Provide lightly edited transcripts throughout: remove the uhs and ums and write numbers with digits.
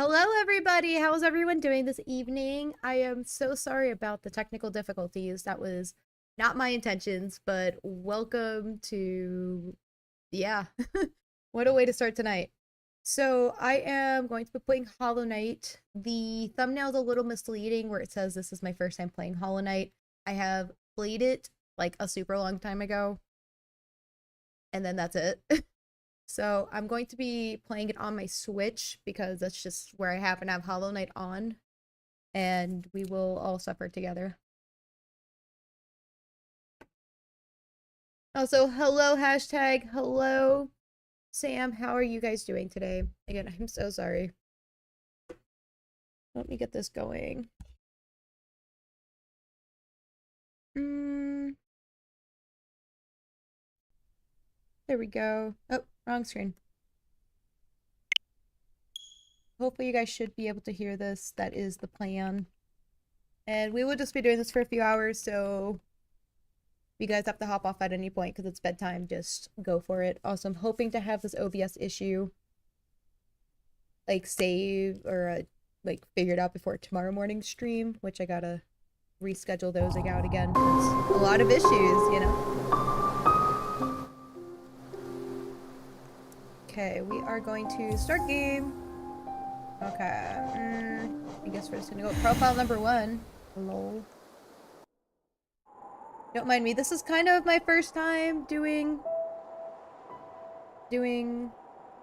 Hello, everybody. How's everyone doing this evening? I am so sorry about the technical difficulties. That was not my intentions, but welcome to, yeah, what a way to start tonight. So I am going to be playing Hollow Knight. The thumbnail's a little misleading where it says this is my first time playing Hollow Knight. I have played it like a super long time ago, and then that's it. So I'm going to be playing it on my Switch because that's just where I happen to have Hollow Knight on, and we will all suffer together. Also, hello, hashtag, hello, Sam, how are you guys doing today? Again, I'm so sorry. Let me get this going. There we go. Oh, wrong screen. Hopefully you guys should be able to hear this. That is the plan. And we will just be doing this for a few hours, so if you guys have to hop off at any point because it's bedtime, just go for it. Also, I'm hoping to have this OBS issue like save or like figured out before tomorrow morning's stream, which I gotta reschedule those out again because a lot of issues, you know. Okay, we are going to start game. Okay, I guess we're just gonna go with profile number 1. Lol. Don't mind me. This is kind of my first time doing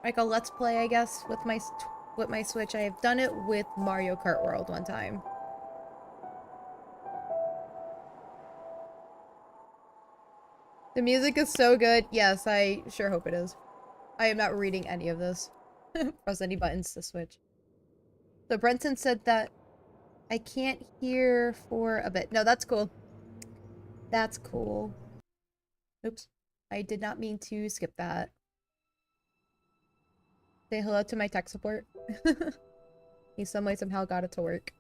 like a let's play, I guess, with my Switch. I have done it with Mario Kart World one time. The music is so good. Yes, I sure hope it is. I am not reading any of this. Press any buttons to switch. So Brenton said that I can't hear for a bit. No, that's cool. That's cool. Oops. I did not mean to skip that. Say hello to my tech support. He some way somehow got it to work.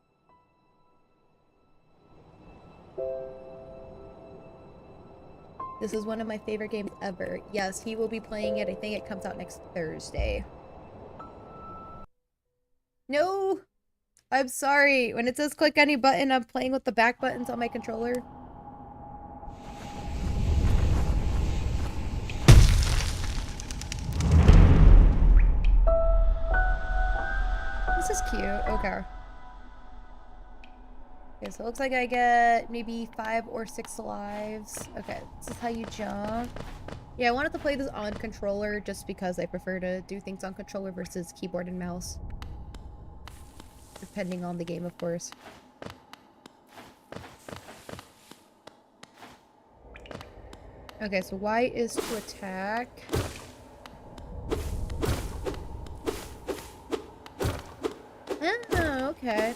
This is one of my favorite games ever. Yes, he will be playing it. I think it comes out next Thursday. No! I'm sorry. When it says click any button, I'm playing with the back buttons on my controller. This is cute. Okay. Okay, so it looks like I get maybe 5 or 6 lives. Okay, this is how you jump. Yeah, I wanted to play this on controller just because I prefer to do things on controller versus keyboard and mouse. Depending on the game, of course. Okay, so Y is to attack. Oh, okay.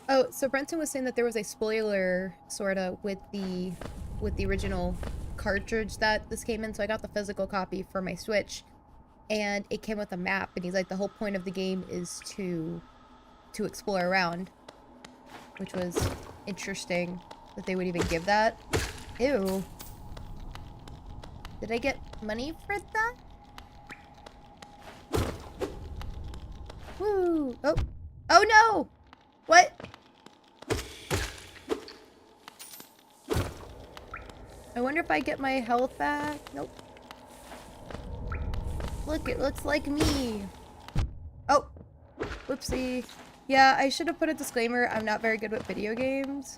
Oh, so Brenton was saying that there was a spoiler, sorta, with the original cartridge that this came in, so I got the physical copy for my Switch, and it came with a map, and he's like, the whole point of the game is to explore around, which was interesting that they would even give that. Ew. Did I get money for that? Woo! Oh! Oh no! What? I wonder if I get my health back. Nope. Look, it looks like me. Oh! Whoopsie. Yeah, I should have put a disclaimer. I'm not very good with video games.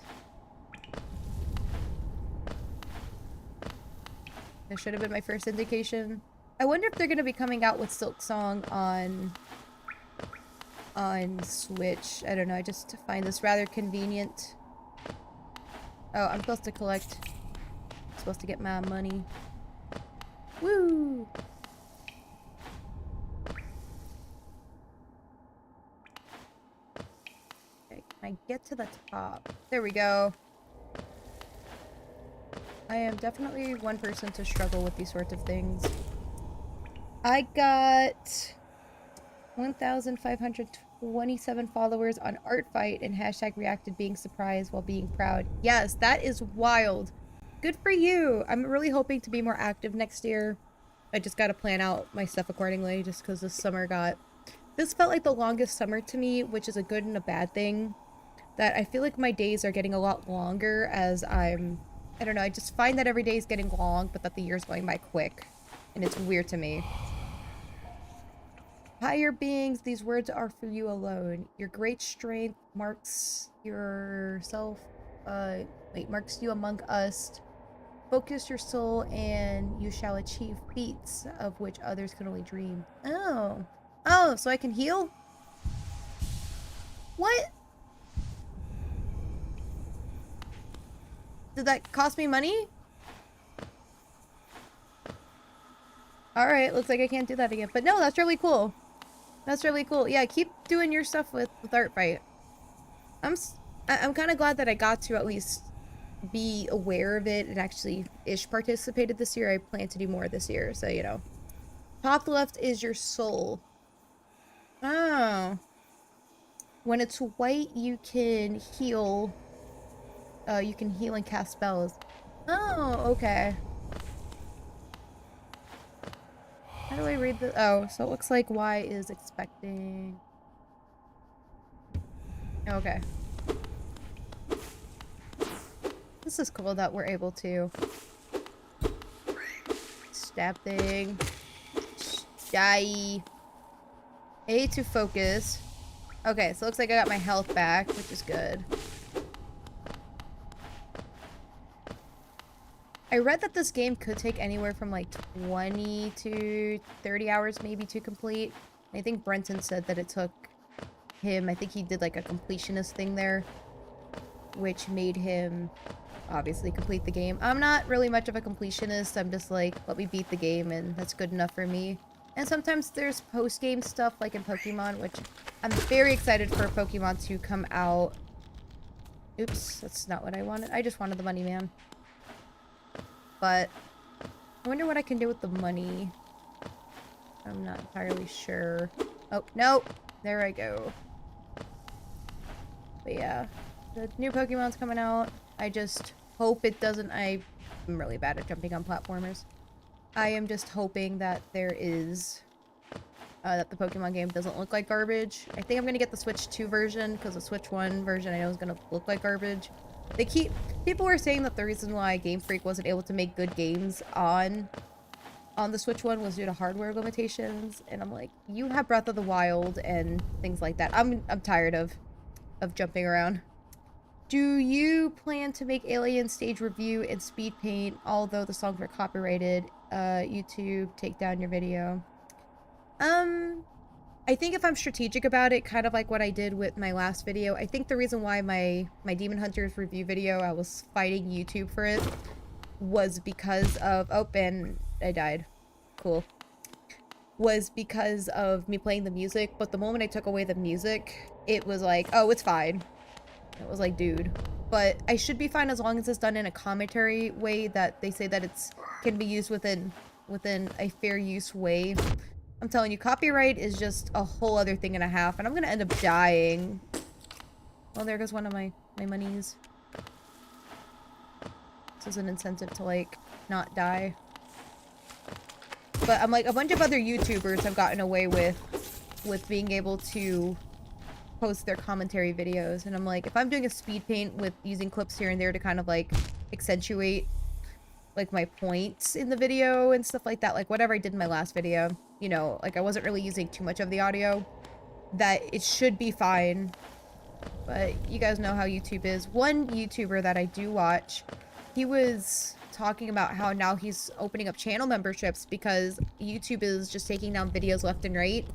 This should have been my first indication. I wonder if they're going to be coming out with Silk Song on Switch. I don't know. I just find this rather convenient. Oh, I'm supposed to collect. I'm supposed to get my money. Woo! Okay, can I get to the top? There we go. I am definitely one person to struggle with these sorts of things. I got 1,527 followers on Artfight and hashtag reacted being surprised while being proud. Yes, that is wild. Good for you. I'm really hoping to be more active next year. I just gotta plan out my stuff accordingly just because this summer got This felt like the longest summer to me, which is a good and a bad thing. That I feel like my days are getting a lot longer as I don't know, I just find that every day is getting long, but that the year's going by quick. And it's weird to me. Higher beings, these words are for you alone. Your great strength marks yourself, marks you among us. Focus your soul and you shall achieve feats of which others can only dream. Oh. Oh, so I can heal? What? Did that cost me money? Alright, looks like I can't do that again. But no, that's really cool. That's really cool. Yeah, keep doing your stuff with Artfight. I'm kind of glad that I got to at least be aware of it and actually ish participated this year. I plan to do more this year, so you know. Top left is your soul. Oh. When it's white, you can heal. You can heal and cast spells. Oh, okay. How do I read this? Oh, so it looks like Y is expecting. Okay. This is cool that we're able to stab thing. Die. A to focus. Okay, so it looks like I got my health back, which is good. I read that this game could take anywhere from like 20 to 30 hours maybe to complete. I think Brenton said that it took him, I think he did like a completionist thing there, which made him obviously complete the game. I'm not really much of a completionist. I'm just like, let me beat the game and that's good enough for me. And sometimes there's post-game stuff like in Pokemon, which I'm very excited for Pokemon to come out. Oops, that's not what I wanted. I just wanted the money, man. But I wonder what I can do with the money. I'm not entirely sure. Oh, no! There I go. But yeah, the new Pokemon's coming out. I just hope it doesn't... I'm really bad at jumping on platformers. I am just hoping that there is... that the Pokemon game doesn't look like garbage. I think I'm gonna get the Switch 2 version, because the Switch 1 version I know is gonna look like garbage. People were saying that the reason why Game Freak wasn't able to make good games on the Switch 1 was due to hardware limitations, and I'm like, you have Breath of the Wild and things like that. I'm tired of jumping around. Do you plan to make Alien stage review and speed paint, although the songs are copyrighted? YouTube, take down your video. I think if I'm strategic about it, kind of like what I did with my last video, I think the reason why my Demon Hunters review video, I was fighting YouTube for it, was because of... Oh, and I died. Cool. Was because of me playing the music, but the moment I took away the music, it was like, oh, it's fine. It was like, dude. But I should be fine as long as it's done in a commentary way that they say that it's can be used within a fair use way. I'm telling you, copyright is just a whole other thing and a half, and I'm gonna end up dying. Well, there goes one of my monies. This is an incentive to, like, not die. But I'm like, a bunch of other YouTubers have gotten away with being able to post their commentary videos, and I'm like, if I'm doing a speed paint with using clips here and there to kind of, like, accentuate, like, my points in the video and stuff like that, like, whatever I did in my last video, you know, like, I wasn't really using too much of the audio, that it should be fine. But you guys know how YouTube is. One YouTuber that I do watch, he was talking about how now he's opening up channel memberships because YouTube is just taking down videos left and right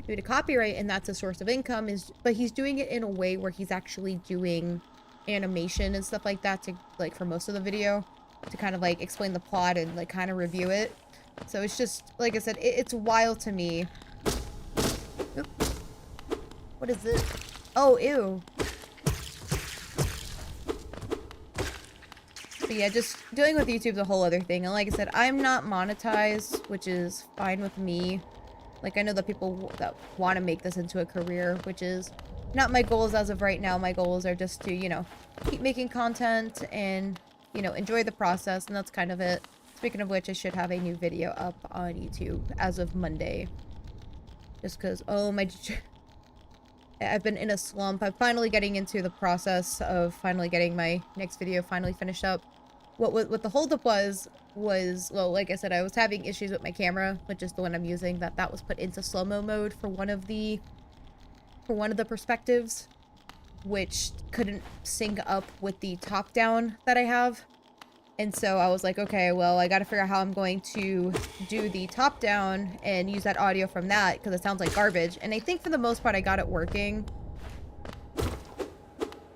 due to copyright, and that's a source of income. But he's doing it in a way where he's actually doing animation and stuff like that to, like, for most of the video, to kind of, like, explain the plot and, like, kind of review it. So it's just, like I said, it's wild to me. Oop. What is this? Oh, ew. But yeah, just dealing with YouTube's a whole other thing. And like I said, I'm not monetized, which is fine with me. Like, I know that people that want to make this into a career, which is not my goals as of right now. My goals are just to, you know, keep making content and, you know, enjoy the process, and that's kind of it. Speaking of which, I should have a new video up on YouTube as of Monday. Just because, oh my... I've been in a slump. I'm finally getting into the process of finally getting my next video finally finished up. What the holdup was, well, like I said, I was having issues with my camera, which is the one I'm using, that was put into slow-mo mode for one of the perspectives, which couldn't sync up with the top-down that I have. And so I was like, okay, well, I gotta figure out how I'm going to do the top-down and use that audio from that, because it sounds like garbage. And I think for the most part, I got it working.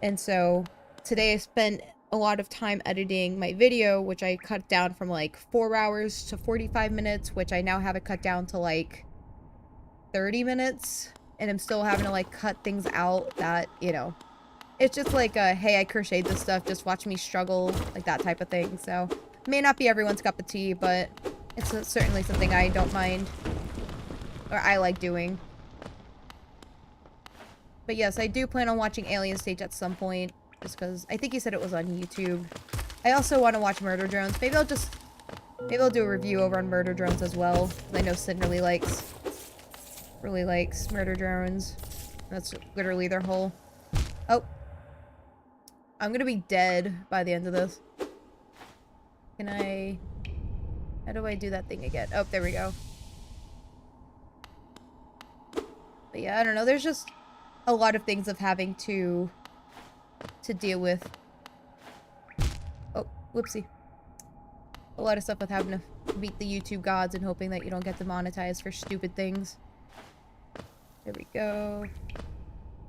And so today I spent a lot of time editing my video, which I cut down from like 4 hours to 45 minutes, which I now have it cut down to like 30 minutes. And I'm still having to like cut things out that, you know, it's just like a, hey, I crocheted this stuff, just watch me struggle, like that type of thing. So, may not be everyone's cup of tea, but it's certainly something I don't mind, or I like doing. But yes, I do plan on watching Alien Stage at some point, just because I think he said it was on YouTube. I also want to watch Murder Drones. Maybe I'll do a review over on Murder Drones as well, because I know Sin really likes Murder Drones. That's literally their whole... Oh. I'm gonna be dead by the end of this. Can I... How do I do that thing again? Oh, there we go. But yeah, I don't know. There's just a lot of things of having to deal with. Oh, whoopsie. A lot of stuff with having to beat the YouTube gods and hoping that you don't get demonetized for stupid things. There we go.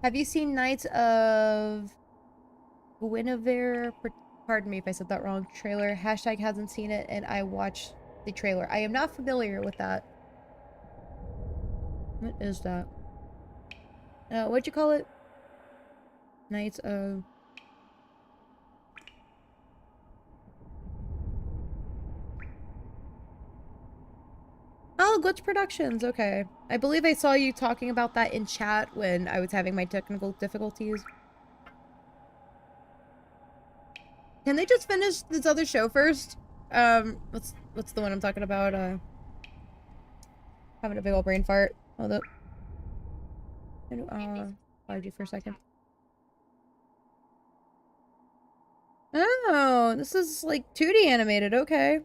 Have you seen Knights of Guinevere? Pardon me if I said that wrong. Trailer. Hashtag hasn't seen it, and I watched the trailer. I am not familiar with that. What is that? What'd you call it? Knights of... Oh, Glitch Productions. Okay. I believe I saw you talking about that in chat when I was having my technical difficulties. Can they just finish this other show first? What's the one I'm talking about? Having a big old brain fart. Hold up. Pause you for a second. Oh, this is like 2D animated. Okay.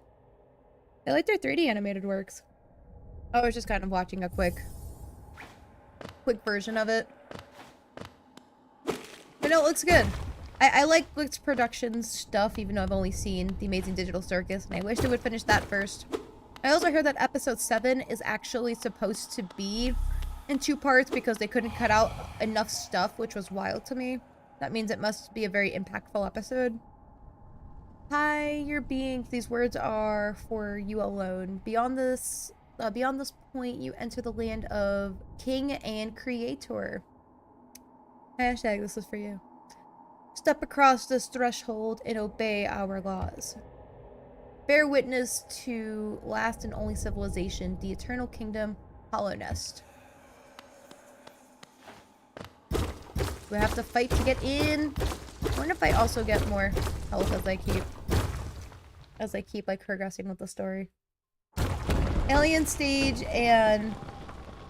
I like their 3D animated works. I was just kind of watching a quick version of it. But no, it looks good. I like Glitch Productions stuff, even though I've only seen The Amazing Digital Circus, and I wish they would finish that first. I also heard that episode 7 is actually supposed to be in 2 parts because they couldn't cut out enough stuff, which was wild to me. That means it must be a very impactful episode. Hi, your beings. These words are for you alone. Beyond this point, you enter the land of King and Creator. Hashtag this is for you. Step across this threshold and obey our laws. Bear witness to last and only civilization, the eternal kingdom, Hallownest. We have to fight to get in. I wonder if I also get more health as I keep like progressing with the story. Alien Stage and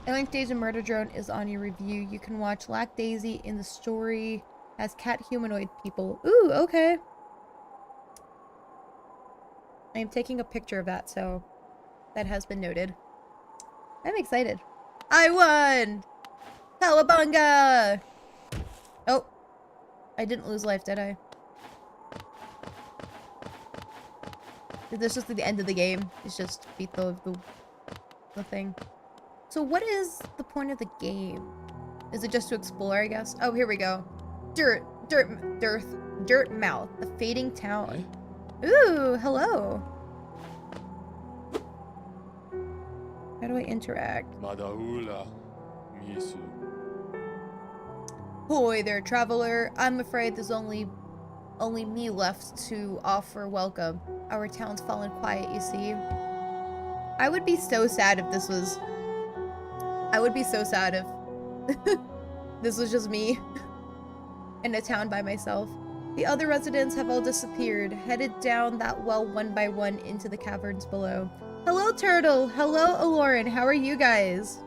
Murder Drone is on your review. You can watch Lack Daisy in the story as cat humanoid people. Ooh, okay. I am taking a picture of that, so that has been noted. I'm excited. I won! Cowabunga! Oh. I didn't lose life, did I? This is just the end of the game. It's just beat the thing. So what is the point of the game? Is it just to explore, I guess? Oh, here we go. Dirt Mouth, the fading town. Ooh, hello. How do I interact? Hoy there, traveler. I'm afraid there's only me left to offer welcome. Our town's fallen quiet, you see. I would be so sad if this was... I would be so sad if this was just me in a town by myself. The other residents have all disappeared, headed down that well one by one into the caverns below. Hello, Turtle. Hello, Aloran. How are you guys?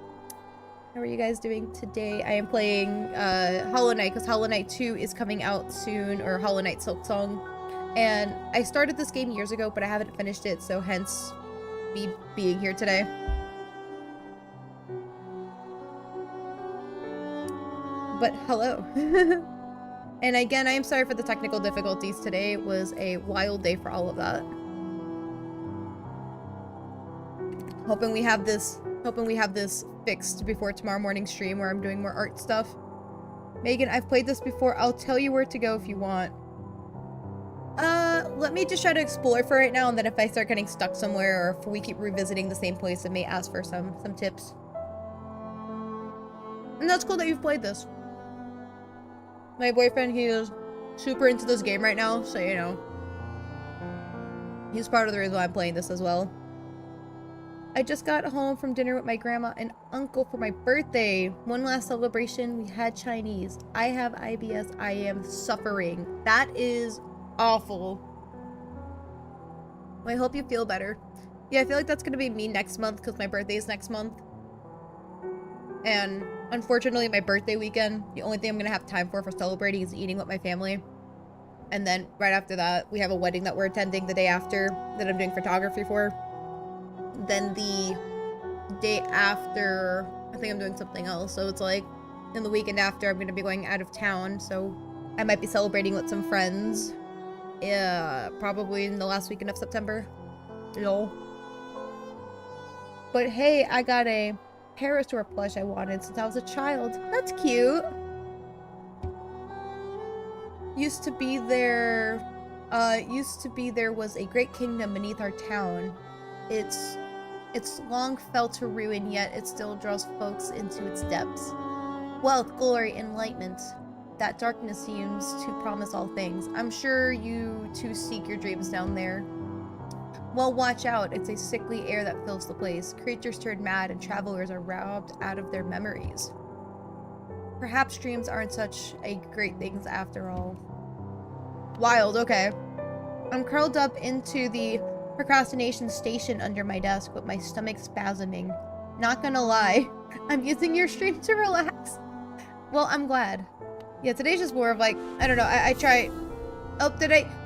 How are you guys doing today? I am playing Hollow Knight because Hollow Knight 2 is coming out soon, or Hollow Knight Silksong. And I started this game years ago, but I haven't finished it, so hence me being here today. But hello. And again, I am sorry for the technical difficulties. Today was a wild day for all of that. Hoping we have this fixed before tomorrow morning stream where I'm doing more art stuff. Megan, I've played this before. I'll tell you where to go if you want. Let me just try to explore for right now, and then if I start getting stuck somewhere or if we keep revisiting the same place, I may ask for some tips. And that's cool that you've played this. My boyfriend, he is super into this game right now, so you know. He's part of the reason why I'm playing this as well. I just got home from dinner with my grandma and uncle for my birthday. One last celebration, we had Chinese. I have IBS, I am suffering. That is awful. Well, I hope you feel better. Yeah, I feel like that's gonna be me next month because my birthday is next month. And unfortunately, my birthday weekend, the only thing I'm gonna have time for celebrating is eating with my family. And then right after that, we have a wedding that we're attending the day after that I'm doing photography for. Then the day after, I think I'm doing something else. So it's like, in the weekend after, I'm gonna be going out of town. So I might be celebrating with some friends. Yeah, probably in the last weekend of September. Lol. But hey, I got a Parasaur plush I wanted since I was a child. That's cute. Used to be there was a great kingdom beneath our town. It's long fell to ruin, yet it still draws folks into its depths. Wealth, glory, enlightenment. That darkness seems to promise all things. I'm sure you too seek your dreams down there. Well, watch out. It's a sickly air that fills the place. Creatures turn mad and travelers are robbed out of their memories. Perhaps dreams aren't such a great things after all. Wild, okay. I'm curled up into the procrastination station under my desk with my stomach spasming. Not gonna lie, I'm using your stream to relax. Well, I'm glad. Yeah, today's just more of like, I don't know, I try. Oh,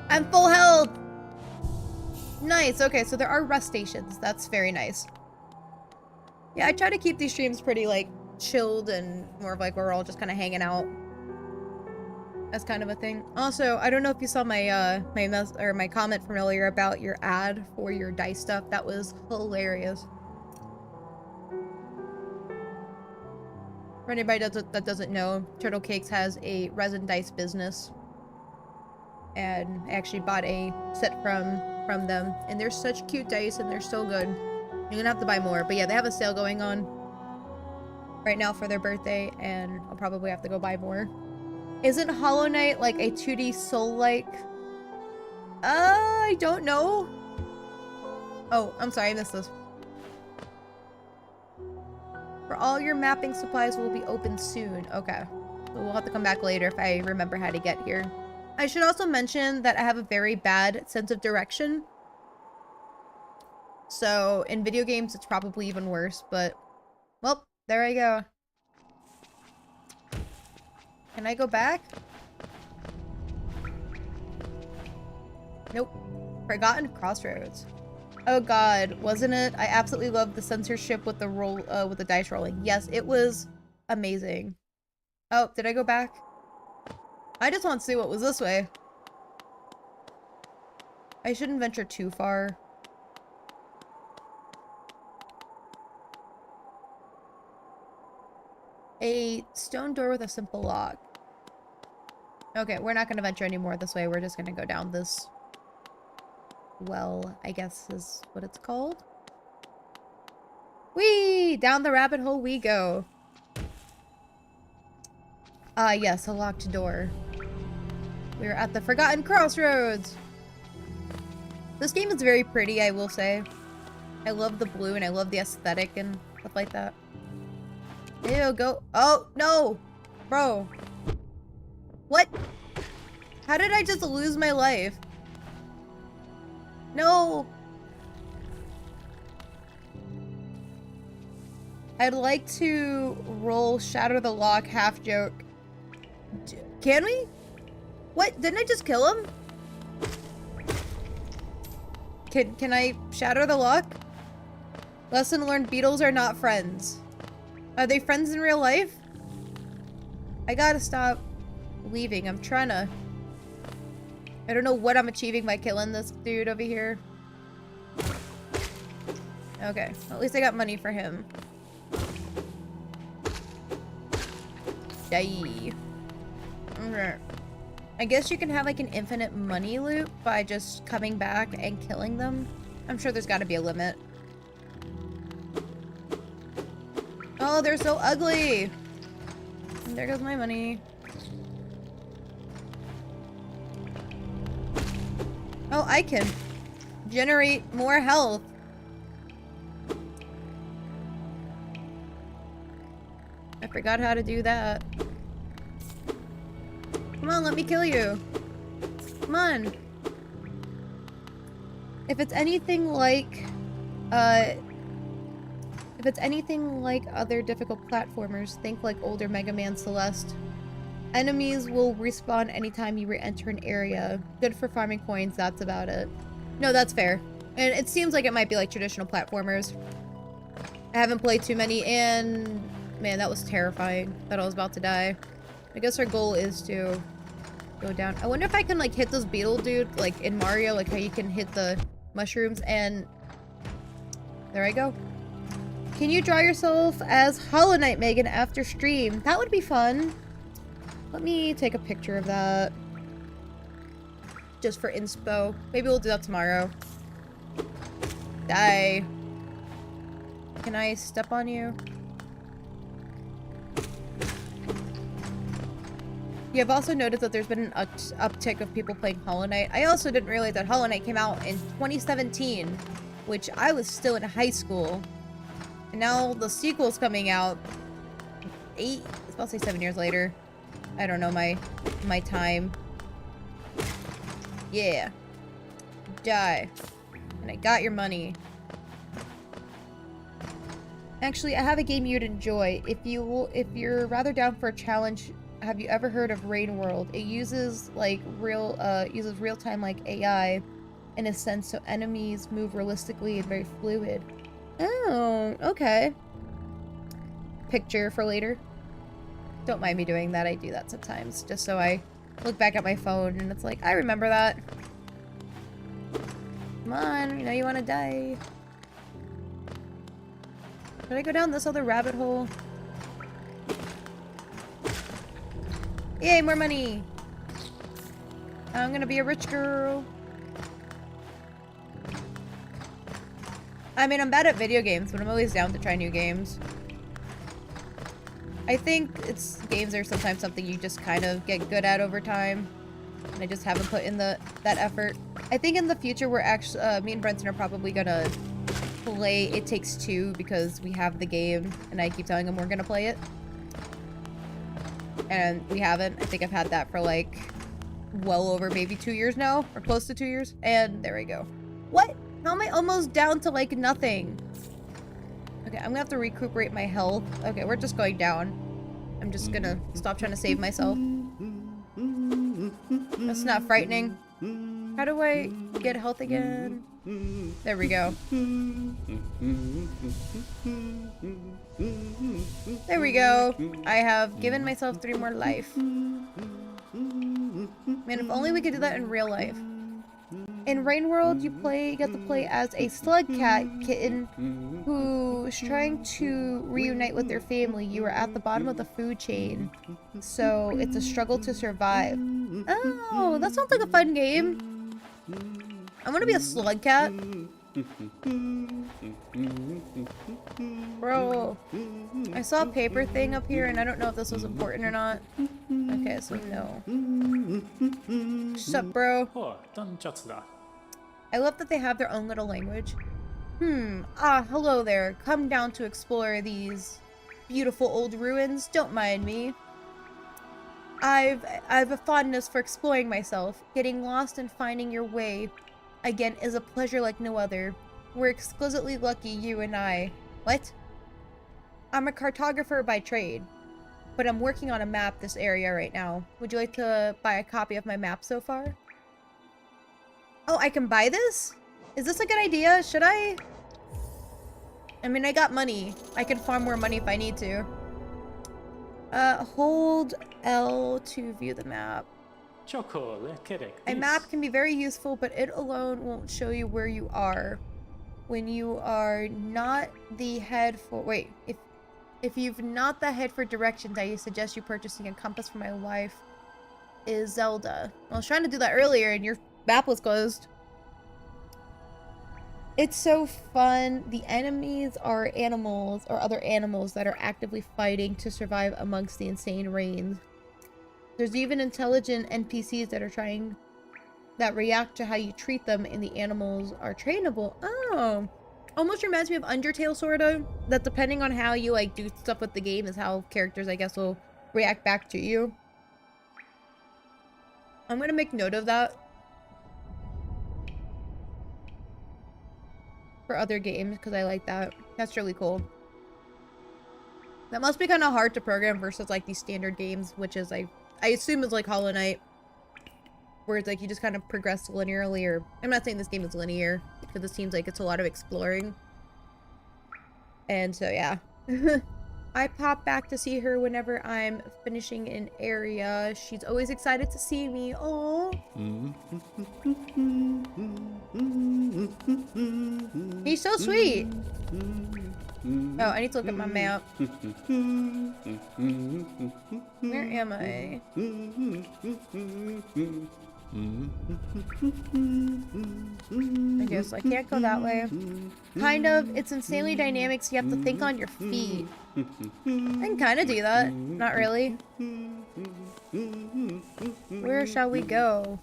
I'm full health! Nice, okay, so there are rest stations. That's very nice. Yeah, I try to keep these streams pretty, like, chilled and more of like we're all just kind of hanging out. That's kind of a thing. Also, I don't know if you saw my my comment from earlier about your ad for your dice stuff. That was hilarious. For anybody that doesn't know, Turtle Cakes has a resin dice business. And I actually bought a set from them. And they're such cute dice and they're so good. You're gonna have to buy more. But yeah, they have a sale going on right now for their birthday, and I'll probably have to go buy more. Isn't Hollow Knight like a 2D Soul-like? I don't know. Oh, I'm sorry, I missed this. For all your mapping supplies will be open soon. Okay. So we'll have to come back later if I remember how to get here. I should also mention that I have a very bad sense of direction. So in video games, it's probably even worse, but well, there I go. Can I go back? Nope. Forgotten Crossroads. Oh god, wasn't it? I absolutely loved the censorship with the dice rolling. Yes, it was amazing. Oh, did I go back? I just want to see what was this way. I shouldn't venture too far. A stone door with a simple lock. Okay, we're not going to venture any more this way. We're just going to go down this well, I guess is what it's called. Whee! Down the rabbit hole we go. Yes, a locked door. We're at the Forgotten Crossroads. This game is very pretty, I will say. I love the blue and I love the aesthetic and stuff like that. Ew, go. Oh, no! Bro. What? How did I just lose my life? No! I'd like to roll Shatter the Lock half joke. Can we? What? Didn't I just kill him? Can I shatter the lock? Lesson learned, beetles are not friends. Are they friends in real life? I gotta stop leaving. I'm trying to... I don't know what I'm achieving by killing this dude over here. Okay, at least I got money for him. Die. Okay. I guess you can have like an infinite money loop by just coming back and killing them. I'm sure there's gotta be a limit. Oh, they're so ugly! And there goes my money. Oh, I can generate more health. I forgot how to do that. Come on, let me kill you. Come on. If it's anything like, other difficult platformers, think like older Mega Man Celeste. Enemies will respawn anytime you re-enter an area. Good for farming coins, that's about it. No, that's fair. And it seems like it might be like traditional platformers. I haven't played too many, and man, that was terrifying that I was about to die. I guess our goal is to go down. I wonder if I can like hit this beetle dude, like in Mario, like how you can hit the mushrooms, and there I go. Can you draw yourself as Hollow Knight, Megan, after stream? That would be fun. Let me take a picture of that. Just for inspo. Maybe we'll do that tomorrow. Die. Can I step on you? Yeah, I've also noticed that there's been an uptick of people playing Hollow Knight. I also didn't realize that Hollow Knight came out in 2017, which I was still in high school. And now the sequel's coming out I was about to say 7 years later. I don't know my time. Yeah. Die. And I got your money. Actually, I have a game you'd enjoy. If you're rather down for a challenge, have you ever heard of Rain World? It uses like real-time like AI in a sense, so enemies move realistically and very fluid. Oh, okay. Picture for later. Don't mind me doing that. I do that sometimes, just so I look back at my phone and it's like, I remember that. Come on, you know you want to die. Should I go down this other rabbit hole? Yay, more money! I'm gonna be a rich girl. I mean, I'm bad at video games, but I'm always down to try new games. I think games are sometimes something you just kind of get good at over time. And I just haven't put in that effort. I think in the future we're actually, me and Brenton are probably gonna play It Takes Two because we have the game and I keep telling him we're gonna play it. And we haven't. I think I've had that for like well over maybe 2 years now, or close to 2 years. And there we go. What? How am I almost down to like nothing? Okay, I'm gonna have to recuperate my health. Okay, we're just going down. I'm just gonna stop trying to save myself. That's not frightening. How do I get health again? There we go. There we go. I have given myself 3 more life. Man, if only we could do that in real life. In Rain World, you get to play as a slug cat kitten who's trying to reunite with their family. You are at the bottom of the food chain, so it's a struggle to survive. Oh, that sounds like a fun game. I want to be a slug cat. Bro, I saw a paper thing up here and I don't know if this was important or not. Okay, so no. What's up, bro? I love that they have their own little language. Hello there. Come down to explore these beautiful old ruins. Don't mind me. I've a fondness for exploring myself. Getting lost and finding your way again is a pleasure like no other. We're exquisitely lucky, you and I. What? I'm a cartographer by trade, but I'm working on a map this area right now. Would you like to buy a copy of my map so far? Oh, I can buy this? Is this a good idea? Should I? I mean, I got money. I can farm more money if I need to. Hold L to view the map. A map can be very useful, but it alone won't show you where you are. When you are not the head for... Wait, if you've not the head for directions, I suggest you purchasing a compass for my wife, is Zelda. I was trying to do that earlier and your map was closed. It's so fun. The enemies are animals or other animals that are actively fighting to survive amongst the insane rains. There's even intelligent NPCs that react to how you treat them, and the animals are trainable. Oh, almost reminds me of Undertale, sorta. That depending on how you like do stuff with the game is how characters, I guess, will react back to you. I'm gonna make note of that for other games because I like that. That's really cool. That must be kind of hard to program versus like these standard games, which is like I assume is like Hollow Knight, where it's like you just kind of progress linearly. Or I'm not saying this game is linear because it seems like it's a lot of exploring. And so yeah. I pop back to see her whenever I'm finishing an area. She's always excited to see me. Oh. He's so sweet. Oh, I need to look at my map. Where am I? I guess I can't go that way. Kind of. It's insanely dynamic, so you have to think on your feet. I can kind of do that. Not really. Where shall we go?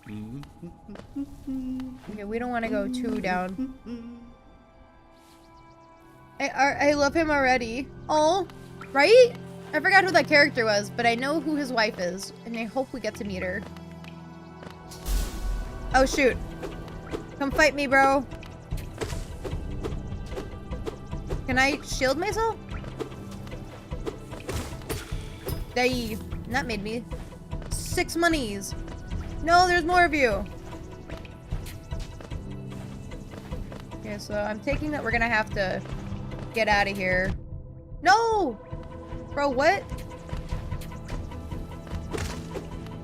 Okay, we don't want to go too down. I love him already. Oh, right? I forgot who that character was, but I know who his wife is, and I hope we get to meet her. Oh, shoot. Come fight me, bro. Can I shield myself? Dai. That made me 6 monies. No, there's more of you. Okay, so I'm taking that we're gonna have to get out of here. No! Bro, what?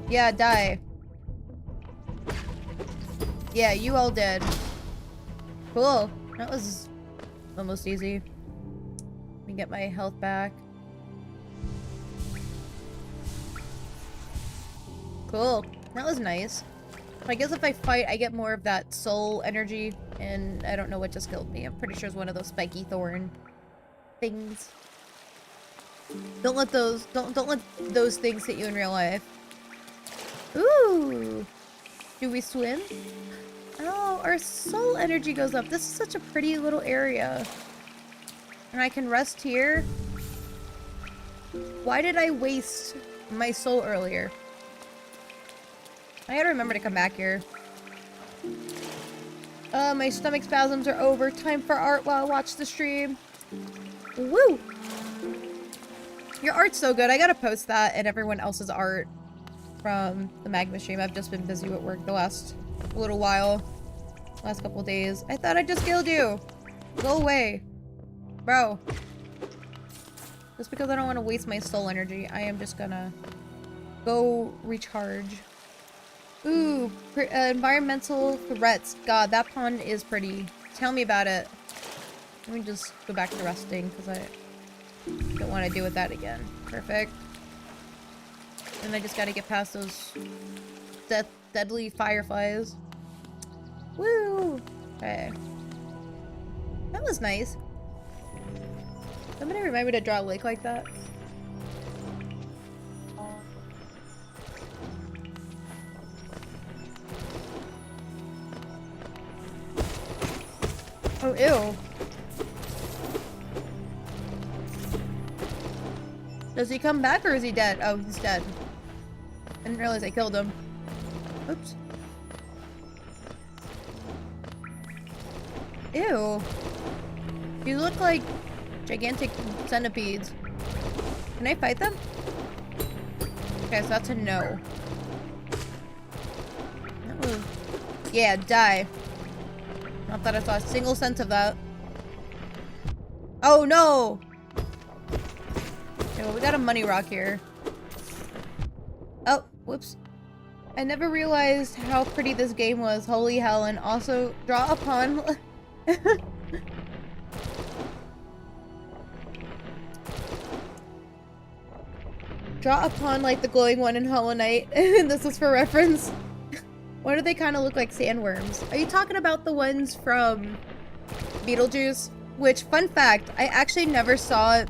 Yeah, die. Yeah, you all dead. Cool. That was almost easy. Let me get my health back. Cool. That was nice. I guess if I fight, I get more of that soul energy, and I don't know what just killed me. I'm pretty sure it's one of those spiky thorn things. Don't let those things hit you in real life. Ooh. Do we swim? Oh, our soul energy goes up. This is such a pretty little area. And I can rest here. Why did I waste my soul earlier? I gotta remember to come back here. My stomach spasms are over. Time for art while I watch the stream. Woo! Your art's so good. I gotta post that and everyone else's art from the Magma stream. I've just been busy with work the last little while. Last couple days. I thought I just killed you. Go away. Bro. Just because I don't want to waste my soul energy, I am just gonna go recharge. Ooh, environmental threats. God, that pond is pretty. Tell me about it. Let me just go back to resting because I don't want to deal with that again. Perfect. And I just gotta get past those deadly fireflies. Woo! Okay. That was nice. Somebody remind me to draw a lake like that. Oh, ew. Does he come back or is he dead? Oh, he's dead. I didn't realize I killed him. Oops. Ew. You look like Gigantic centipedes. Can I fight them? Okay, so that's a no. Yeah, die. Not that I saw a single sense of that. Oh no! Okay, well, we got a money rock here. Oh, whoops. I never realized how pretty this game was. Holy hell, and also draw upon... draw upon, like, the glowing one in Hollow Knight. This is for reference. Why do they kind of look like sandworms? Are you talking about the ones from Beetlejuice? Which, fun fact, I actually never saw it.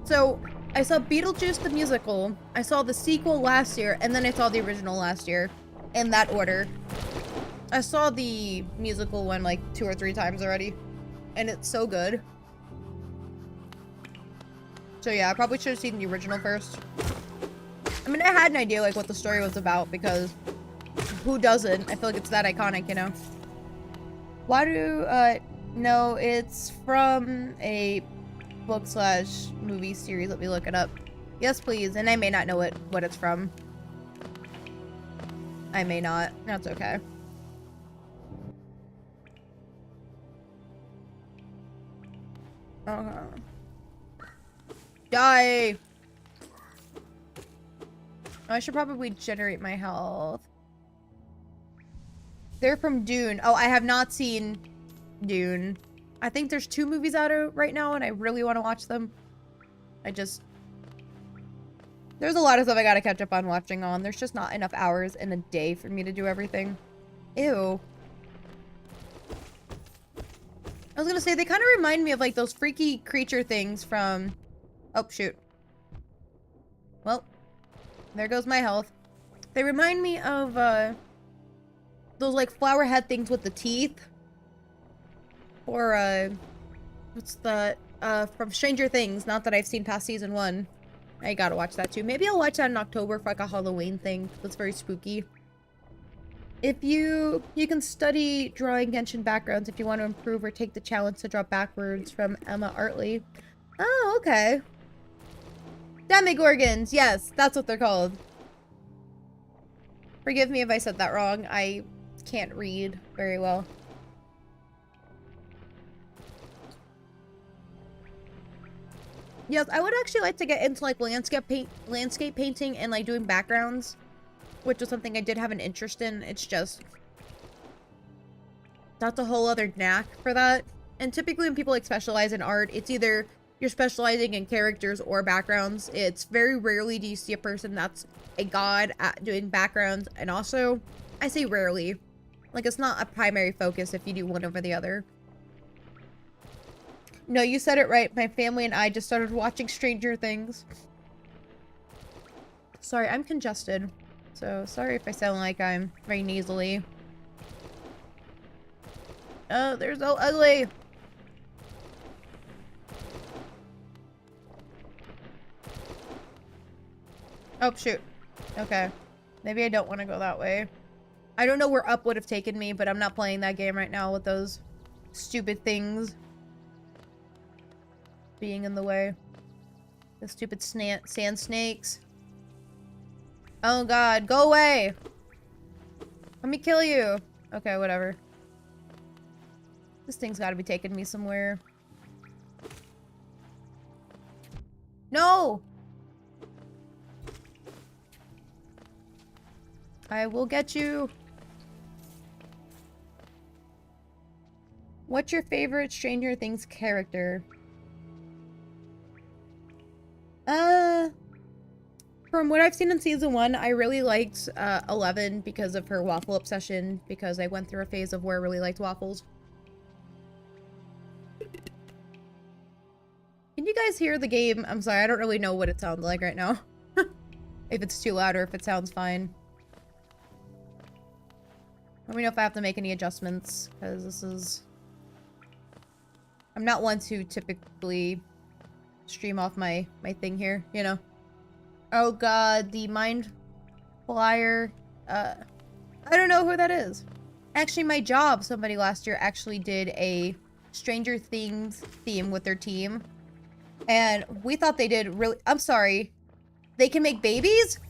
So, I saw Beetlejuice the musical, I saw the sequel last year, and then I saw the original last year. In that order. I saw the musical one like 2 or 3 times already. And it's so good. So yeah, I probably should have seen the original first. I mean, I had an idea like what the story was about because who doesn't? I feel like it's that iconic, you know? Why do, no, it's from a book/movie series. Let me look it up. Yes, please. And I may not know what it's from. I may not. That's okay. Die! I should probably generate my health. They're from Dune. Oh, I have not seen Dune. I think there's 2 movies out right now, and I really want to watch them. There's a lot of stuff I gotta catch up on watching on. There's just not enough hours in a day for me to do everything. Ew. I was gonna say, they kind of remind me of, like, those freaky creature things from... Oh, shoot. Well, there goes my health. They remind me of, those, like, flower head things with the teeth. Or, what's that? From Stranger Things. Not that I've seen past season 1. I gotta watch that too. Maybe I'll watch that in October for like a Halloween thing. That's very spooky. If you can study drawing Genshin backgrounds if you want to improve or take the challenge to draw backwards from Emma Artley. Oh, okay. Demigorgons, yes, that's what they're called. Forgive me if I said that wrong. I can't read very well. Yes, I would actually like to get into like landscape painting and like doing backgrounds, which is something I did have an interest in. It's just that's a whole other knack for that. And typically when people like specialize in art, it's either you're specializing in characters or backgrounds. It's very rarely do you see a person that's a god at doing backgrounds. And also, I say rarely, like it's not a primary focus if you do one over the other. No, you said it right. My family and I just started watching Stranger Things. Sorry, I'm congested. So, sorry if I sound like I'm very nasally. Oh, they're so ugly! Oh, shoot. Okay. Maybe I don't want to go that way. I don't know where up would have taken me, but I'm not playing that game right now with those stupid things being in the way. The stupid sand snakes. Oh god, go away! Let me kill you! Okay, whatever. This thing's gotta be taking me somewhere. No! I will get you! What's your favorite Stranger Things character? From what I've seen in season 1, I really liked 11 because of her waffle obsession, because I went through a phase of where I really liked waffles. Can you guys hear the game? I'm sorry, I don't really know what it sounds like right now. If it's too loud or if it sounds fine. Let me know if I have to make any adjustments, because this is... I'm not one to typically stream off my thing here, you know? Oh god, the Mind Flyer. I don't know who that is. Actually, my job, somebody last year actually did a Stranger Things theme with their team. And we thought they did really... I'm sorry. They can make babies?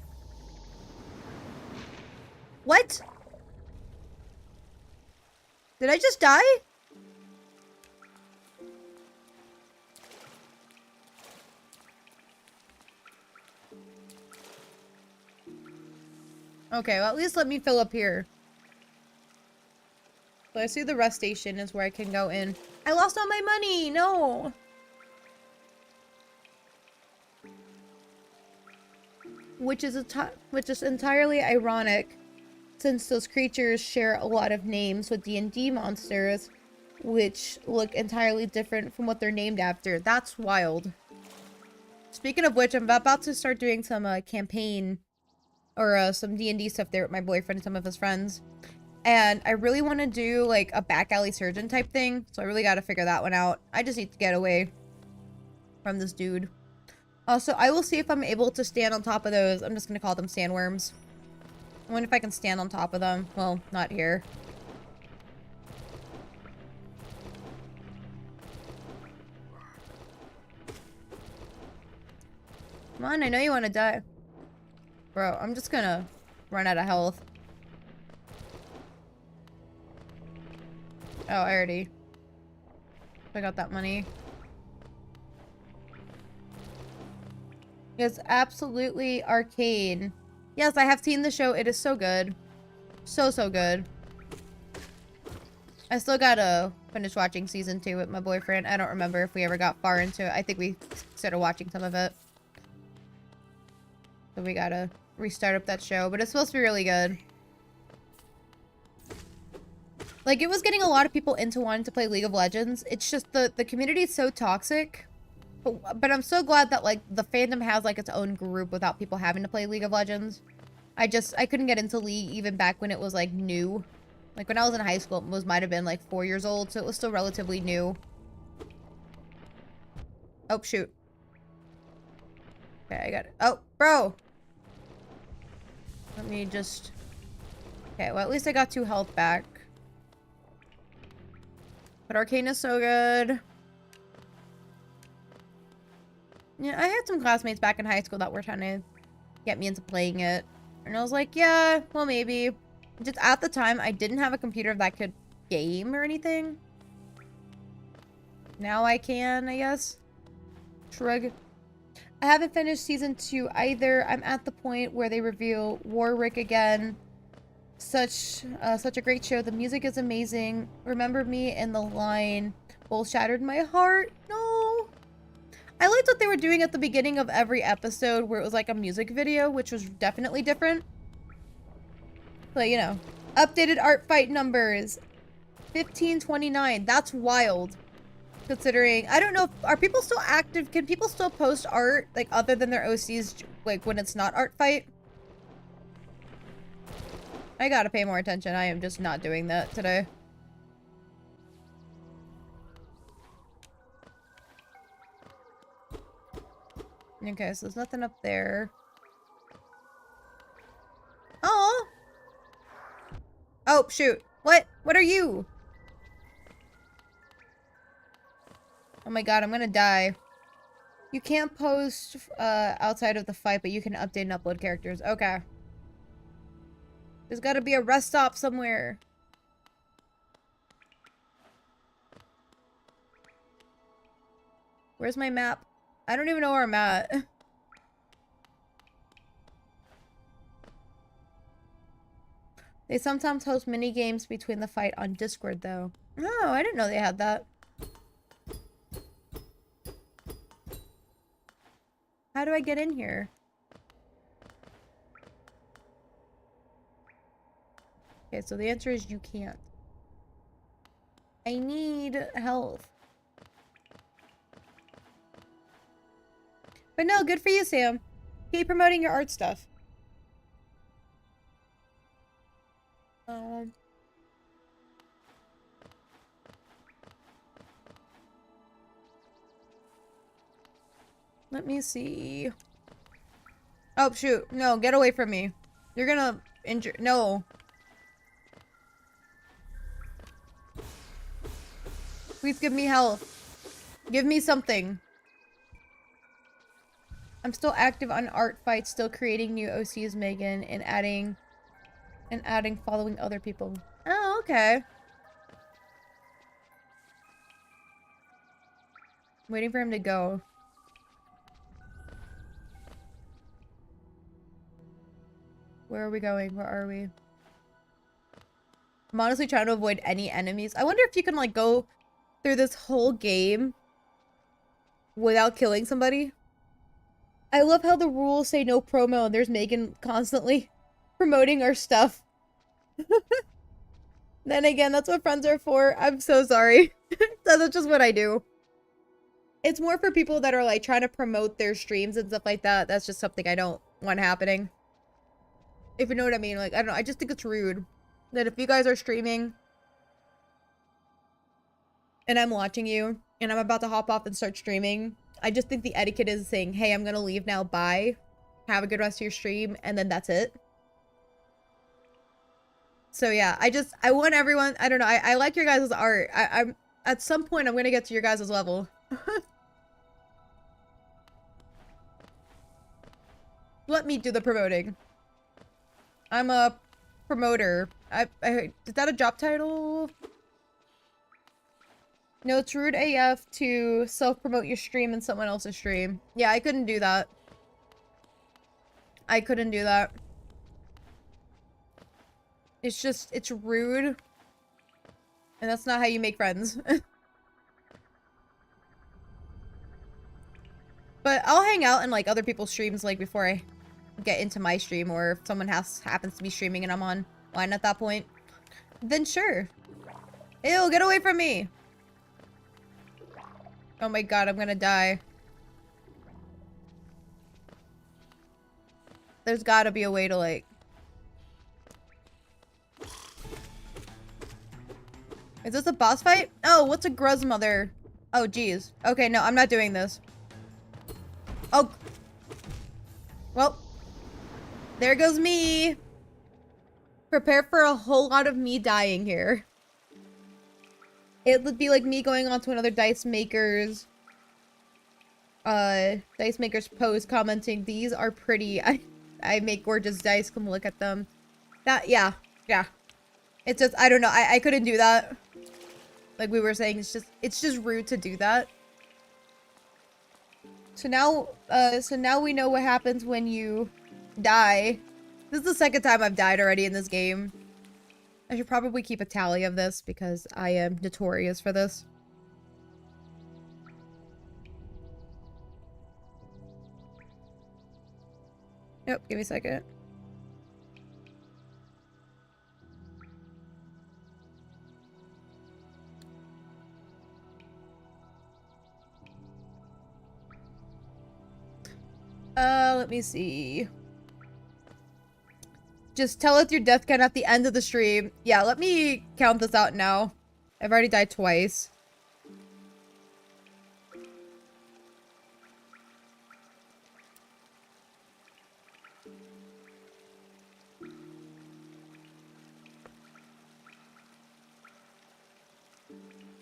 What? Did I just die? Okay, well, at least let me fill up here. So I see the rest station is where I can go in. I lost all my money! No! Which is entirely ironic, since those creatures share a lot of names with D&D monsters, which look entirely different from what they're named after. That's wild. Speaking of which, I'm about to start doing some campaign or some D&D stuff there with my boyfriend and some of his friends. And I really want to do like a back alley surgeon type thing, so I really got to figure that one out. I just need to get away from this dude. Also, I will see if I'm able to stand on top of those. I'm just going to call them sandworms. I wonder if I can stand on top of them. Well, not here. Come on, I know you want to die. Bro, I'm just gonna run out of health. Oh, I got that money. It's absolutely arcane. Yes, I have seen the show. It is so good. So, so good. I still gotta finish watching season 2 with my boyfriend. I don't remember if we ever got far into it. I think we started watching some of it. So we gotta restart up that show. But it's supposed to be really good. Like, it was getting a lot of people into wanting to play League of Legends. It's just the community is so toxic. But I'm so glad that, like, the fandom has, like, its own group without people having to play League of Legends. I couldn't get into League even back when it was, like, new. Like, when I was in high school, it might have been, like, 4 years old, so it was still relatively new. Oh, shoot. Okay, I got it. Oh, bro! Let me just... Okay, well, at least I got 2 health back. But Arcane is so good. Yeah, I had some classmates back in high school that were trying to get me into playing it. And I was like, yeah, well, maybe. Just at the time, I didn't have a computer that could game or anything. Now I can, I guess. Shrug. I haven't finished season 2 either. I'm at the point where they reveal Warwick again. Such a great show. The music is amazing. Remember me and the line both shattered my heart. No. I liked what they were doing at the beginning of every episode where it was like a music video, which was definitely different. But, you know, updated art fight numbers. 1529. That's wild. Considering, I don't know, are people still active? Can people still post art, like, other than their OCs, like, when it's not art fight? I gotta pay more attention. I am just not doing that today. Okay, so there's nothing up there. Oh! Oh, shoot. What? What are you? Oh my god, I'm gonna die. You can't post outside of the fight, but you can update and upload characters. Okay. There's gotta be a rest stop somewhere. Where's my map? I don't even know where I'm at. They sometimes host mini games between the fight on Discord, though. Oh, I didn't know they had that. How do I get in here? Okay, so the answer is you can't. I need health. But no, good for you, Sam. Keep promoting your art stuff. Let me see. Oh, shoot. No, get away from me. You're gonna injure- No. Please give me health. Give me something. I'm still active on art fights, still creating new OCs, Megan, and adding following other people. Oh, okay. Waiting for him to go. Where are we going? Where are we? I'm honestly trying to avoid any enemies. I wonder if you can, like, go through this whole game without killing somebody. I love how the rules say no promo and there's Megan constantly promoting our stuff. Then again, that's what friends are for. I'm so sorry. That's just what I do. It's more for people that are, like, trying to promote their streams and stuff like that. That's just something I don't want happening. If you know what I mean. Like, I don't know. I just think it's rude that if you guys are streaming and I'm watching you and I'm about to hop off and start streaming, I just think the etiquette is saying, hey, I'm gonna leave now, bye. Have a good rest of your stream, and then that's it. So yeah, I want everyone, I don't know, I like your guys' art. I'm at some point I'm gonna get to your guys' level. Let me do the promoting. I'm a promoter. Is that a job title? No, it's rude AF to self-promote your stream in someone else's stream. Yeah, I couldn't do that. I couldn't do that. It's just, it's rude. And that's not how you make friends. But I'll hang out in, like, other people's streams, like, before I get into my stream, or if someone happens to be streaming and I'm online at that point, then sure. Ew, get away from me! Oh my god, I'm gonna die. There's gotta be a way to, like... Is this a boss fight? Oh, what's a Gruzmother? Oh, geez. Okay, no, I'm not doing this. Oh. Well. There goes me. Prepare for a whole lot of me dying here. It would be like me going on to another Dice Maker's post commenting, these are pretty. I make gorgeous dice, come look at them. Yeah. It's just, I don't know, I couldn't do that. Like we were saying, it's just rude to do that. So now we know what happens when you die. This is the second time I've died already in this game. I should probably keep a tally of this because I am notorious for this. Yep, give me a second. Let me see. Just tell us your death count at the end of the stream. Yeah, let me count this out now. I've already died twice.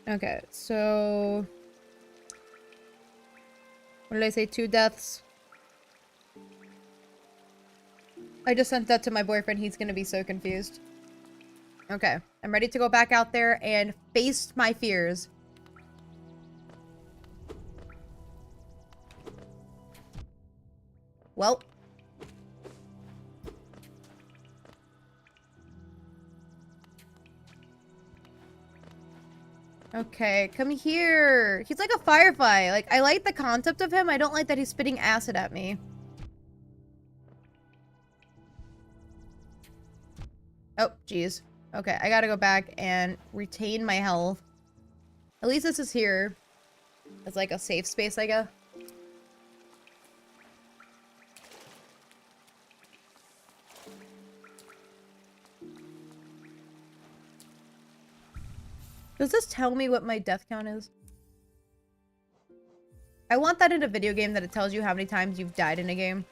Okay, so... What did I say? 2 deaths? I just sent that to my boyfriend. He's gonna be so confused. Okay, I'm ready to go back out there and face my fears. Well. Okay, come here. He's like a firefly. Like, I like the concept of him. I don't like that he's spitting acid at me. Oh, jeez. Okay, I gotta go back and retain my health. At least this is here. It's like a safe space, I guess. Does this tell me what my death count is? I want that in a video game, that it tells you how many times you've died in a game.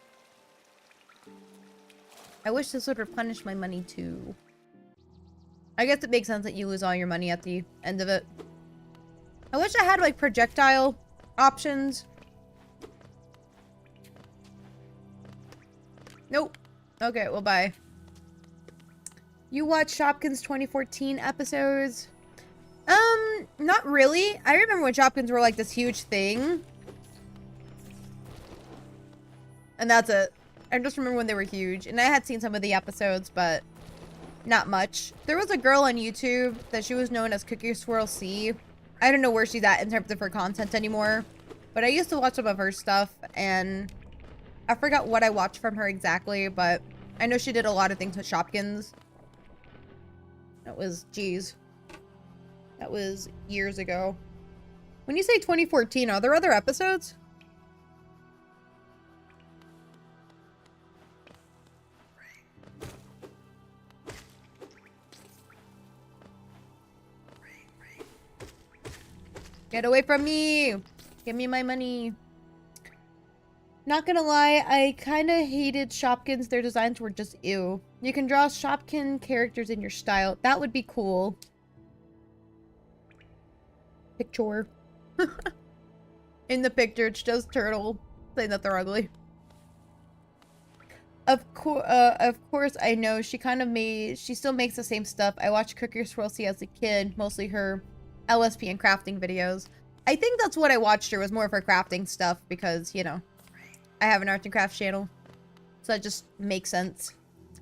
I wish this would replenish my money too. I guess it makes sense that you lose all your money at the end of it. I wish I had like projectile options. Nope. Okay, well, bye. You watch Shopkins 2014 episodes? Not really. I remember when Shopkins were like this huge thing. And that's it. I just remember when they were huge. And I had seen some of the episodes, but not much. There was a girl on YouTube that she was known as Cookie Swirl C. I don't know where she's at in terms of her content anymore. But I used to watch some of her stuff, and I forgot what I watched from her exactly, but I know she did a lot of things with Shopkins. That was, geez. That was years ago. When you say 2014, are there other episodes? Get away from me! Give me my money. Not gonna lie, I kinda hated Shopkins. Their designs were just ew. You can draw Shopkin characters in your style. That would be cool. Picture. In the picture, it's just Turtle saying that they're ugly. Of course, I know she still makes the same stuff. I watched Cookie Swirl C as a kid, mostly her LSP and crafting videos. I think that's what I watched her, was more of her crafting stuff because, you know, I have an art and crafts channel. So that just makes sense.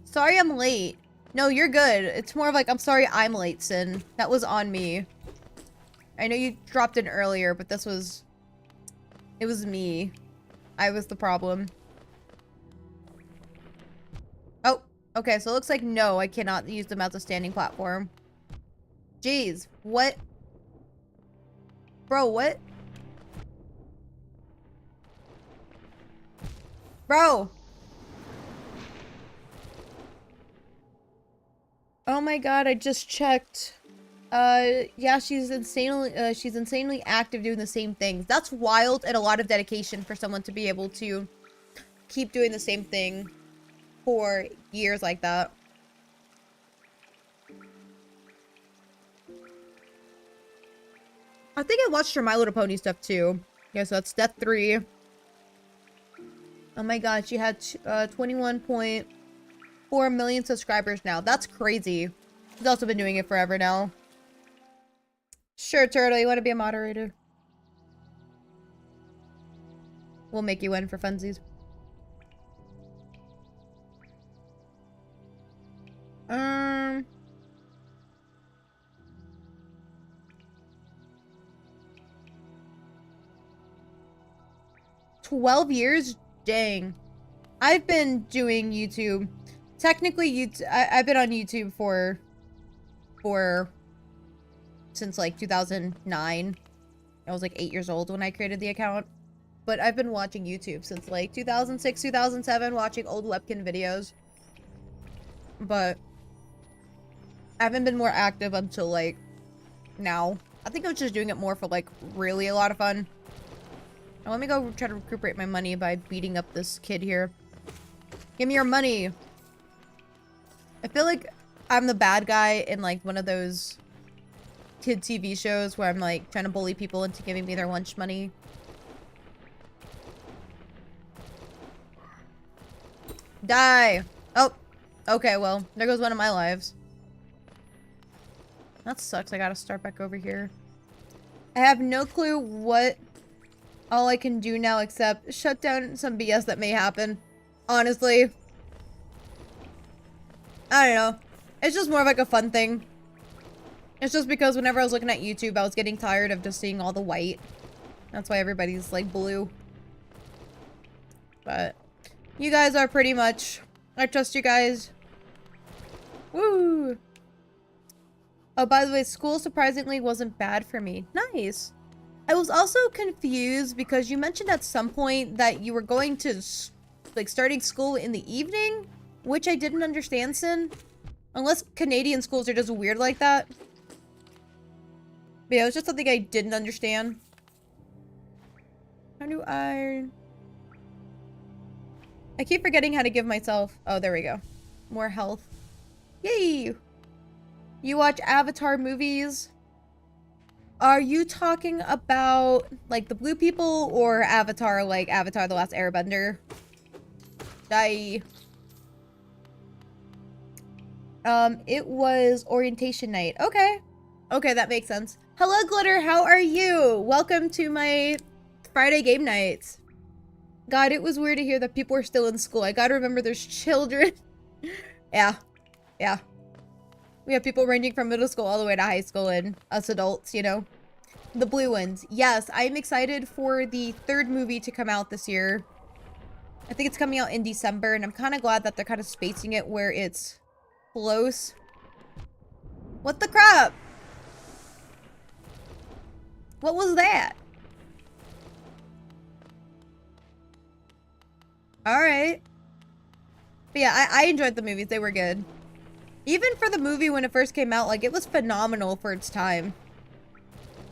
Sorry I'm late. No, you're good. It's more of like, I'm sorry I'm late, Sin. That was on me. I know you dropped in earlier, but it was me. I was the problem. Oh, okay, so it looks like no, I cannot use them as a standing platform. Jeez, what? Bro, what? Bro! Oh my god, I just checked. Yeah, she's insanely active doing the same things. That's wild and a lot of dedication for someone to be able to keep doing the same thing for years like that. I think I watched her My Little Pony stuff too. Yeah, so that's Death 3. Oh my god, she had 21.4 million subscribers now. That's crazy. She's also been doing it forever now. Sure, Turtle, you want to be a moderator? We'll make you in for funsies. 12 years? Dang. I've been doing YouTube. Technically, I've been on YouTube since like 2009. I was like 8 years old when I created the account. But I've been watching YouTube since like 2006, 2007, watching old webkin videos. But I haven't been more active until like now. I think I was just doing it more for like really a lot of fun. Now, let me go try to recuperate my money by beating up this kid here. Give me your money. I feel like I'm the bad guy in like one of those kid TV shows where I'm like trying to bully people into giving me their lunch money. Die! Oh, okay, well, there goes one of my lives. That sucks, I gotta start back over here. I have no clue what all I can do now except shut down some BS that may happen. Honestly. I don't know. It's just more of like a fun thing. It's just because whenever I was looking at YouTube, I was getting tired of just seeing all the white. That's why everybody's like blue. But you guys are pretty much... I trust you guys. Woo! Oh, by the way, school surprisingly wasn't bad for me. Nice. I was also confused because you mentioned at some point that you were going to, like, starting school in the evening, which I didn't understand, Sin. Unless Canadian schools are just weird like that. But yeah, it was just something I didn't understand. How do I keep forgetting how to give myself... Oh, there we go. More health. Yay! You watch Avatar movies? Are you talking about, like, the blue people or Avatar, like Avatar The Last Airbender? Die. It was orientation night. Okay. Okay, that makes sense. Hello, Glitter. How are you? Welcome to my Friday game nights. God, it was weird to hear that people are still in school. I gotta remember there's children. Yeah. Yeah. We have people ranging from middle school all the way to high school and us adults, you know. The blue ones. Yes, I'm excited for the third movie to come out this year. I think it's coming out in December, and I'm kind of glad that they're kind of spacing it where it's close. What the crap? What was that? Alright. But yeah, I enjoyed the movies. They were good. Even for the movie when it first came out, like, it was phenomenal for its time.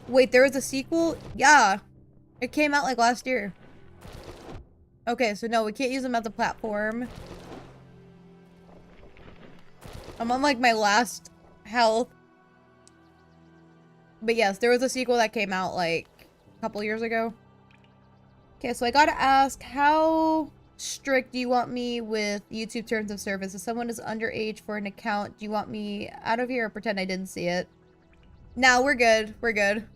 Wait, there was a sequel? Yeah. It came out, like, last year. Okay, so no, we can't use them as a platform. I'm on, like, my last health. But yes, there was a sequel that came out, like, a couple years ago. Okay, so I gotta ask, how strict do you want me with YouTube terms of service? If someone is underage for an account, do you want me out of here or pretend I didn't see it? No, we're good. We're good.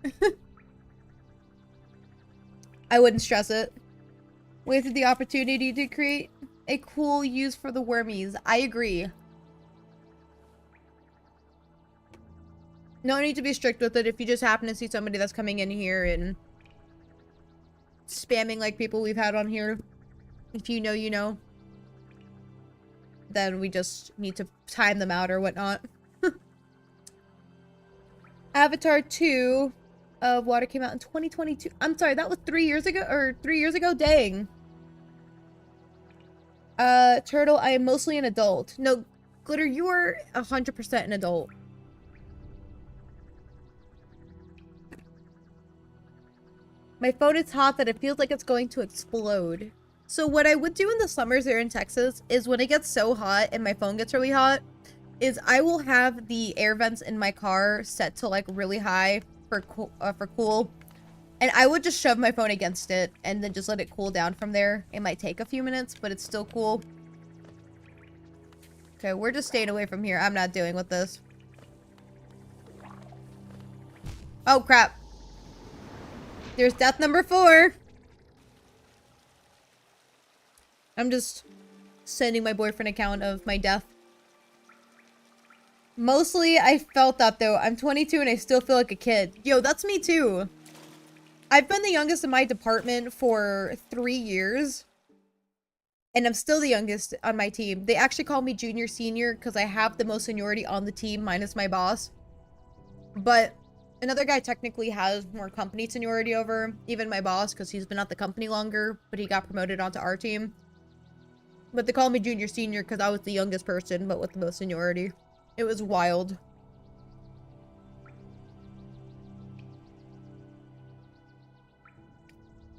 I wouldn't stress it. Wasted the opportunity to create a cool use for the wormies. I agree. No need to be strict with it if you just happen to see somebody that's coming in here and spamming like people we've had on here. If you know, you know. Then we just need to time them out or whatnot. Avatar 2 of Water came out in 2022. I'm sorry, that was 3 years ago? Or 3 years ago? Dang. Turtle, I am mostly an adult. No, Glitter, you are 100% an adult. My phone is hot that it feels like it's going to explode. So what I would do in the summers here in Texas is when it gets so hot and my phone gets really hot, is I will have the air vents in my car set to like really high for cool. And I would just shove my phone against it and then just let it cool down from there. It might take a few minutes, but it's still cool. Okay, we're just staying away from here. I'm not dealing with this. Oh, crap. There's death number 4. I'm just sending my boyfriend account of my death. Mostly, I felt that, though. I'm 22 and I still feel like a kid. Yo, that's me, too. I've been the youngest in my department for 3 years. And I'm still the youngest on my team. They actually call me junior senior because I have the most seniority on the team minus my boss. But another guy technically has more company seniority over even my boss because he's been at the company longer, but he got promoted onto our team. But they call me junior senior because I was the youngest person, but with the most seniority. It was wild.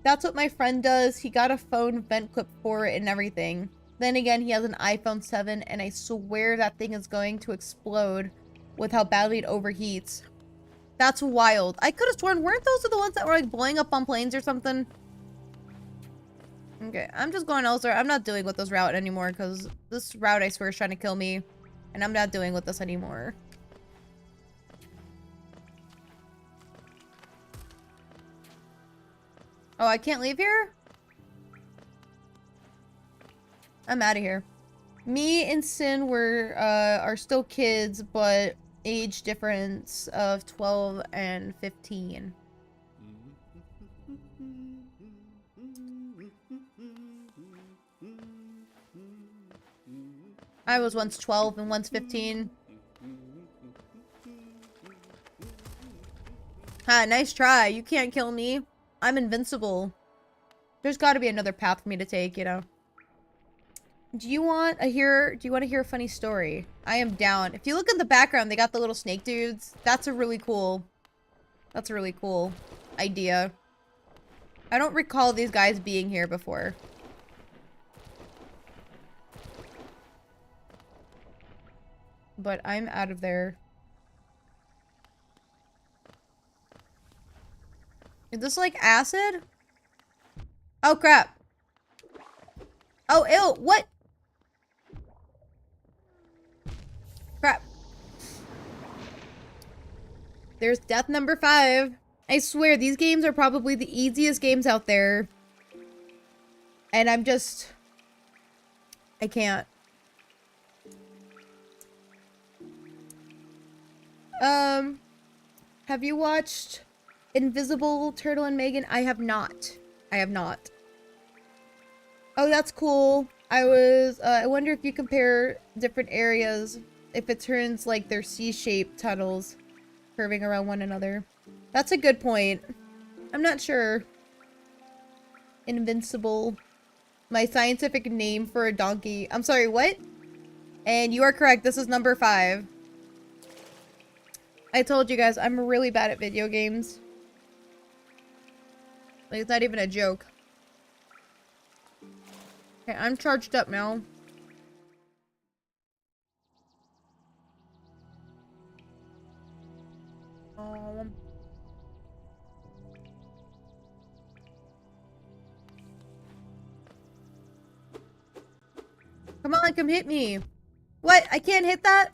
That's what my friend does. He got a phone vent clip for it and everything. Then again, he has an iPhone 7 and I swear that thing is going to explode with how badly it overheats. That's wild. I could have sworn, weren't those the ones that were like blowing up on planes or something? Okay, I'm just going elsewhere. I'm not dealing with this route anymore because this route I swear is trying to kill me. And I'm not dealing with this anymore. Oh, I can't leave here? I'm out of here. Me and Sin are still kids, but age difference of 12 and 15. I was once 12 and once 15. Ha, nice try. You can't kill me. I'm invincible. There's got to be another path for me to take, you know. Do you want to hear a funny story? I am down. If you look in the background, they got the little snake dudes. That's a really cool idea. I don't recall these guys being here before. But I'm out of there. Is this like acid? Oh crap. Oh ew, what? Crap. There's death number 5. I swear, these games are probably the easiest games out there. And I'm just... I can't. Have you watched Invisible Turtle and Megan? I have not. I have not. Oh, that's cool. I wonder if you compare different areas, if it turns like they're C-shaped tunnels curving around one another. That's a good point. I'm not sure. Invincible. My scientific name for a donkey. I'm sorry, what? And you are correct. This is number 5. I told you guys, I'm really bad at video games. Like, it's not even a joke. Okay, I'm charged up now. Come on, come hit me. What? I can't hit that?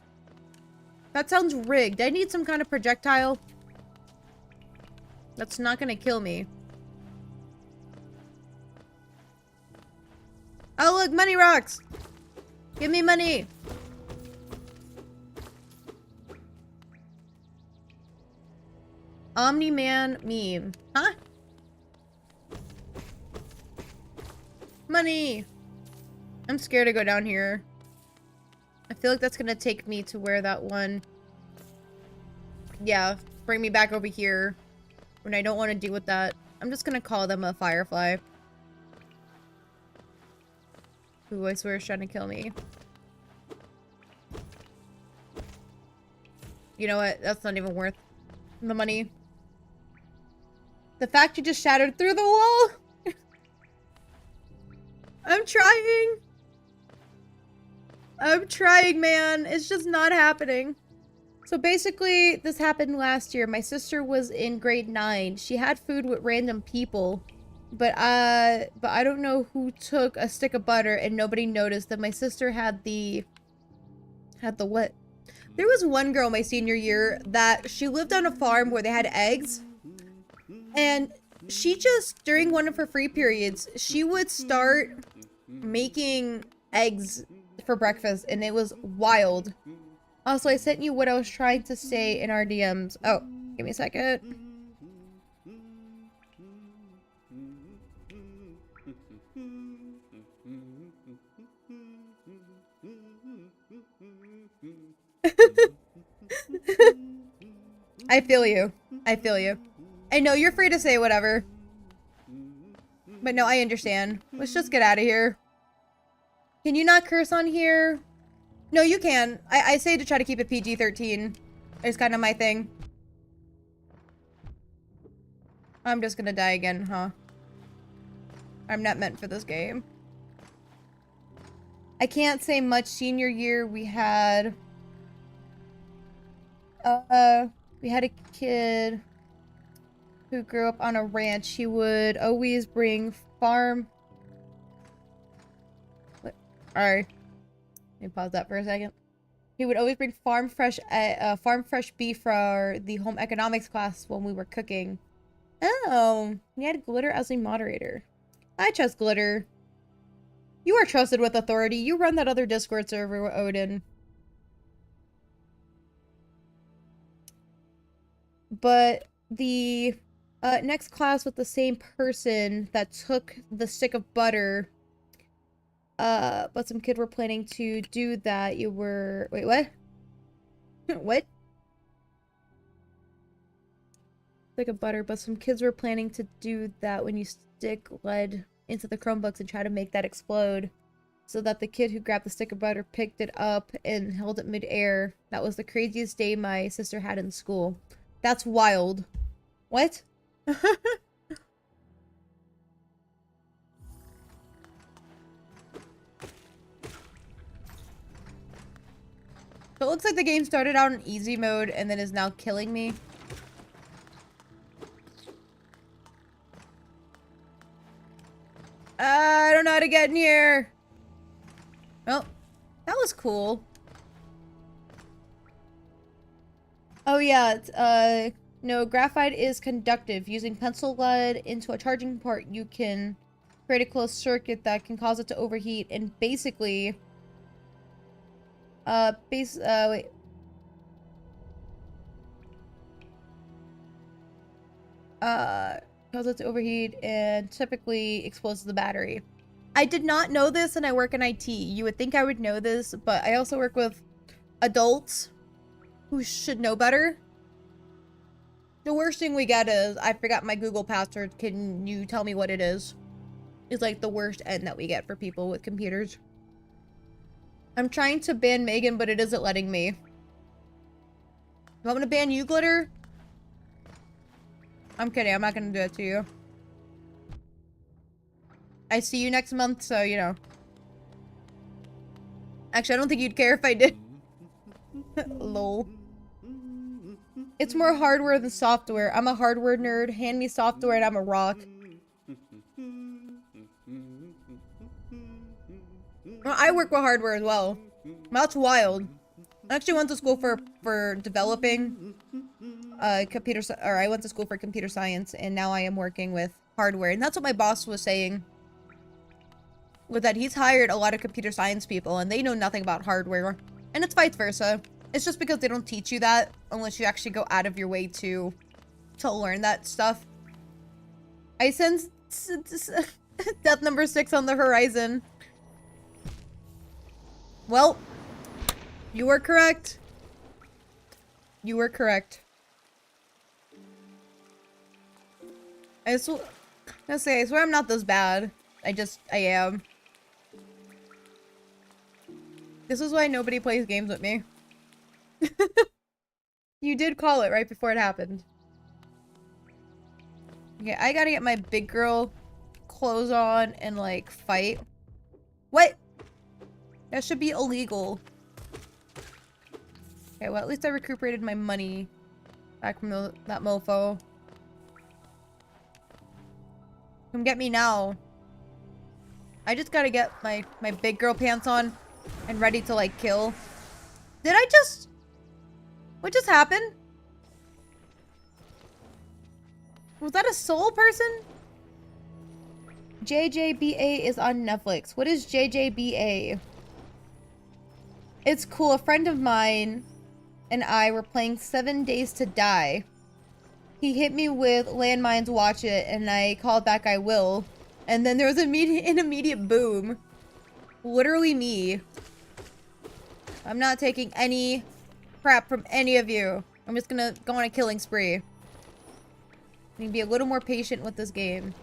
That sounds rigged. I need some kind of projectile. That's not gonna kill me. Oh, look, money rocks. Give me money. Omni-Man meme. Huh? Money. I'm scared to go down here. I feel like that's gonna take me to where that one... Yeah, bring me back over here. When I don't want to deal with that. I'm just gonna call them a firefly. Who I swear is trying to kill me. You know what? That's not even worth the money. The fact you just shattered through the wall! I'm trying! I'm trying, man. It's just not happening. So basically, this happened last year. My sister was in grade 9. She had food with random people. But I don't know who took a stick of butter and nobody noticed that my sister had the what? There was one girl my senior year that she lived on a farm where they had eggs. And she just, during one of her free periods, she would start making eggs for breakfast, and it was wild. Also, I sent you what I was trying to say in our DMs. Oh, give me a second. I feel you. I feel you. I know you're free to say whatever. But no, I understand. Let's just get out of here. Can you not curse on here? No, you can. I say to try to keep it PG-13. It's kind of my thing. I'm just gonna die again, huh? I'm not meant for this game. I can't say much. Senior year, we had a kid who grew up on a ranch. He would always bring farm... Alright. Let me pause that for a second. He would always bring farm fresh beef for the home economics class when we were cooking. Oh, he had Glitter as a moderator. I trust Glitter. You are trusted with authority. You run that other Discord server with Odin. But the next class with the same person that took the stick of butter, but some kid were planning to do that. You were... Wait, what? What? Stick of butter, but some kids were planning to do that when you stick lead into the Chromebooks and try to make that explode. So that the kid who grabbed the stick of butter picked it up and held it mid-air. That was the craziest day my sister had in school. That's wild. What? So it looks like the game started out in easy mode and then is now killing me. I don't know how to get in here. Well, that was cool. Oh yeah, no, graphite is conductive. Using pencil lead into a charging port, you can create a closed circuit that can cause it to overheat and basically, wait. Cause it to overheat and typically explodes the battery. I did not know this and I work in IT. You would think I would know this, but I also work with adults who should know better. The worst thing we get is, I forgot my Google password, can you tell me what it is? Is like the worst end that we get for people with computers. I'm trying to ban Megan, but it isn't letting me. You want me to ban you, Glitter? I'm kidding, I'm not gonna do it to you. I see you next month, so, you know. Actually, I don't think you'd care if I did. Lol. It's more hardware than software. I'm a hardware nerd. Hand me software and I'm a rock. Well, I work with hardware as well. That's wild. I actually went to school for developing I went to school for computer science, and now I am working with hardware. And that's what my boss was saying. Was that he's hired a lot of computer science people, and they know nothing about hardware. And it's vice versa. It's just because they don't teach you that unless you actually go out of your way to learn that stuff. I sense death number 6 on the horizon. Well, you were correct. You were correct. I swear I'm not this bad. I am. This is why nobody plays games with me. You did call it right before it happened. Okay, I gotta get my big girl clothes on and, like, fight. What? That should be illegal. Okay, well, at least I recuperated my money back from that mofo. Come get me now. I just gotta get my big girl pants on and ready to, like, kill. Did I just... What just happened? Was that a soul person? JJBA is on Netflix. What is JJBA? It's cool. A friend of mine and I were playing 7 Days to Die. He hit me with landmines, watch it, and I called back I will. And then there was an immediate boom. Literally me. I'm not taking any crap from any of you. I'm just gonna go on a killing spree. I need to be a little more patient with this game.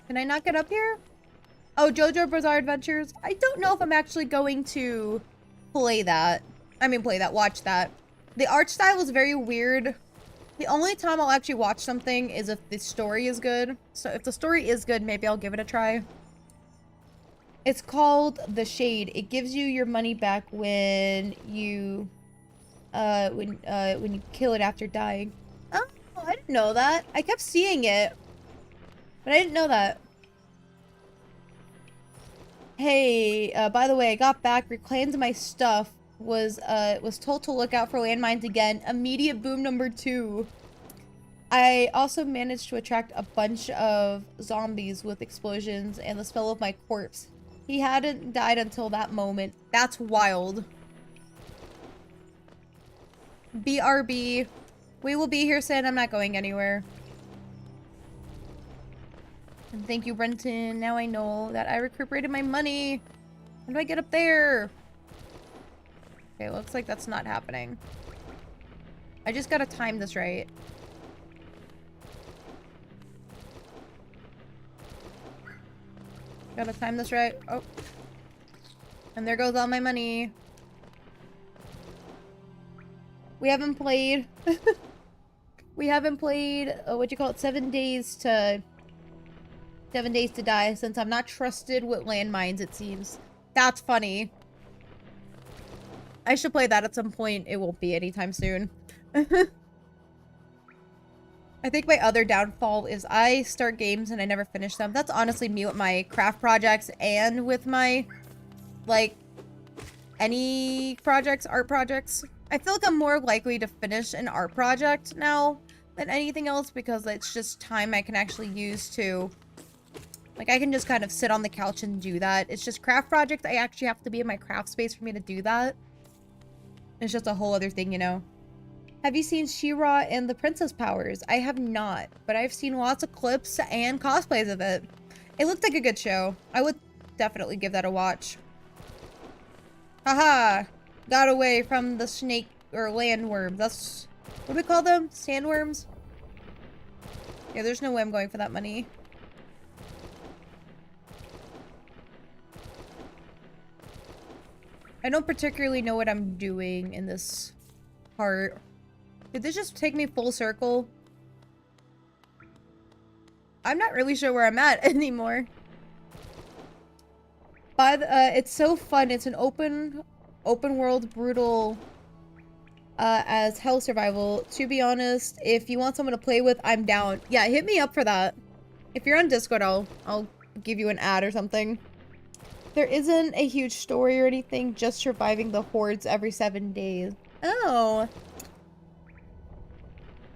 Can I not get up here? Oh, JoJo Bizarre Adventures. I don't know if I'm actually going to play that. I mean, watch that. The art style is very weird. The only time I'll actually watch something is if the story is good. So if the story is good, maybe I'll give it a try. It's called The Shade. It gives you your money back when you kill it after dying. Oh, I didn't know that. I kept seeing it, but I didn't know that. Hey, by the way, I got back, reclaimed my stuff, was told to look out for landmines again. Immediate boom number 2. I also managed to attract a bunch of zombies with explosions and the smell of my corpse. He hadn't died until that moment. That's wild. BRB. We will be here soon. I'm not going anywhere. And thank you, Brenton. Now I know that I recuperated my money. How do I get up there? Okay, looks like that's not happening. I just gotta time this right. Gotta time this right. Oh. And there goes all my money. We haven't played... we haven't played, what you call it, 7 Days to Die since I'm not trusted with landmines, it seems. That's funny. I should play that at some point. It won't be anytime soon. I think my other downfall is I start games and I never finish them. That's honestly me with my craft projects and with my, like, any projects, art projects. I feel like I'm more likely to finish an art project now than anything else because it's just time I can actually use to, like, I can just kind of sit on the couch and do that. It's just craft projects. I actually have to be in my craft space for me to do that. It's just a whole other thing, you know. Have you seen She-Ra and the Princess Powers? I have not, but I've seen lots of clips and cosplays of it. It looked like a good show. I would definitely give that a watch. Haha! Got away from the snake or landworm. That's what do we call them? Sandworms? Yeah, there's no way I'm going for that money. I don't particularly know what I'm doing in this part. Did this just take me full circle? I'm not really sure where I'm at anymore. But it's so fun. It's an open world, brutal as hell survival. To be honest, if you want someone to play with, I'm down. Yeah, hit me up for that. If you're on Discord, I'll give you an ad or something. There isn't a huge story or anything, just surviving the hordes every 7 days. Oh.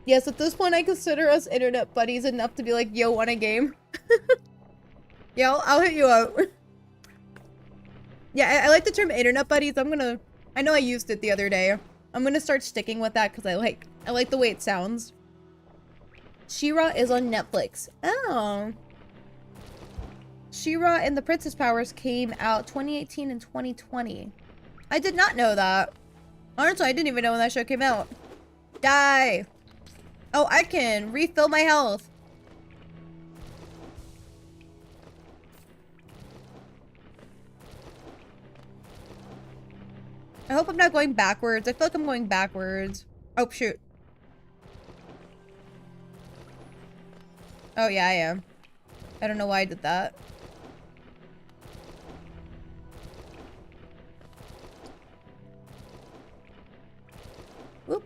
Yes, at this point, I consider us internet buddies enough to be like, yo, want a game? Yeah, I'll hit you up. Yeah, I like the term internet buddies. I know I used it the other day. I'm gonna start sticking with that because I like the way it sounds. She-Ra is on Netflix. Oh. She-Ra and the Princess Powers came out 2018 and 2020. I did not know that. Honestly, I didn't even know when that show came out. Die! Oh, I can refill my health. I hope I'm not going backwards. I feel like I'm going backwards. Oh, shoot. Oh, yeah, I am. I don't know why I did that. Whoop.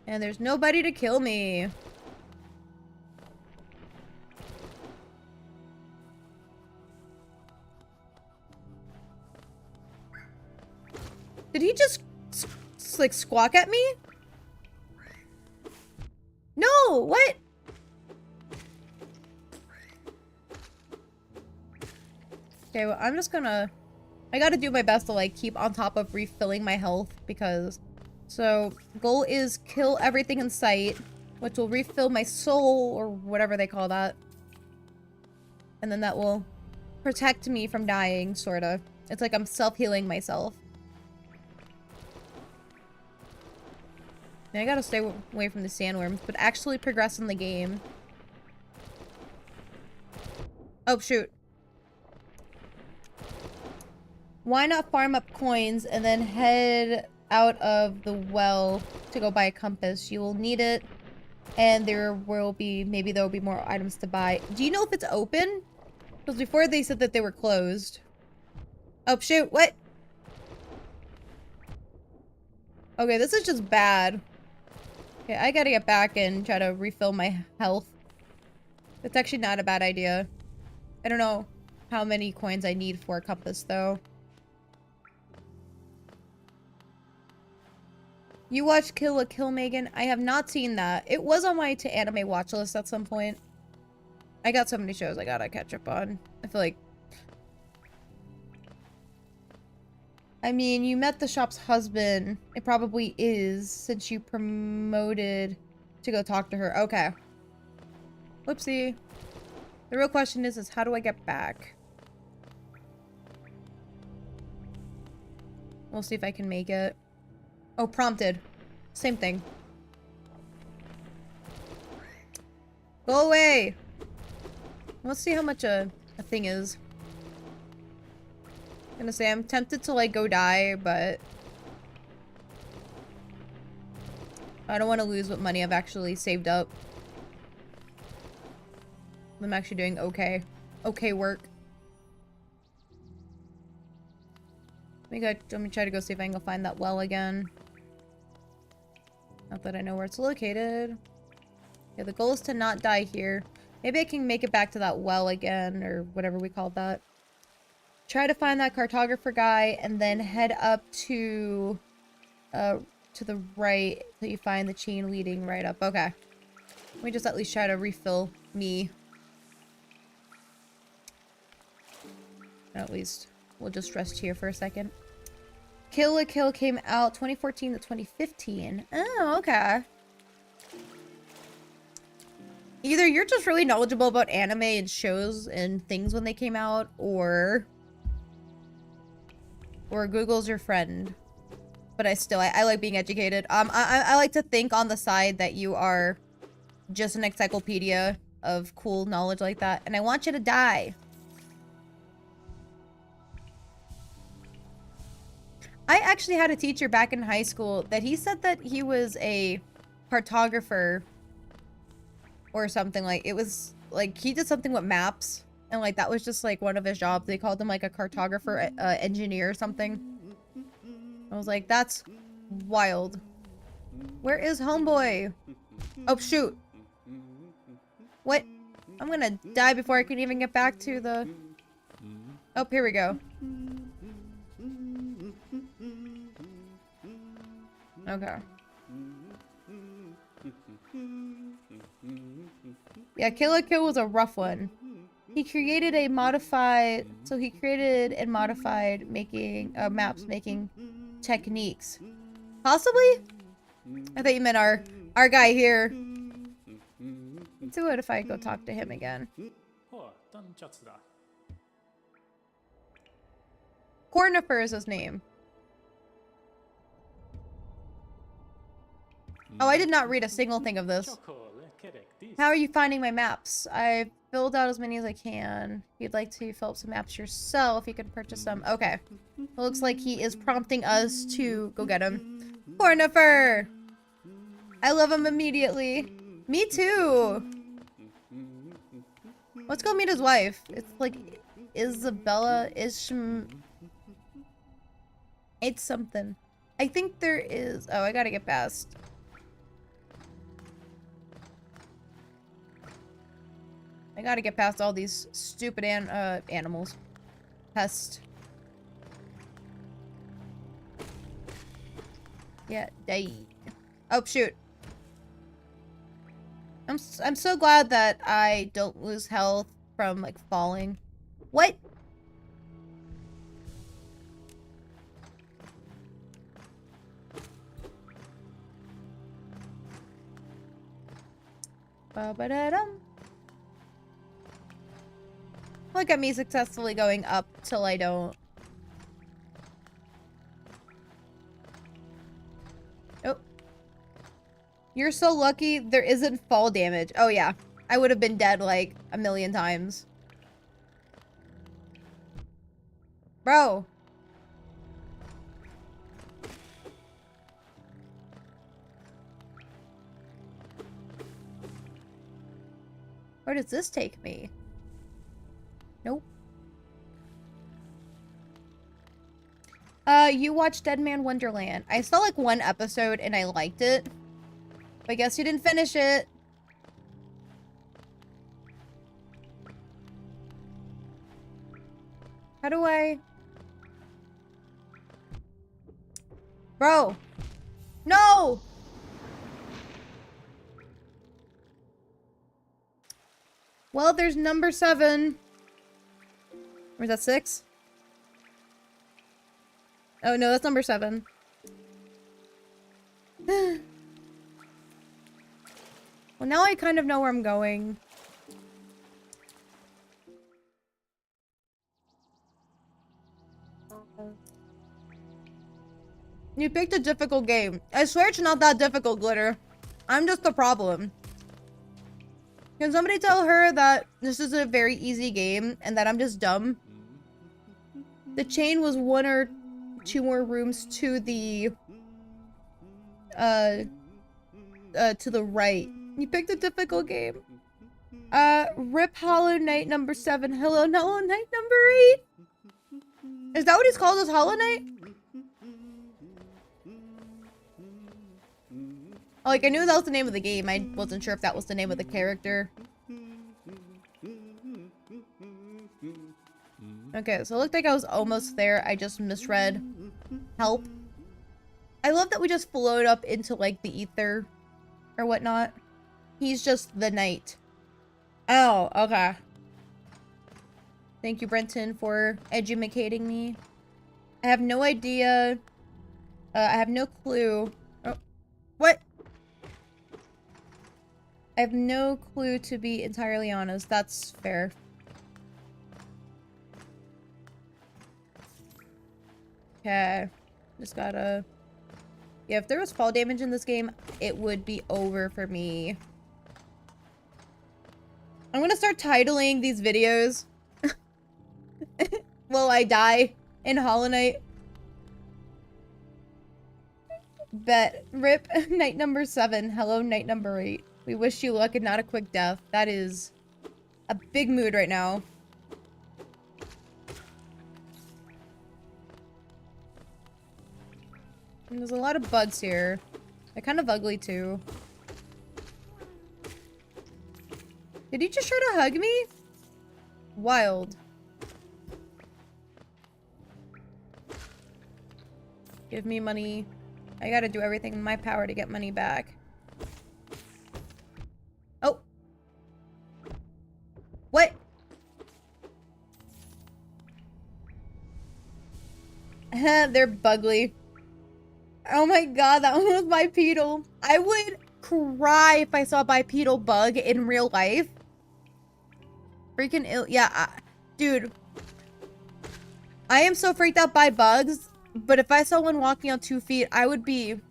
And there's nobody to kill me. Did he just, like, squawk at me? No! What? Okay, well, I'm just gonna... I gotta do my best to, like, keep on top of refilling my health, because... So, goal is kill everything in sight, which will refill my soul, or whatever they call that. And then that will protect me from dying, sorta. It's like I'm self-healing myself. I gotta stay away from the sandworms, but actually progress in the game. Oh, shoot. Why not farm up coins and then head out of the well to go buy a compass? You will need it, and maybe there will be more items to buy. Do you know if it's open? Because before they said that they were closed. Oh, shoot. What? Okay, this is just bad. Okay, I gotta get back and try to refill my health. That's actually not a bad idea. I don't know how many coins I need for a compass, though. You watched Kill la Kill, Megan? I have not seen that. It was on my to anime watch list at some point. I got so many shows I gotta catch up on. I feel like... I mean, you met the shop's husband. It probably is, since you promoted to go talk to her. Okay. Whoopsie. The real question is how do I get back? We'll see if I can make it. Oh, prompted. Same thing. Go away! Let's see how much a thing is. I'm gonna say I'm tempted to like go die, but I don't want to lose what money I've actually saved up. I'm actually doing okay. Okay work. Let me try to go see if I can go find that well again. Not that I know where it's located. Yeah, the goal is to not die here. Maybe I can make it back to that well again, or whatever we called that. try to find that cartographer guy and then head up to the right till you find the chain leading right up. Okay. Let me just at least try to refill me. At least we'll just rest here for a second. Kill la Kill came out 2014 to 2015. Oh, okay. Either you're just really knowledgeable about anime and shows and things when they came out, or Google's your friend. But I like being educated. I like to think on the side that you are just an encyclopedia of cool knowledge like that. And I want you to die. I actually had a teacher back in high school that he said that he was a cartographer or something. Like, it was like he did something with maps, and like that was just like one of his jobs. They called him like a cartographer engineer or something. I was like, that's wild. Where is homeboy? Oh shoot. What? I'm gonna die before I can even get back to the... Oh, here we go. Okay. Yeah, Kill la Kill was a rough one. He created a modified... So he created and modified making... maps making techniques. Possibly? I thought you meant our guy here. Let's do it if I go talk to him again. Cornifer is his name. Oh, I did not read a single thing of this. How are you finding my maps? I filled out as many as I can. If you'd like to fill up some maps yourself, you can purchase some. Okay. It looks like he is prompting us to go get him. Cornifer! I love him immediately. Me too! Let's go meet his wife. It's like Isabella It's something. I think there is... Oh, I gotta get past. I gotta get past all these stupid animals. Pest. Yeah, die. Oh, shoot. I'm so glad that I don't lose health from, like, falling. What? Ba-ba-da-dum. Look at me successfully going up till I don't. Oh. You're so lucky there isn't fall damage. Oh yeah. I would have been dead like a million times. Bro. Where does this take me? Nope. You watched Dead Man Wonderland. I saw like one episode and I liked it. But I guess you didn't finish it. How do I... Bro! No! Well, there's number 7. Or is that 6? Oh, no, that's number 7. Well, now I kind of know where I'm going. You picked a difficult game. I swear it's not that difficult, Glitter. I'm just the problem. Can somebody tell her that this is a very easy game and that I'm just dumb? The chain was 1 or 2 more rooms to the right. You picked a difficult game. Rip Hollow Knight number 7. Hello, Hollow Knight number 8. Is that what he's called, as Hollow Knight? Like, I knew that was the name of the game. I wasn't sure if that was the name of the character. Okay, so it looked like I was almost there. I just misread help. I love that we just float up into, like, the ether or whatnot. He's just the knight. Oh, okay. Thank you, Brenton, for educating me. I have no idea. I have no clue. Oh, what? I have no clue, to be entirely honest. That's fair. Okay. Just gotta... Yeah, if there was fall damage in this game, it would be over for me. I'm gonna start titling these videos while I die in Hollow Knight. Bet. Rip. Night number 7. Hello, night number 8. We wish you luck and not a quick death. That is a big mood right now. And there's a lot of bugs here. They're kind of ugly too. Did he just try to hug me? Wild. Give me money. I gotta do everything in my power to get money back. Oh. What? They're bugly. Oh my god, that one was bipedal. I would cry if I saw a bipedal bug in real life. Freaking ill. Yeah, dude. I am so freaked out by bugs, but if I saw one walking on 2 feet, I would be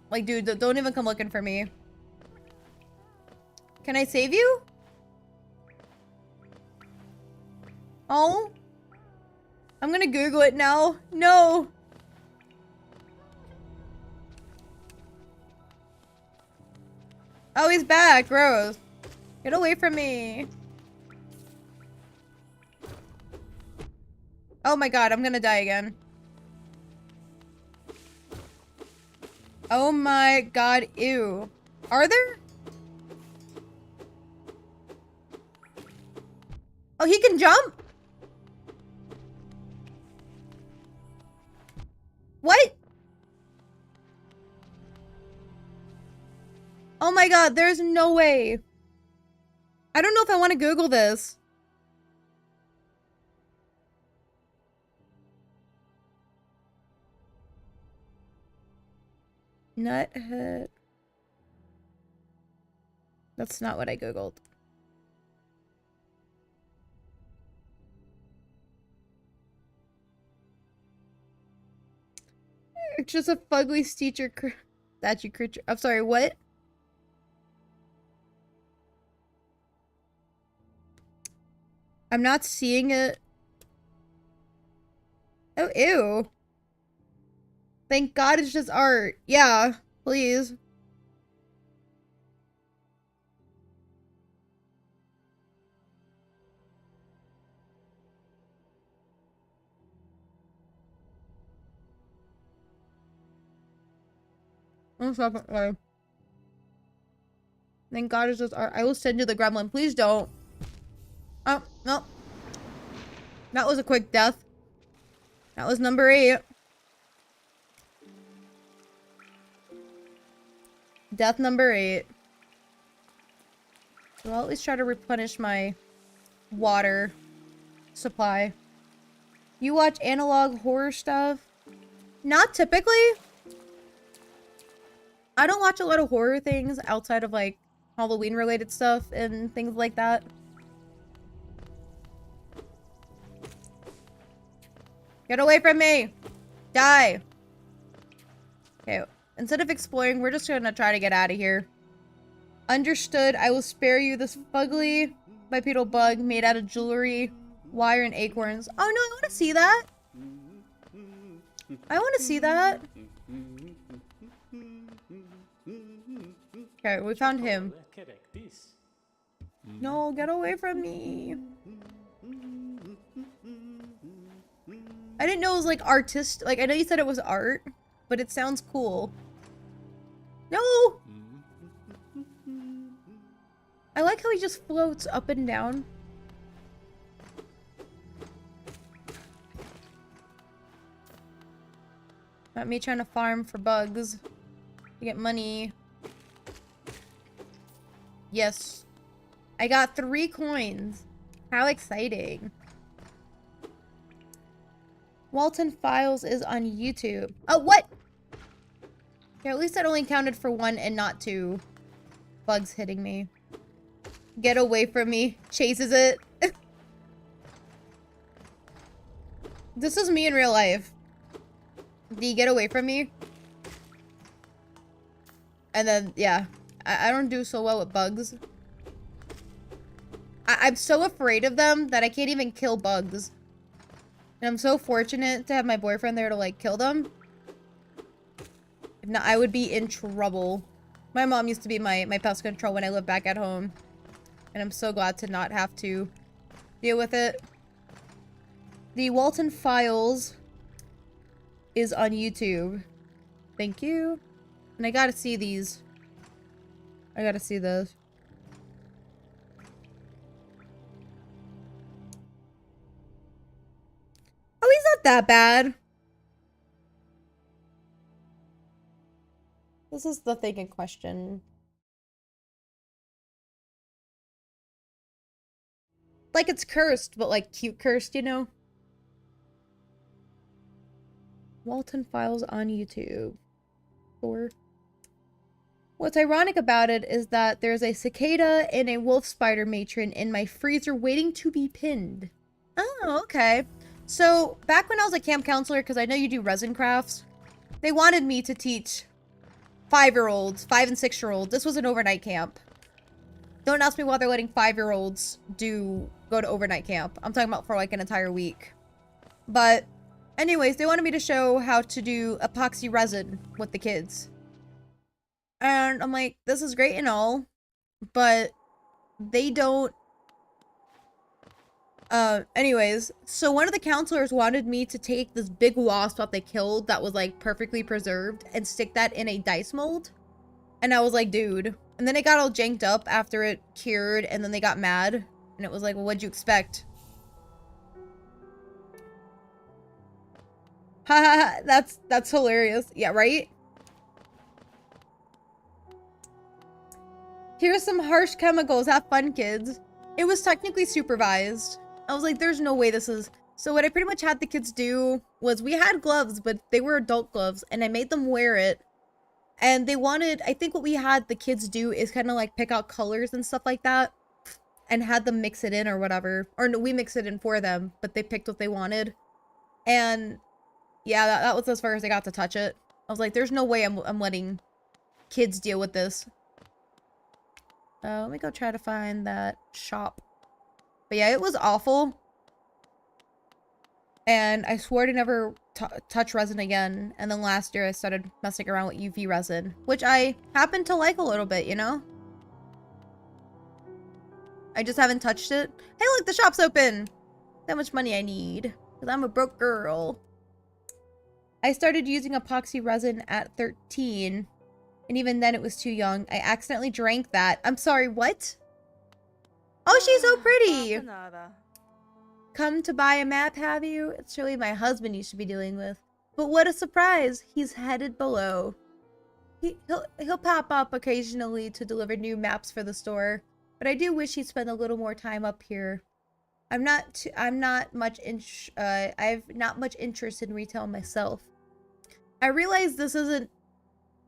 like, dude, don't even come looking for me. Can I save you? Oh. I'm gonna Google it now. No. Oh, he's back. Gross. Get away from me. Oh my god, I'm gonna die again. Oh my god, ew. Are there? Oh, he can jump? What? Oh my god, there's no way. I don't know if I want to Google this. Nuthead. That's not what I Googled. It's just a fugly statue creature. I'm sorry, what? I'm not seeing it. Oh, ew. Thank God it's just art. Yeah, please. I'm sorry. Thank God it's just art. I will send you the gremlin. Please don't. Oh, no. That was a quick death. That was number 8. Death number 8. So I'll at least try to replenish my water supply. You watch analog horror stuff? Not typically. I don't watch a lot of horror things outside of like Halloween related stuff and things like that. Get away from me! Die! Okay, instead of exploring, we're just gonna try to get out of here. Understood. I will spare you this fugly bipedal bug made out of jewelry, wire, and acorns. Oh no, I want to see that. I want to see that. Okay, we found him. No, get away from me. I didn't know it was like artist. Like, I know you said it was art, but it sounds cool. No! I like how he just floats up and down. Not me trying to farm for bugs. To get money. Yes. I got 3 coins. How exciting. Walton Files is on YouTube. Oh, what? Yeah, at least it only counted for 1 and not 2 bugs hitting me. Get away from me. Chases it. This is me in real life. D, get away from me. And then, yeah. I don't do so well with bugs. I'm so afraid of them that I can't even kill bugs. And I'm so fortunate to have my boyfriend there to, like, kill them. If not, I would be in trouble. My mom used to be my pest control when I lived back at home. And I'm so glad to not have to deal with it. The Walton Files is on YouTube. Thank you. And I gotta see these. I gotta see those. Oh, he's not that bad. This is the thing in question. Like, it's cursed, but like cute cursed, you know? Walton Files on YouTube. Or what's ironic about it is that there's a cicada and a wolf spider matron in my freezer waiting to be pinned. Oh, okay. So, back when I was a camp counselor, because I know you do resin crafts, they wanted me to teach 5-year-olds, 5 and 6-year-olds. This was an overnight camp. Don't ask me why they're letting 5-year-olds go to overnight camp. I'm talking about for like an entire week. But anyways, they wanted me to show how to do epoxy resin with the kids. And I'm like, this is great and all, but they don't. Anyways, so one of the counselors wanted me to take this big wasp that they killed that was like perfectly preserved and stick that in a dice mold. And I was like, dude. And then it got all janked up after it cured, and then they got mad. And it was like, well, what'd you expect? Haha, that's hilarious. Yeah, right? Here's some harsh chemicals. Have fun, kids. It was technically supervised. I was like, there's no way this is... So what I pretty much had the kids do was we had gloves, but they were adult gloves, and I made them wear it. And they wanted... I think what we had the kids do is kind of like pick out colors and stuff like that. And had them mix it in or whatever. Or no, we mixed it in for them, but they picked what they wanted. And yeah, that was as far as I got to touch it. I was like, there's no way I'm letting kids deal with this. Let me go try to find that shop. But yeah, it was awful. And I swore to never touch resin again. And then last year I started messing around with UV resin, which I happen to like a little bit, you know? I just haven't touched it. Hey, look, the shop's open! How much money I need. Because I'm a broke girl. I started using epoxy resin at 13. And even then it was too young. I accidentally drank that. I'm sorry, what? Oh, she's so pretty! Come to buy a map, have you? It's really my husband you should be dealing with. But what a surprise! He's headed below. He'll pop up occasionally to deliver new maps for the store. But I do wish he'd spend a little more time up here. I've not much interest in retail myself. I realize this isn't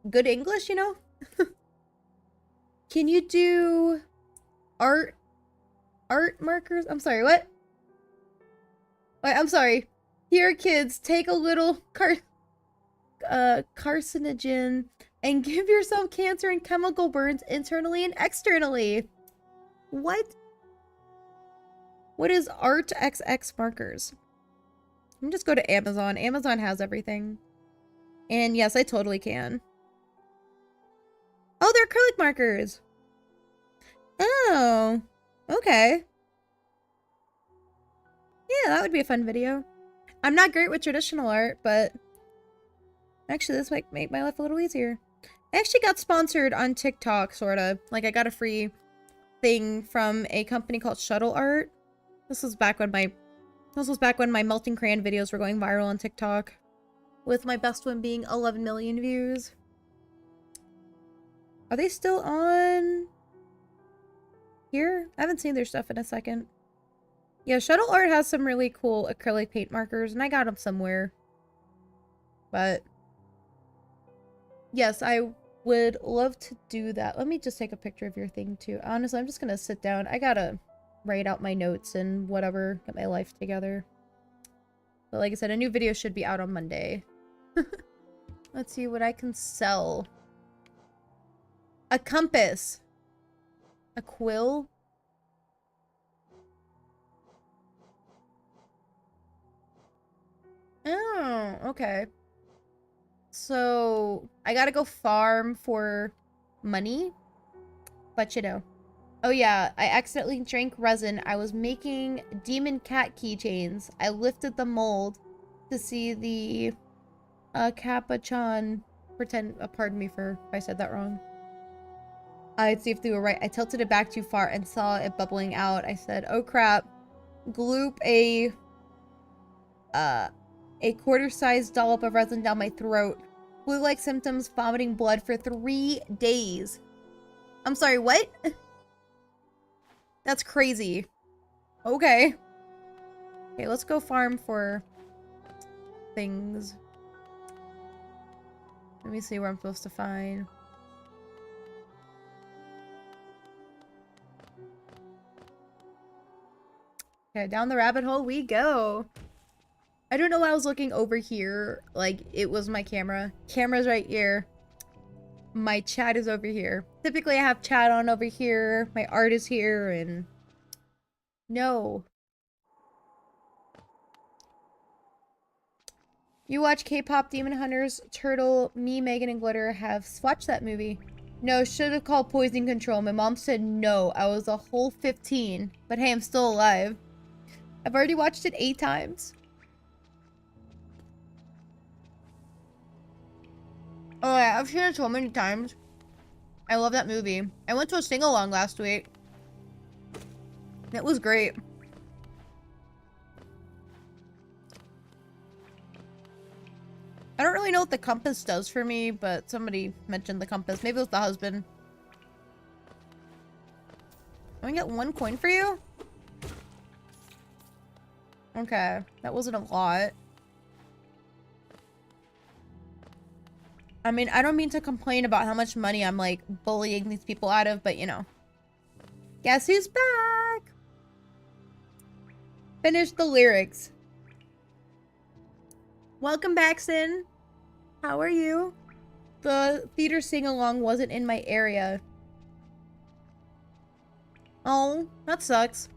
good English, you know? Can you do art markers? I'm sorry, what? Wait, I'm sorry. Here, kids, take a little carcinogen and give yourself cancer and chemical burns internally and externally. What? What is art XX markers? Let me just go to Amazon. Amazon has everything. And yes, I totally can. Oh, they're acrylic markers. Oh, okay. Yeah, that would be a fun video. I'm not great with traditional art, but actually this might make my life a little easier. I actually got sponsored on TikTok, sorta. Like, I got a free thing from a company called Shuttle Art. This was back when my melting crayon videos were going viral on TikTok. with my best one being 11 million views. Are they still on here? I haven't seen their stuff in a second. Yeah, Shuttle Art has some really cool acrylic paint markers, and I got them somewhere. But yes, I would love to do that. Let me just take a picture of your thing too. Honestly, I'm just gonna sit down. I gotta write out my notes and whatever, get my life together. But like I said, a new video should be out on Monday. Let's see what I can sell. A compass. A quill. Oh, okay. So, I gotta go farm for money. But you know. Oh yeah, I accidentally drank resin. I was making demon cat keychains. I lifted the mold to see the Kappa-chan pretend, pardon me for if I said that wrong. I'd see if they were right. I tilted it back too far and saw it bubbling out. I said, oh crap. Gloop a quarter-sized dollop of resin down my throat. Flu-like symptoms, vomiting blood for 3 days. I'm sorry, what? That's crazy. Okay. Okay, let's go farm for things. Let me see where I'm supposed to find. Okay, down the rabbit hole we go. I don't know why I was looking over here. Like, it was my camera. Camera's right here. My chat is over here. Typically, I have chat on over here. My art is here, and... No. You watch K-pop Demon Hunters, Turtle, me, Megan, and Glitter have watched that movie. No, should have called Poison Control. My mom said no. I was a whole 15. But hey, I'm still alive. I've already watched it 8 times. Oh yeah, I've seen it so many times. I love that movie. I went to a sing-along last week. It was great. I don't really know what the compass does for me, but somebody mentioned the compass. Maybe it was the husband. Can we get 1 coin for you? Okay, that wasn't a lot. I mean, I don't mean to complain about how much money I'm, like, bullying these people out of, but, you know. Guess who's back? Finish the lyrics. Welcome back, Sin. How are you? The theater sing-along wasn't in my area. Oh, that sucks.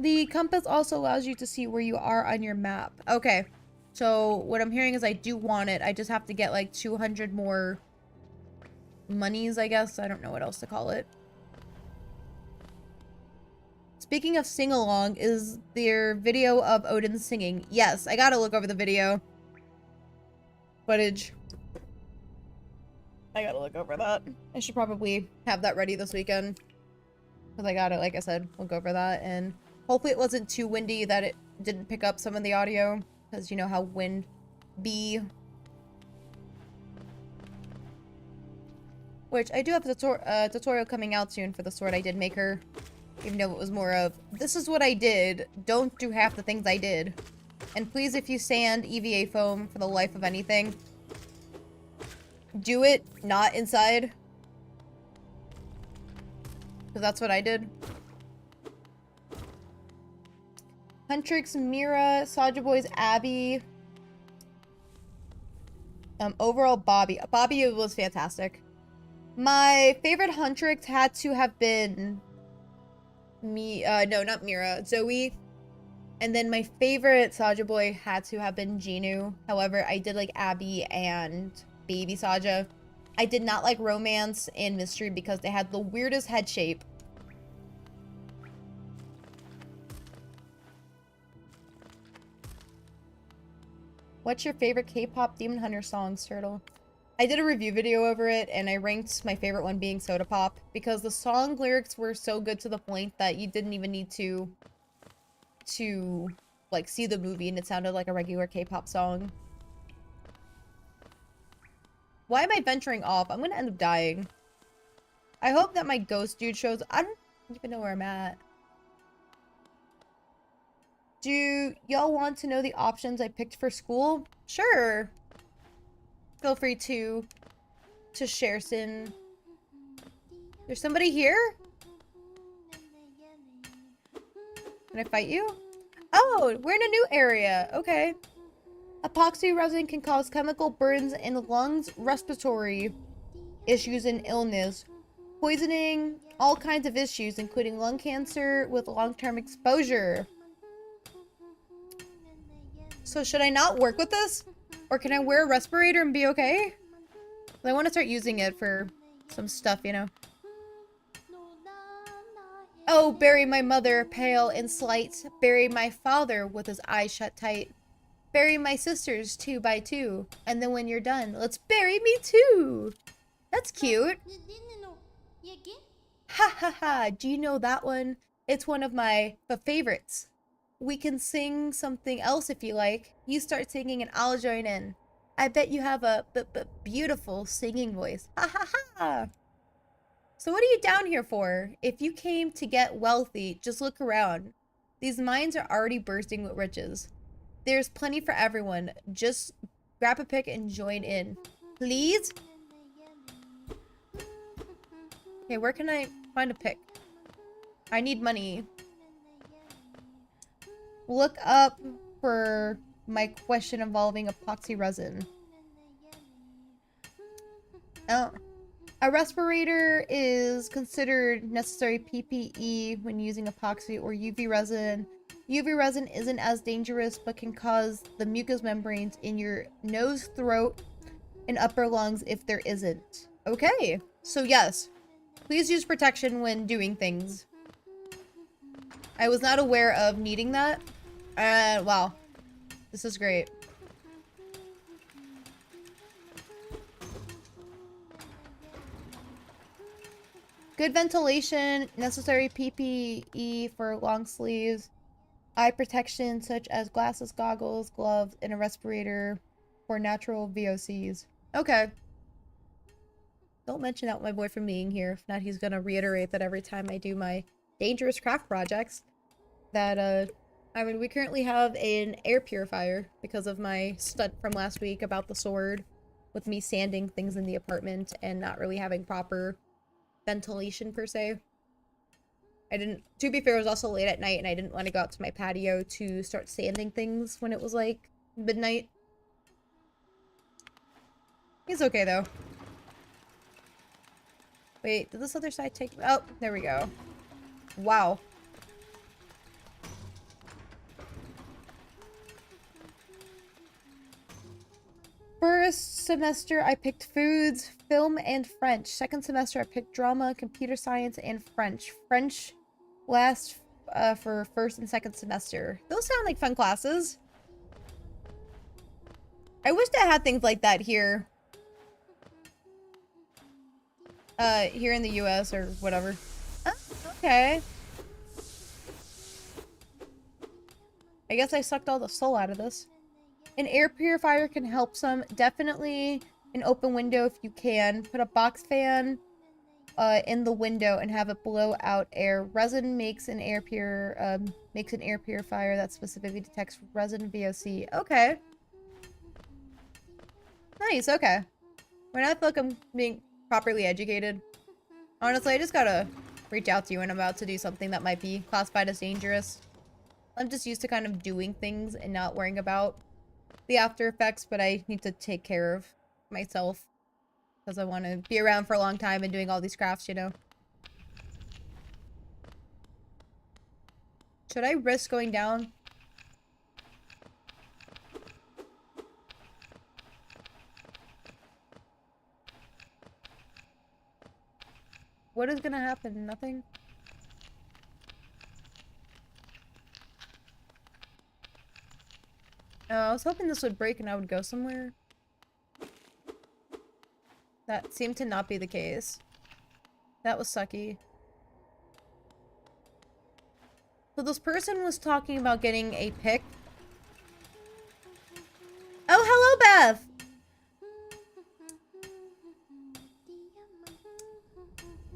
The compass also allows you to see where you are on your map. Okay. So, what I'm hearing is I do want it. I just have to get, like, 200 more monies, I guess. I don't know what else to call it. Speaking of sing-along, is there video of Odin singing? Yes, I gotta look over the video. Footage. I gotta look over that. I should probably have that ready this weekend. Because I gotta, like I said, look over that. And hopefully it wasn't too windy that it didn't pick up some of the audio. Because you know how wind be. Which, I do have a tutorial coming out soon for the sword I did make her. Even though it was more of, this is what I did, don't do half the things I did. And please, if you sand EVA foam for the life of anything, do it not inside. Because that's what I did. Huntrix, Mira, Soulja Boy's Abby. Overall, Bobby. Bobby was fantastic. My favorite Huntrix had to have been... no, not Mira. Zoe. And then my favorite Soulja Boy had to have been Genu. However, I did like Abby and Baby Soulja. I did not like Romance and Mystery because they had the weirdest head shape. What's your favorite K-pop Demon Hunter songs, Turtle? I did a review video over it, and I ranked my favorite one being Soda Pop, because the song lyrics were so good to the point that you didn't even need to like, see the movie, and it sounded like a regular K-pop song. Why am I venturing off? I'm gonna end up dying. I hope that my ghost dude shows. I don't even know where I'm at. Do y'all want to know the options I picked for school? Sure. Feel free to share, Sin. There's somebody here? Can I fight you? Oh, we're in a new area. Okay. Epoxy resin can cause chemical burns in the lungs, respiratory issues, and illness, poisoning, all kinds of issues, including lung cancer with long-term exposure. So should I not work with this? Or can I wear a respirator and be okay? I want to start using it for some stuff, you know. Oh, bury my mother, pale and slight. Bury my father with his eyes shut tight. Bury my sisters 2 by 2. And then when you're done, let's bury me too. That's cute. Ha ha ha. Do you know that one? It's one of my favorites. We can sing something else if you like. You start singing and I'll join in. I bet you have a beautiful singing voice. Ha ha ha. So what are you down here for? If you came to get wealthy, just look around. These mines are already bursting with riches. There's plenty for everyone. Just grab a pick and join in. Please? Okay, where can I find a pick? I need money. Look up for my question involving epoxy resin. Oh. A respirator is considered necessary PPE when using epoxy or UV resin. UV resin isn't as dangerous but can cause the mucous membranes in your nose, throat, and upper lungs if there isn't. Okay, so yes, please use protection when doing things. I was not aware of needing that. Wow, this is great. Good ventilation, necessary PPE for long sleeves, eye protection such as glasses, goggles, gloves, and a respirator for natural VOCs. Okay. Don't mention that with my boyfriend being here. If not, he's gonna reiterate that every time I do my dangerous craft projects. That, I mean, we currently have an air purifier because of my stunt from last week about the sword with me sanding things in the apartment and not really having proper ventilation per se. To be fair, it was also late at night and I didn't want to go out to my patio to start sanding things when it was like midnight. He's okay though. Wait, did this other side take... Oh, there we go. Wow. First semester, I picked foods, film, and French. Second semester, I picked drama, computer science, and French. French last for first and second semester. Those sound like fun classes. I wish I had things like that here. Here in the US or whatever. Oh, okay. I guess I sucked all the soul out of this. An air purifier can help some. Definitely an open window if you can. Put a box fan in the window and have it blow out air. Resin makes an air purifier that specifically detects resin VOC. Okay. Nice, okay. When I feel like I'm being properly educated. Honestly, I just gotta reach out to you when I'm about to do something that might be classified as dangerous. I'm just used to kind of doing things and not worrying about the after effects, but I need to take care of myself because I want to be around for a long time and doing all these crafts, you know. Should I risk going down? What is gonna happen? Nothing? I was hoping this would break and I would go somewhere. That seemed to not be the case. That was sucky. So this person was talking about getting a pick. Oh, hello, Beth!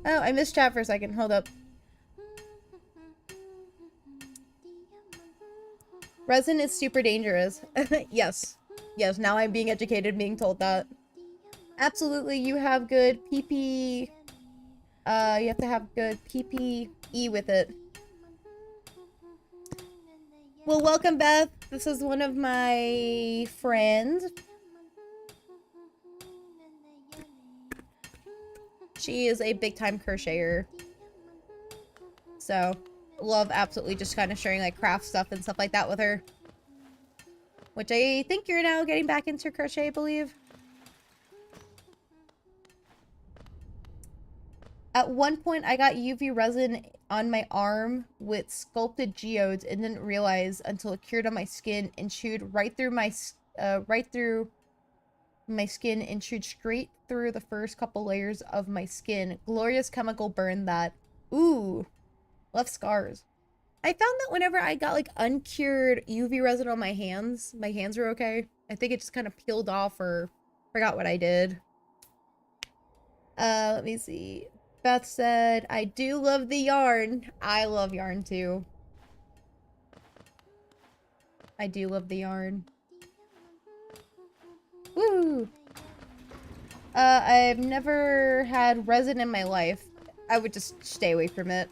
Oh, I missed chat for a second. Hold up. Resin is super dangerous. Yes. Yes, now I'm being educated, being told that. Absolutely, you have good PP. You have to have good PPE with it. Well, welcome, Beth. This is one of my friends. She is a big-time crocheter. So, love absolutely just kind of sharing, like, craft stuff and stuff like that with her. Which I think you're now getting back into crochet, I believe. At one point, I got UV resin on my arm with sculpted geodes and didn't realize until it cured on my skin and chewed right through my skin and chewed straight through the first couple layers of my skin. Glorious chemical burn that. Ooh, left scars. I found that whenever I got like uncured UV resin on my hands were okay. I think it just kind of peeled off or forgot what I did. Let me see. Beth said, I do love the yarn. I love yarn too. I do love the yarn. Woo! I've never had resin in my life. I would just stay away from it.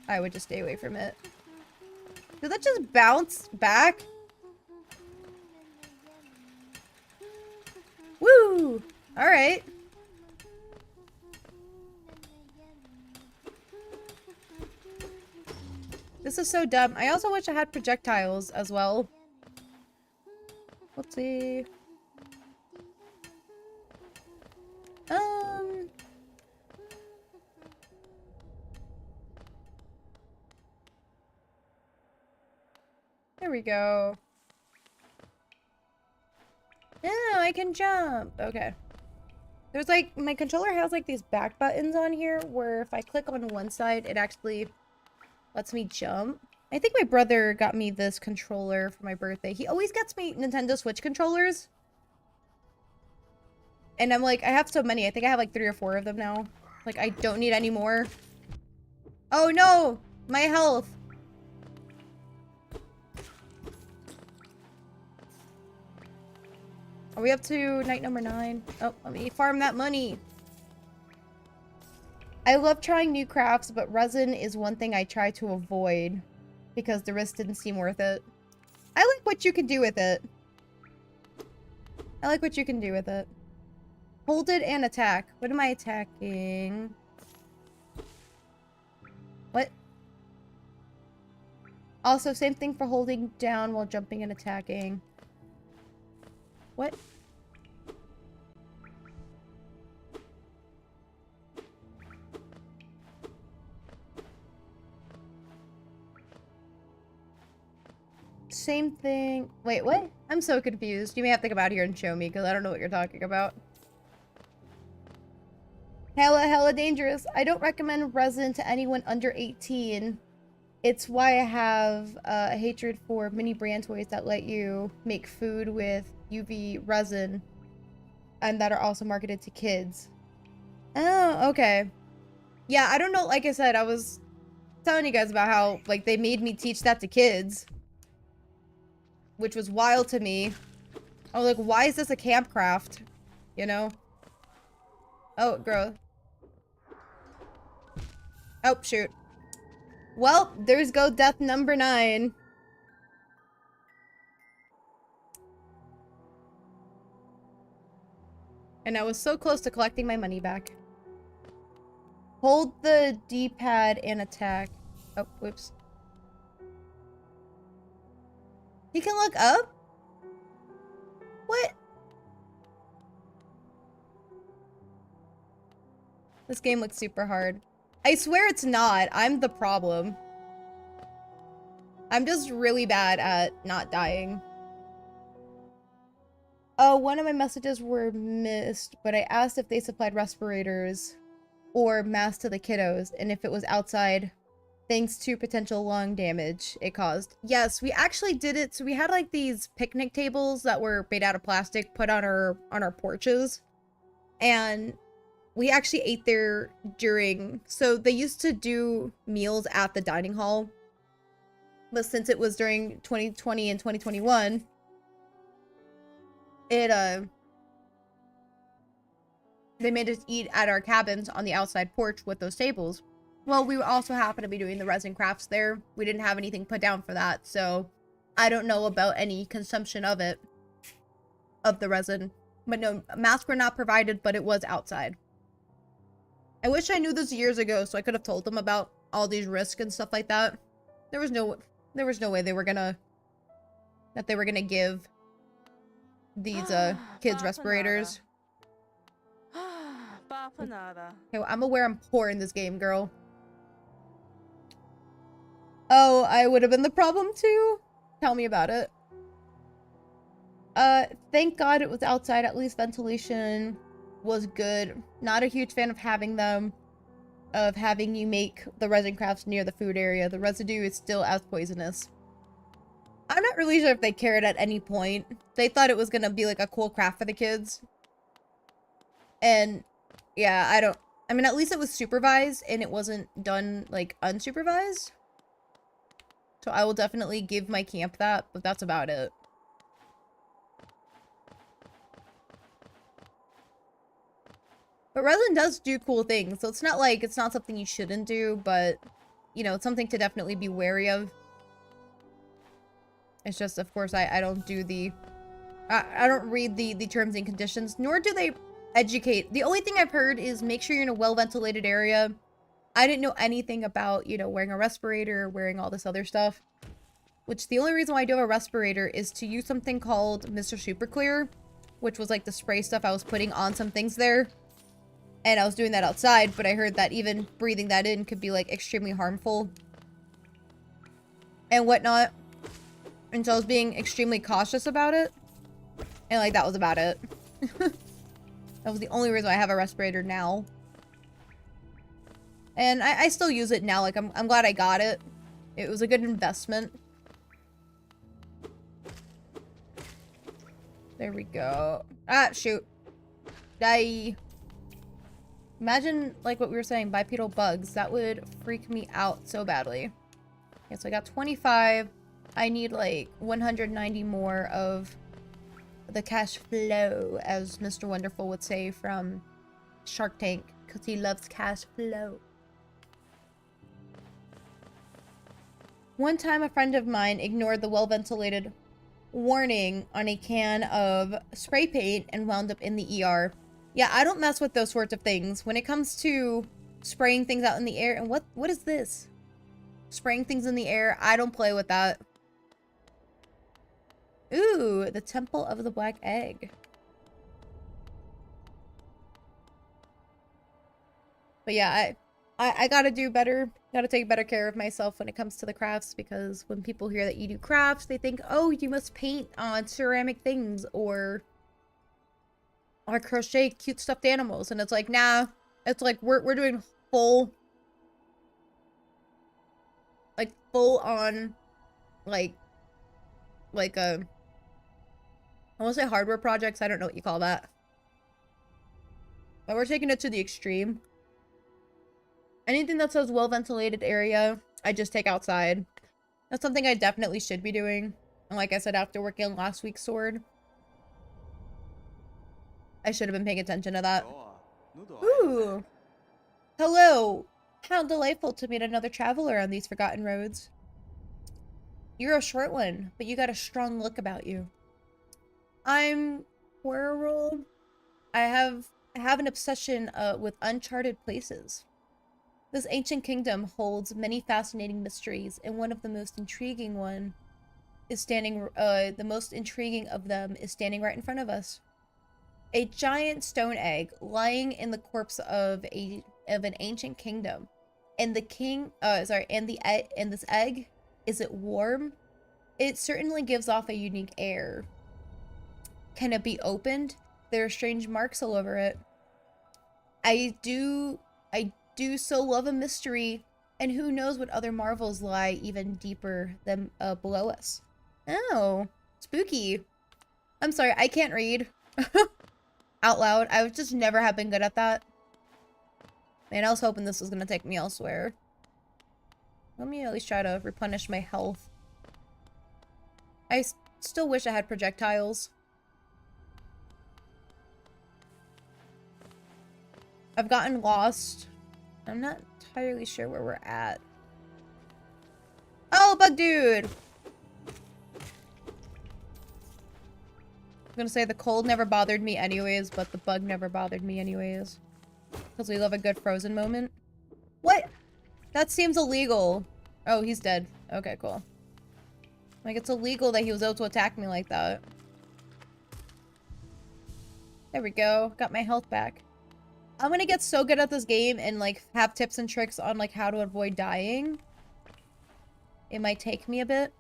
I would just stay away from it. Did that just bounce back? Woo! Alright. This is so dumb. I also wish I had projectiles as well. Let's see. There we go. No, I can jump. Okay. There's like, my controller has like these back buttons on here where if I click on one side, it actually lets me jump. I think my brother got me this controller for my birthday. He always gets me Nintendo Switch controllers. And I'm like, I have so many. I think I have like 3 or 4 of them now. Like, I don't need any more. Oh no! My health! Are we up to night number 9? Oh, let me farm that money. I love trying new crafts, but resin is one thing I try to avoid because the risk didn't seem worth it. I like what you can do with it. I like what you can do with it. Hold it and attack. What am I attacking? What? Also, same thing for holding down while jumping and attacking. What? Same thing. Wait, what? I'm so confused. You may have to come out here and show me because I don't know what you're talking about. Hella dangerous. I don't recommend resin to anyone under 18. It's why I have a hatred for mini brand toys that let you make food with UV resin and that are also marketed to kids. Oh, okay. Yeah, I don't know. Like I said, I was telling you guys about how, like, they made me teach that to kids. Which was wild to me. I was like, why is this a campcraft? You know? Oh, gross. Oh, shoot. Well, there's go death number 9. And I was so close to collecting my money back. Hold the D-pad and attack. Oh, whoops. You can look up? What? This game looks super hard. I swear it's not. I'm the problem. I'm just really bad at not dying. Oh, one of my messages were missed, but I asked if they supplied respirators or masks to the kiddos, and if it was outside, thanks to potential lung damage it caused. Yes, we actually did it. So we had like these picnic tables that were made out of plastic put on our porches, and we actually ate there during, so they used to do meals at the dining hall, but since it was during 2020 and 2021, it they made us eat at our cabins on the outside porch with those tables. Well, we also happen to be doing the resin crafts there. We didn't have anything put down for that, so I don't know about any consumption of it, of the resin. But no, masks were not provided, but it was outside. I wish I knew this years ago so I could have told them about all these risks and stuff like that. There was no way they were gonna give these kids respirators. Okay, well, I'm aware I'm poor in this game, girl. Oh, I would have been the problem too? Tell me about it. Thank God it was outside. At least ventilation was good. Not a huge fan of having you make the resin crafts near the food area. The residue is still as poisonous. I'm not really sure if they cared at any point. They thought it was gonna be like a cool craft for the kids. And yeah, I mean, at least it was supervised and it wasn't done like unsupervised. So I will definitely give my camp that, but that's about it. But resin does do cool things, so it's not like it's not something you shouldn't do, but, you know, it's something to definitely be wary of. It's just, of course, I don't do the... I don't read the terms and conditions, nor do they educate. The only thing I've heard is make sure you're in a well-ventilated area. I didn't know anything about, you know, wearing a respirator, wearing all this other stuff. Which, the only reason why I do have a respirator is to use something called Mr. Super Clear, which was like the spray stuff I was putting on some things there. And I was doing that outside, but I heard that even breathing that in could be, like, extremely harmful. And whatnot. And so I was being extremely cautious about it. And, like, that was about it. That was the only reason I have a respirator now. And I still use it now. Like, I'm glad I got it. It was a good investment. There we go. Ah, shoot. Die. Imagine, like what we were saying, bipedal bugs. That would freak me out so badly. Okay, so I got 25. I need, like, 190 more of the cash flow, as Mr. Wonderful would say from Shark Tank, because he loves cash flow. One time, a friend of mine ignored the well-ventilated warning on a can of spray paint and wound up in the ER. Yeah, I don't mess with those sorts of things. When it comes to spraying things out in the air, and what is this? Spraying things in the air, I don't play with that. Ooh, the Temple of the Black Egg. But yeah, I gotta do better. Gotta take better care of myself when it comes to the crafts, because when people hear that you do crafts, they think, oh, you must paint on ceramic things or crochet cute stuffed animals. And it's like, nah, it's like we're doing full on like I want to say hardware projects. I don't know what you call that, but we're taking it to the extreme. Anything that says well ventilated area, I just take outside. That's something I definitely should be doing. And like I said, after working on last week's sword, I should have been paying attention to that. Ooh. Hello. How delightful to meet another traveler on these forgotten roads. You're a short one, but you got a strong look about you. I'm Whirlroll. I have an obsession with uncharted places. This ancient kingdom holds many fascinating mysteries, and one of the most intriguing the most intriguing of them is standing right in front of us. A giant stone egg lying in the corpse of an ancient kingdom. And the and this egg, is it warm? It certainly gives off a unique air. Can it be opened? There are strange marks all over it. I do so love a mystery, and who knows what other marvels lie even deeper than below us. Oh, spooky. I'm sorry, I can't read out loud. I just never have been good at that. Man, I was hoping this was gonna take me elsewhere. Let me at least try to replenish my health. I still wish I had projectiles. I've gotten lost. I'm not entirely sure where we're at. Oh, bug dude! I'm gonna say the cold never bothered me anyways, but the bug never bothered me anyways. Because we love a good frozen moment. What? That seems illegal. Oh, he's dead. Okay, cool. Like, it's illegal that he was able to attack me like that. There we go. Got my health back. I'm gonna get so good at this game and, like, have tips and tricks on, like, how to avoid dying. It might take me a bit.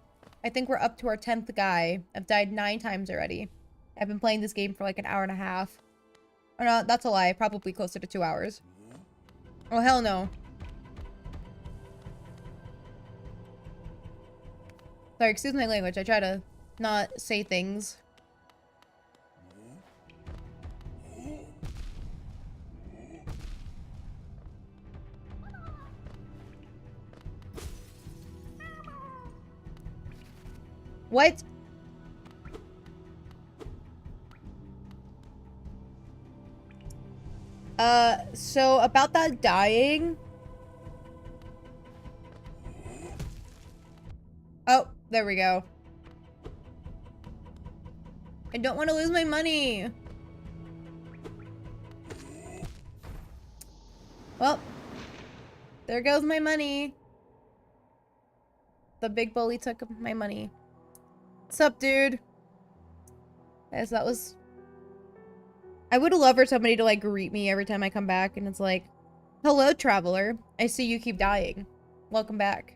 I think we're up to our 10th guy. I've died 9 times already. I've been playing this game for, like, an hour and a half. Oh, no, that's a lie. Probably closer to 2 hours. Oh, hell no. Sorry, excuse my language. I try to not say things. What? So about that dying. Oh, there we go. I don't want to lose my money. Well, there goes my money. The big bully took my money. What's up, dude? Yes, that was... I would love for somebody to, like, greet me every time I come back, and it's like, hello, traveler. I see you keep dying. Welcome back.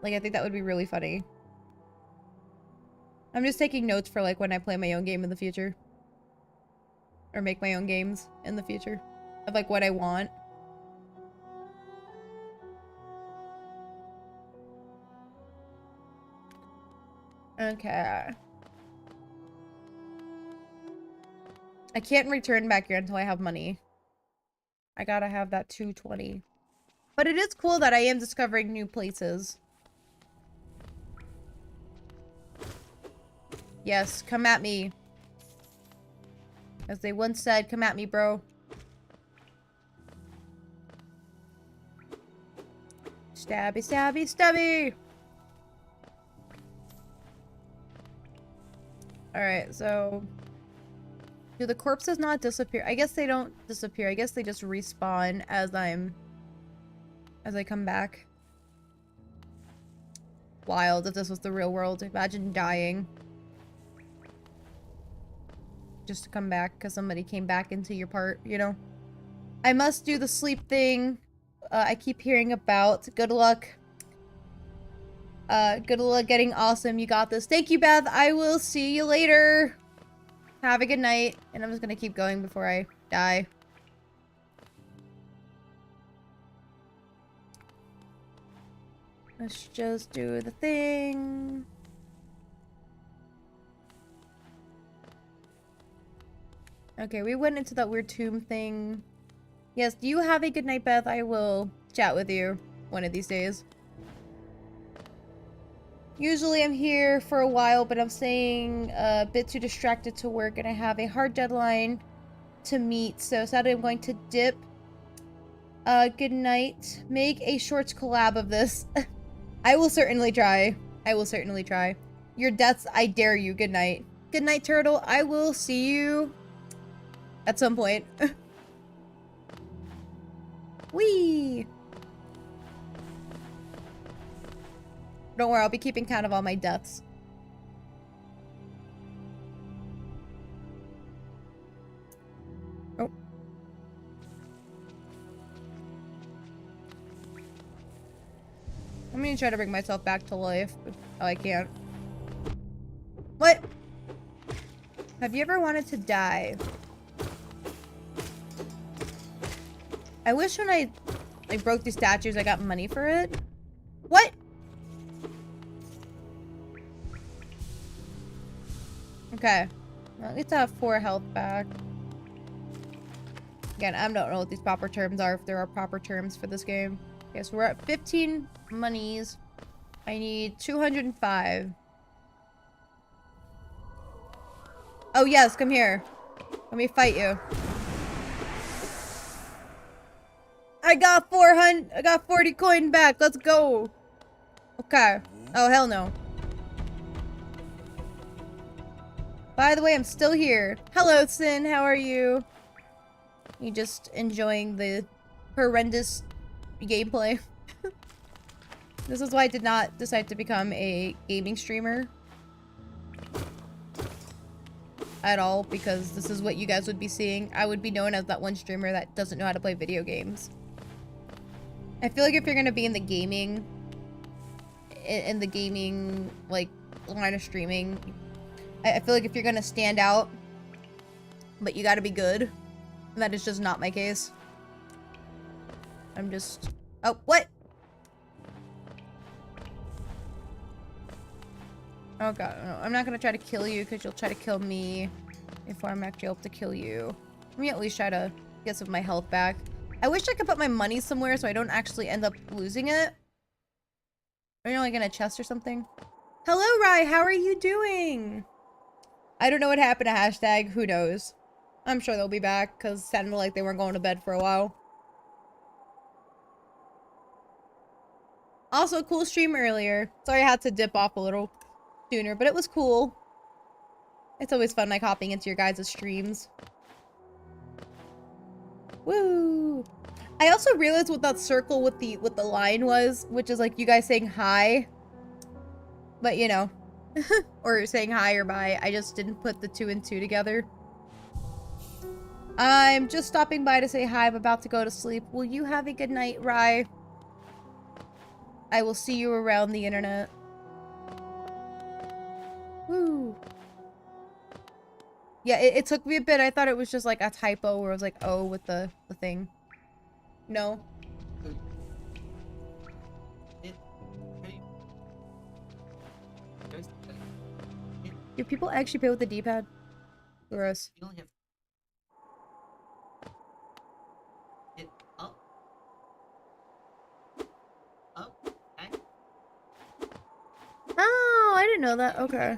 Like, I think that would be really funny. I'm just taking notes for, like, when I play my own game in the future. Or make my own games in the future. Of, like, what I want. Okay. I can't return back here until I have money. I gotta have that 220. But it is cool that I am discovering new places. Yes, come at me. As they once said, come at me, bro. Stabby, stabby, stabby! Alright, so... do the corpses not disappear? I guess they don't disappear. I guess they just respawn as I come back. Wild if this was the real world. Imagine dying. Just to come back because somebody came back into your part, you know? I must do the sleep thing. I keep hearing about. Good luck. Good luck getting awesome. You got this. Thank you, Beth. I will see you later. Have a good night. And I'm just gonna keep going before I die. Let's just do the thing. Okay, we went into that weird tomb thing. Yes, do you have a good night, Beth? I will chat with you one of these days. Usually I'm here for a while, but I'm staying a bit too distracted to work, and I have a hard deadline to meet, so sadly I'm going to dip. Good night. Make a shorts collab of this. I will certainly try. I will certainly try. Your deaths, I dare you. Good night. Good night, turtle. I will see you at some point. Whee! Don't worry, I'll be keeping count of all my deaths. Oh. I'm gonna try to bring myself back to life. Oh, I can't. What? Have you ever wanted to die? I wish when I broke these statues I got money for it. What? Okay. Well, at least I have 4 health back. Again, I don't know what these proper terms are, if there are proper terms for this game. Okay, so we're at 15 monies. I need 205. Oh yes, come here. Let me fight you. I got 400. I got 40 coin back. Let's go. Okay. Oh hell no. By the way, I'm still here. Hello, Sin. How are you? You just enjoying the horrendous gameplay? This is why I did not decide to become a gaming streamer at all, because this is what you guys would be seeing. I would be known as that one streamer that doesn't know how to play video games. I feel like if you're gonna be in the gaming, like line of streaming, I feel like if you're gonna stand out, but you gotta be good, and that is just not my case. I'm just, oh, what? Oh god, no, I'm not gonna try to kill you because you'll try to kill me before I'm actually able to kill you. Let me at least try to get some of my health back. I wish I could put my money somewhere so I don't actually end up losing it. Are you like in a chest or something? Hello, Rai, how are you doing? I don't know what happened to hashtag, who knows? I'm sure they'll be back because it sounded like they weren't going to bed for a while. Also, cool stream earlier. Sorry I had to dip off a little sooner, but it was cool. It's always fun, like, hopping into your guys' streams. Woo! I also realized what that circle with the line was, which is, like, you guys saying hi. But, you know. Or saying hi or bye. I just didn't put the 2 and 2 together. I'm just stopping by to say hi. I'm about to go to sleep. Will you have a good night, Rai? I will see you around the internet. Woo. Yeah, it took me a bit. I thought it was just like a typo where it was like O with the thing. No. Do people actually play with the D-pad? Gross. You only have it up. Up. Okay. Oh, I didn't know that. Okay.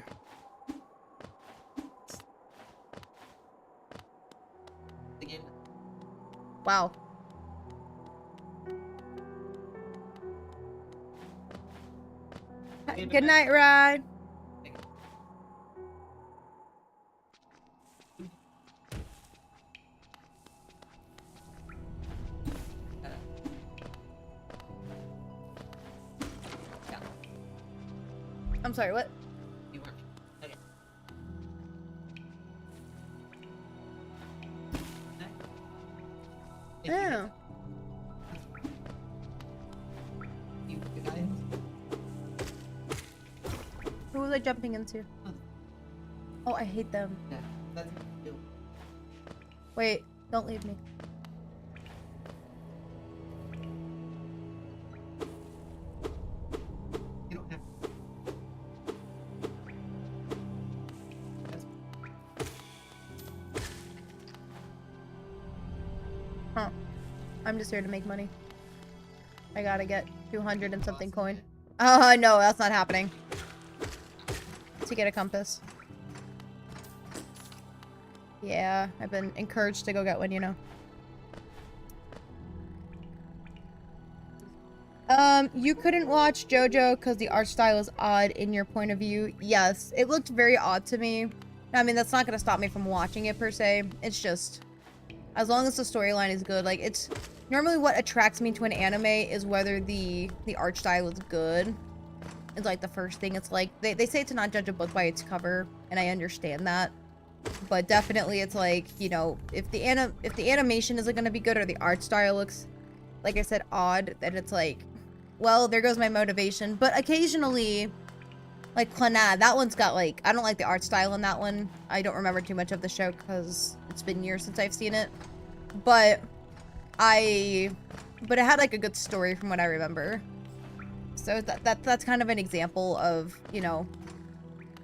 Again. Wow. Good night, Rod. I'm sorry, what? You weren't. Okay. Oh. You guys. Who was I jumping into? Oh, I hate them. Yeah, that's what you do. Wait, don't leave me. You don't have. That's Huh. I'm just here to make money. I gotta get 200 and something coin. Oh, no, that's not happening. To get a compass. Yeah, I've been encouraged to go get one, you know. You couldn't watch JoJo because the art style is odd in your point of view. Yes, it looked very odd to me. I mean, that's not gonna stop me from watching it per se. It's just, as long as the storyline is good, like, it's normally what attracts me to an anime is whether the art style is good. It's like the first thing. It's like they say to not judge a book by its cover, and I understand that. But definitely it's like, you know, if the animation isn't gonna be good or the art style looks, like I said, odd, then it's like, well, there goes my motivation. But occasionally, like Clannad, that one's got like, I don't like the art style in that one. I don't remember too much of the show because it's been years since I've seen it. But it had like a good story from what I remember. So that's kind of an example of, you know,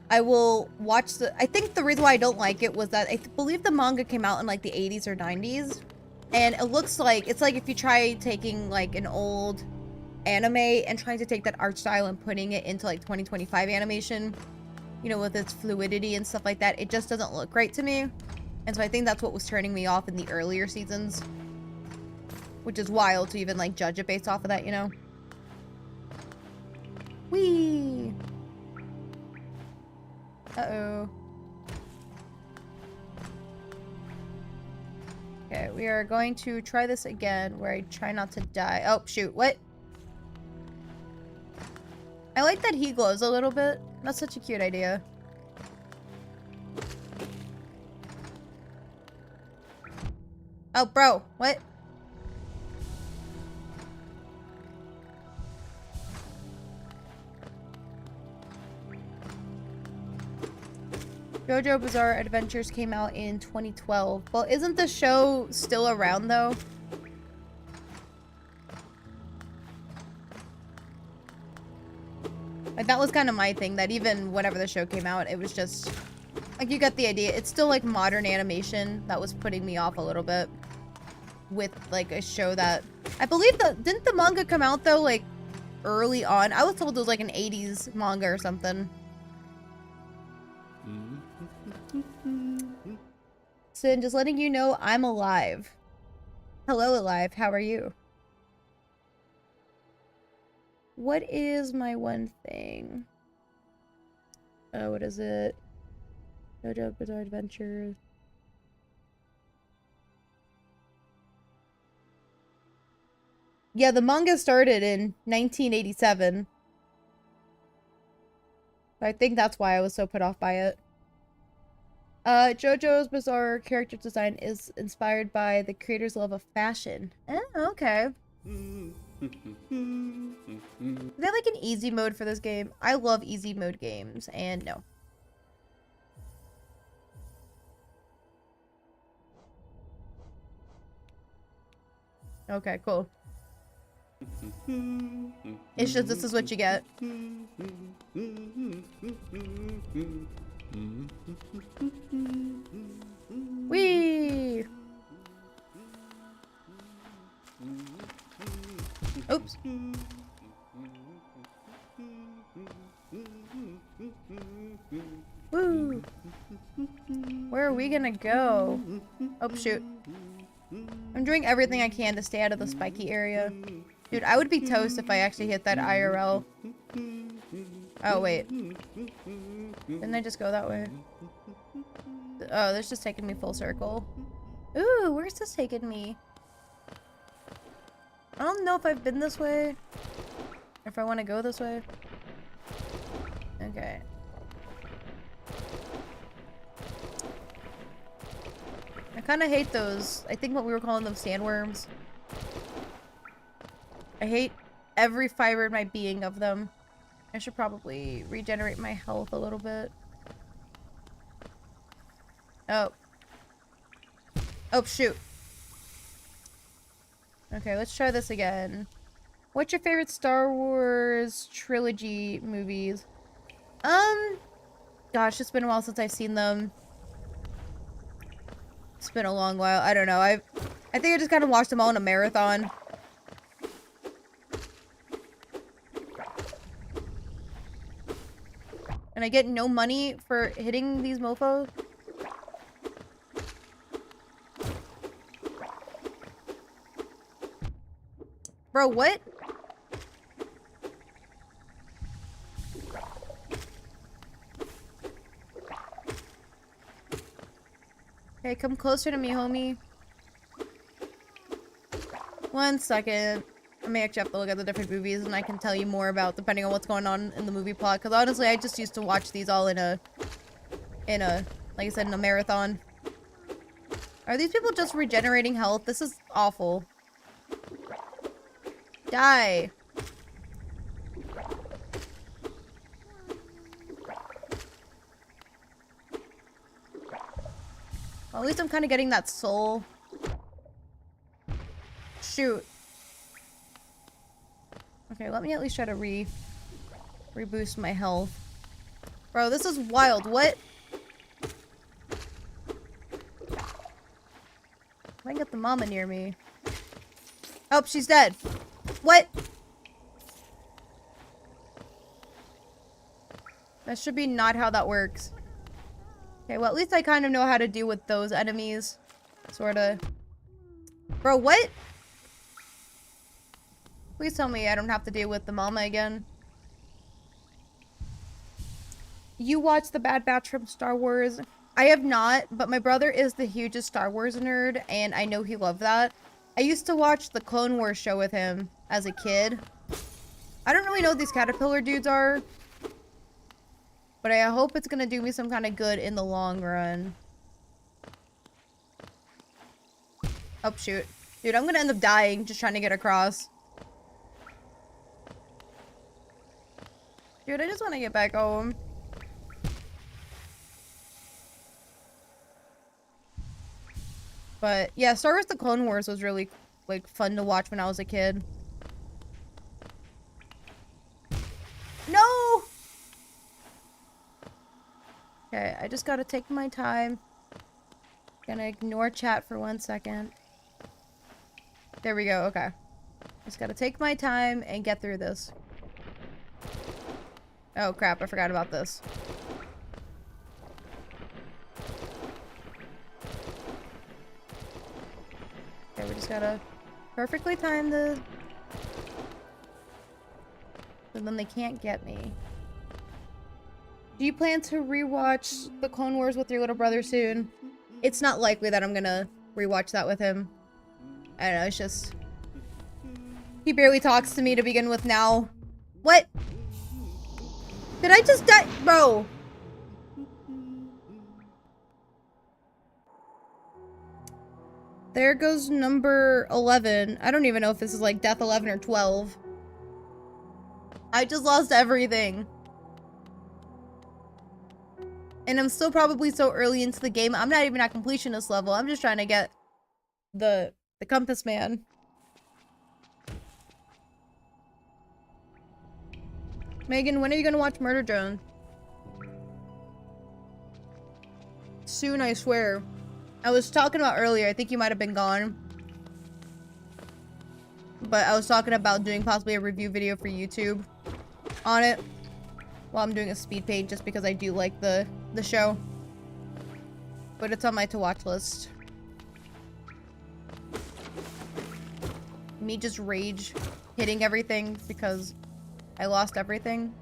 I will watch I think the reason why I don't like it was that I believe the manga came out in like the 80s or 90s. And it looks like, it's like if you try taking like an old anime and trying to take that art style and putting it into like 2025 animation, you know, with its fluidity and stuff like that, it just doesn't look right to me. And so I think that's what was turning me off in the earlier seasons. Which is wild to even like judge it based off of that, you know? Whee! Uh-oh. Okay, we are going to try this again where I try not to die. Oh, shoot. What? I like that he glows a little bit. That's such a cute idea. Oh, bro. What? JoJo Bizarre Adventures came out in 2012. Well, isn't the show still around, though? Like, that was kind of my thing, that even whenever the show came out, it was just... Like, you got the idea. It's still, like, modern animation that was putting me off a little bit. With, like, a show that... I believe the... Didn't the manga come out, though, like, early on? I was told it was, like, an 80s manga or something. Sin, just letting you know I'm alive. Hello, alive. How are you? What is my one thing? Oh, what is it? JoJo Bizarre Adventures. Yeah, the manga started in 1987. I think that's why I was so put off by it. JoJo's Bizarre character design is inspired by the creator's love of fashion. Oh, okay. Is there like an easy mode for this game? I love easy mode games, and no. Okay, cool. It's just this is what you get. Whee! Oops. Woo! Where are we gonna go? Oh, shoot. I'm doing everything I can to stay out of the spiky area. Dude, I would be toast if I actually hit that IRL. Oh, wait. Didn't I just go that way? Oh, this just taking me full circle. Ooh, where's this taking me? I don't know if I've been this way. Or if I want to go this way. Okay. I kind of hate those. I think what we were calling them sandworms. I hate every fiber in my being of them. I should probably regenerate my health a little bit. Oh. Oh, shoot. Okay, let's try this again. What's your favorite Star Wars trilogy movies? Gosh, it's been a while since I've seen them. It's been a long while. I don't know. I think I just kind of watched them all in a marathon. And I get no money for hitting these mofos. Bro, what? Okay, come closer to me, homie. 1 second. I may actually have to look at the different movies and I can tell you more about depending on what's going on in the movie plot. Because honestly, I just used to watch these all in a, like I said, in a marathon. Are these people just regenerating health? This is awful. Die. Well, at least I'm kind of getting that soul. Shoot. Okay, let me at least try to reboost my health. Bro, this is wild. What? I get the mama near me. Oh, she's dead. What? That should be not how that works. Okay, well, at least I kind of know how to deal with those enemies. Sorta. Bro, what? Please tell me I don't have to deal with the mama again. You watch The Bad Batch from Star Wars? I have not, but my brother is the hugest Star Wars nerd, and I know he loved that. I used to watch the Clone Wars show with him as a kid. I don't really know what these caterpillar dudes are, but I hope it's gonna do me some kind of good in the long run. Oh, shoot. Dude, I'm gonna end up dying just trying to get across. Dude, I just want to get back home. But, yeah, Star Wars The Clone Wars was really, like, fun to watch when I was a kid. No! Okay, I just gotta take my time. Gonna ignore chat for 1 second. There we go, okay. Just gotta take my time and get through this. Oh crap, I forgot about this. Okay, we just gotta perfectly time the... So then they can't get me. Do you plan to rewatch the Clone Wars with your little brother soon? It's not likely that I'm gonna rewatch that with him. I don't know, it's just... He barely talks to me to begin with now. What? Did I just die? Bro. There goes number 11. I don't even know if this is like death 11 or 12. I just lost everything. And I'm still probably so early into the game. I'm not even at completionist level. I'm just trying to get the compass man. Megan, when are you gonna watch Murder Drone? Soon, I swear. I was talking about earlier, I think you might have been gone. But I was talking about doing possibly a review video for YouTube on it. While I'm doing a speed paint just because I do like the show. But it's on my to watch list. Me just rage hitting everything because I lost everything.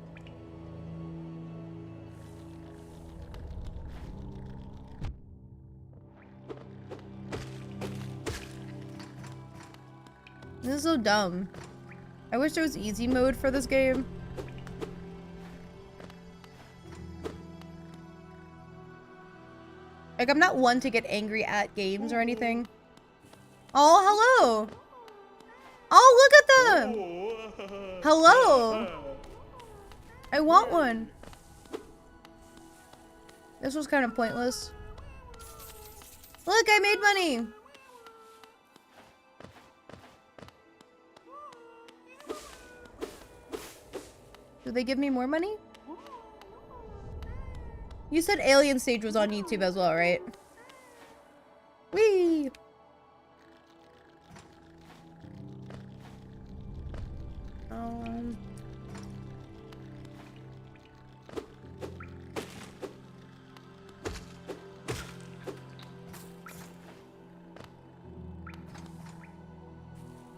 This is so dumb. I wish there was easy mode for this game. Like, I'm not one to get angry at games or anything. Oh, hello! Oh, look at them! Hello! I want one. This was kind of pointless. Look, I made money! Do they give me more money? You said Alien Stage was on YouTube as well, right? Whee!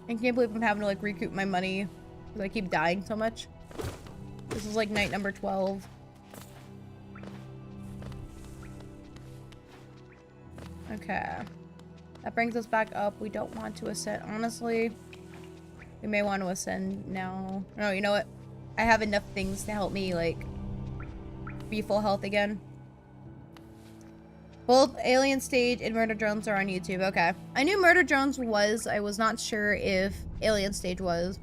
I can't believe I'm having to like recoup my money because I keep dying so much. This is like night number 12. Okay. That brings us back up. We don't want to ascend. Honestly, we may want to ascend now. No, you know what? I have enough things to help me, like, be full health again. Both Alien Stage and Murder Drones are on YouTube. Okay. I knew Murder Drones was. I was not sure if Alien Stage was.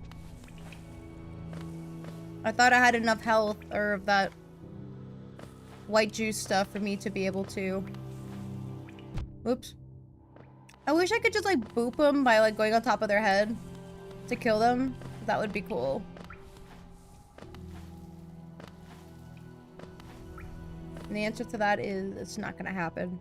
I thought I had enough health or that white juice stuff for me to be able to... Oops. I wish I could just, like, boop them by, like, going on top of their head to kill them. That would be cool. And the answer to that is it's not gonna happen.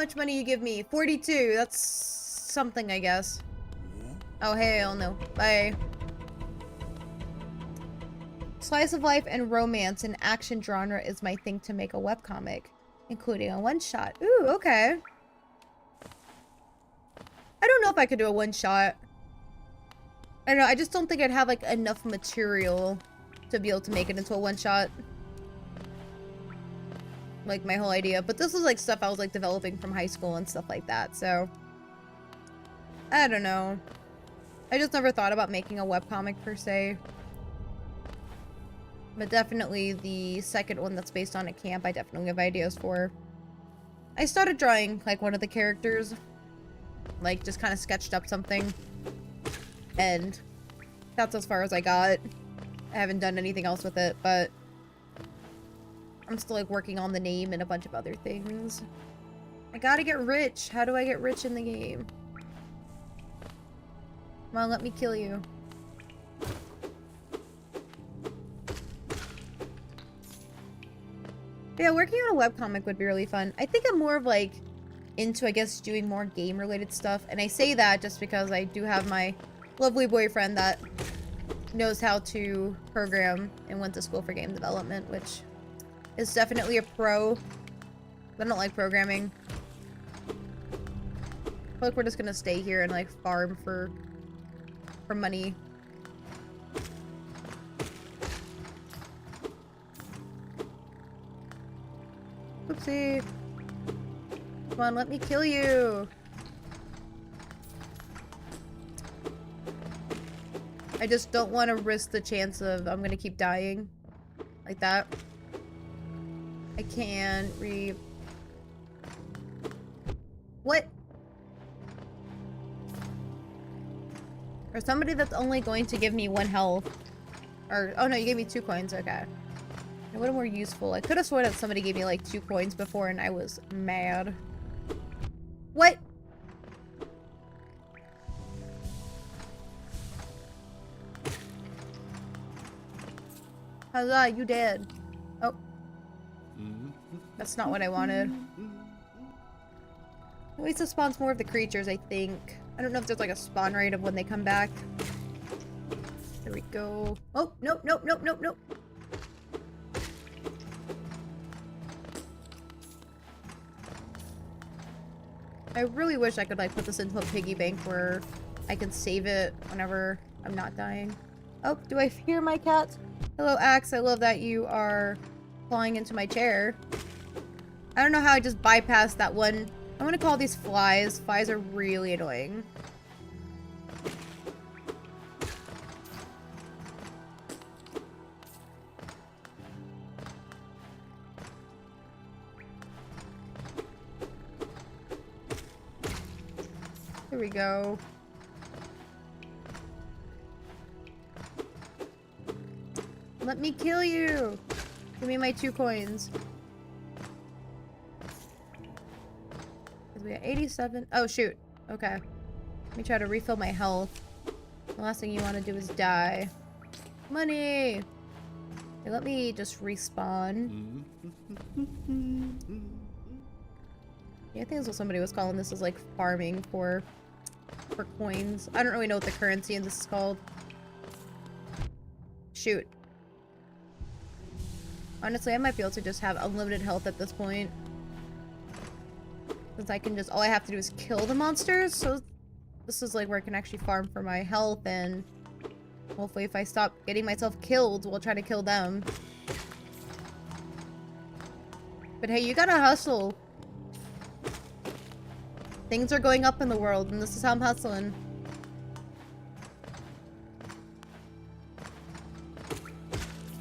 much money you give me? 42. That's something, I guess. Oh, hell no. Bye. Slice of life and romance and action genre is my thing to make a webcomic, including a one-shot. Ooh, okay. I don't know if I could do a one-shot. I don't know, I just don't think I'd have, like, enough material to be able to make it into a one-shot. Like, my whole idea. But this was, like, stuff I was, like, developing from high school and stuff like that, so... I don't know. I just never thought about making a webcomic, per se. But definitely the second one that's based on a camp, I definitely have ideas for. I started drawing, like, one of the characters. Like, just kind of sketched up something. And that's as far as I got. I haven't done anything else with it, but I'm still, like, working on the name and a bunch of other things. I gotta get rich. How do I get rich in the game? Come on, let me kill you. Yeah, working on a webcomic would be really fun. I think I'm more of, like, into, I guess, doing more game-related stuff. And I say that just because I do have my lovely boyfriend that knows how to program and went to school for game development, which is definitely a pro. I don't like programming. I feel like we're just gonna stay here and, like, farm for money. Oopsie. Come on, let me kill you. I just don't want to risk the chance of I'm gonna keep dying. Like that. I can't What? Or somebody that's only going to give me 1 health. Or, oh no, you gave me 2 coins, okay. It would have more useful. I could have sworn that somebody gave me like 2 coins before and I was mad. What? Huzzah, you dead. Oh. That's not what I wanted. At least it spawns more of the creatures, I think. I don't know if there's like a spawn rate of when they come back. There we go. Oh, nope, nope, nope, nope, nope. I really wish I could like put this into a piggy bank where I can save it whenever I'm not dying. Oh, do I hear my cat? Hello, Axe. I love that you are flying into my chair. I don't know how I just bypassed that one. I'm gonna call these flies. Flies are really annoying. Here we go. Let me kill you! Give me my 2 coins. We got 87. Oh, shoot. Okay. Let me try to refill my health. The last thing you want to do is die. Money! Okay, let me just respawn. Yeah, I think that's what somebody was calling this, is like farming for coins. I don't really know what the currency in this is called. Shoot. Honestly, I might be able to just have unlimited health at this point. Since I can just, all I have to do is kill the monsters, so this is like where I can actually farm for my health, and hopefully if I stop getting myself killed, we'll try to kill them. But hey, you gotta hustle. Things are going up in the world, and this is how I'm hustling.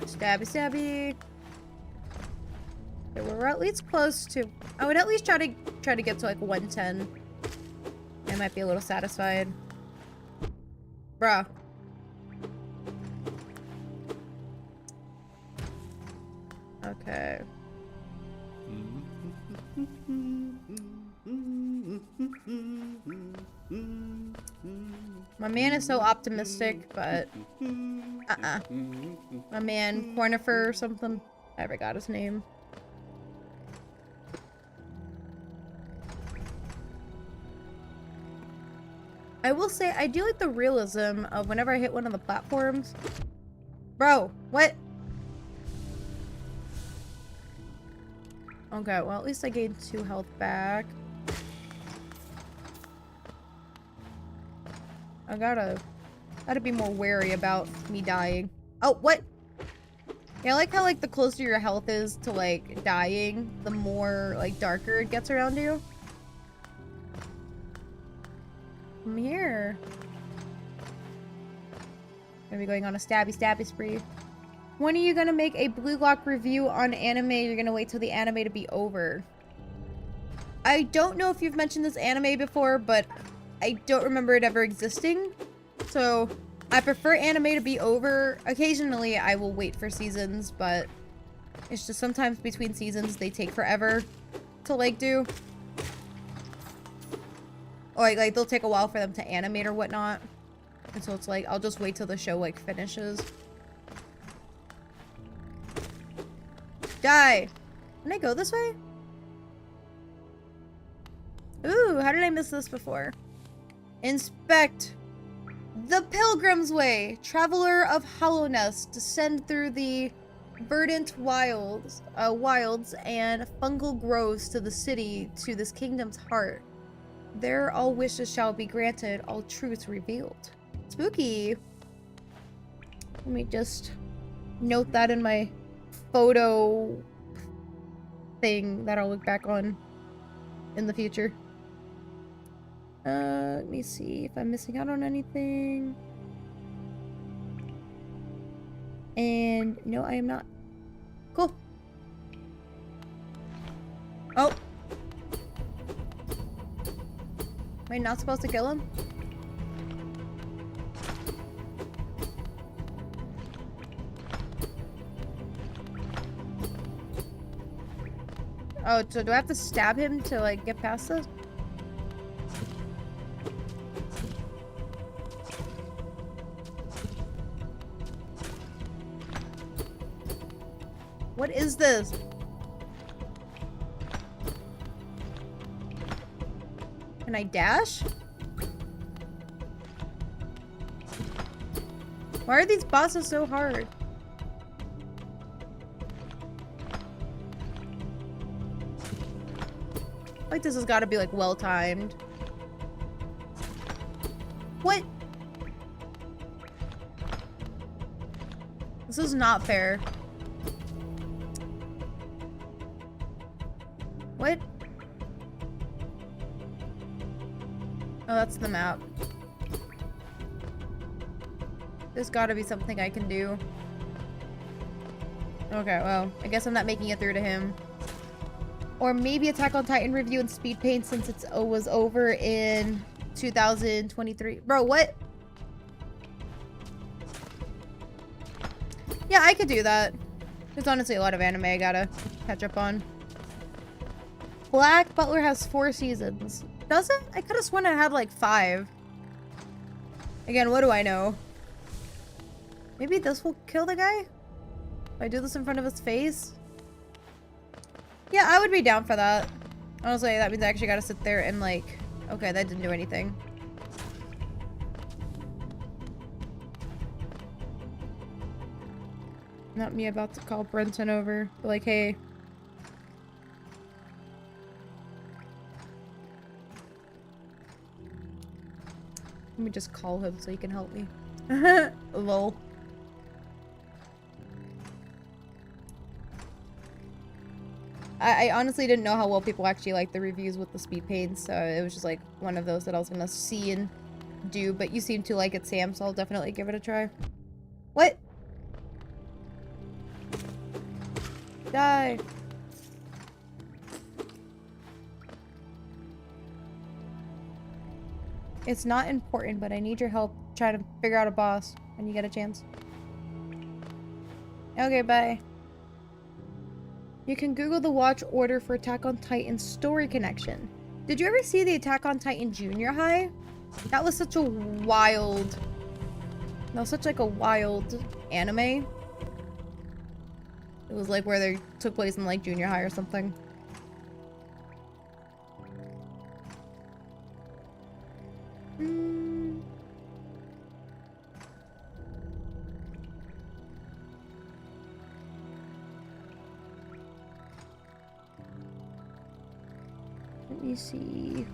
Stabby, stabby. Okay, we're at least close to... I would at least try to get to like 110. I might be a little satisfied. Bruh. Okay. My man is so optimistic, but my man Cornifer or something. I forgot his name. I will say, I do like the realism of whenever I hit one of the platforms. Bro, what? Okay, well, at least I gained 2 health back. I gotta be more wary about me dying. Oh, what? Yeah, I like how, like, the closer your health is to, like, dying, the more, like, darker it gets around you. Come here. Gonna be going on a stabby spree. When are you gonna make a Blue Lock review on anime? You're gonna wait till the anime to be over. I don't know if you've mentioned this anime before, but I don't remember it ever existing. So I prefer anime to be over. Occasionally I will wait for seasons, but it's just sometimes between seasons they take forever to like do. Or like they'll take a while for them to animate or whatnot. And so it's like, I'll just wait till the show like finishes. Die! Can I go this way? Ooh, how did I miss this before? Inspect the Pilgrim's Way. Traveler of Hallownest. Descend through the verdant wilds and fungal groves to the city, to this kingdom's heart. There all wishes shall be granted, all truths revealed. Spooky. Let me just note that in my photo thing that I'll look back on in the future. Let me see if I'm missing out on anything. And no, I am not. Cool. Oh. Am I not supposed to kill him? Oh, so do I have to stab him to, like, get past this? What is this? Can I dash? Why are these bosses so hard? Like this has got to be like well timed. What? This is not fair. What? Oh, that's the map. There's got to be something I can do. Okay, well, I guess I'm not making it through to him. Or maybe Attack on Titan review and Speed Paint since it was over in 2023. Bro, what? Yeah, I could do that. There's honestly a lot of anime I gotta catch up on. Black Butler has 4 seasons. Does it? I could have sworn it had like 5. Again, what do I know? Maybe this will kill the guy? If I do this in front of his face? Yeah, I would be down for that. Honestly, that means I actually gotta sit there and like... Okay, that didn't do anything. Not me about to call Brenton over. But like, hey... Let me just call him so he can help me. Lol. I honestly didn't know how well people actually like the reviews with the speed paints, so it was just like one of those that I was gonna see and do, but you seem to like it, Sam, so I'll definitely give it a try. What? Die. It's not important, but I need your help trying to figure out a boss when you get a chance. Okay, bye. You can Google the watch order for Attack on Titan story connection. Did you ever see the Attack on Titan Junior High? That was such a wild... That was such like a wild anime. It was like where they took place in like junior high or something. me see.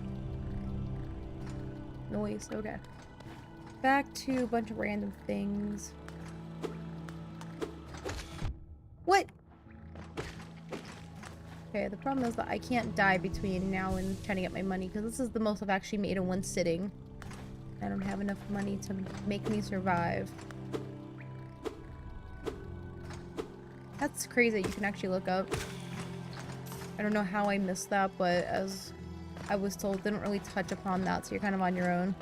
Noise, okay. Back to a bunch of random things. What? Okay, the problem is that I can't die between now and trying to get my money, because this is the most I've actually made in one sitting. I don't have enough money to make me survive. That's crazy. You can actually look up. I don't know how I missed that, but as I was told, didn't really touch upon that, so you're kind of on your own.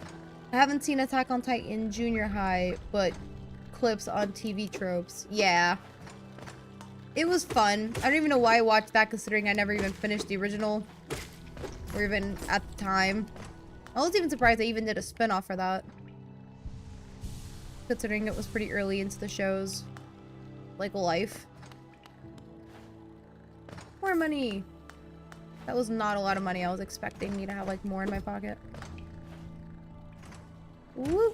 I haven't seen Attack on Titan junior high, but clips on TV tropes. Yeah. It was fun. I don't even know why I watched that, considering I never even finished the original. Or even at the time. I was even surprised they even did a spin-off for that. Considering it was pretty early into the show's, like, life. More money! That was not a lot of money. I was expecting me to have, like, more in my pocket. Woo!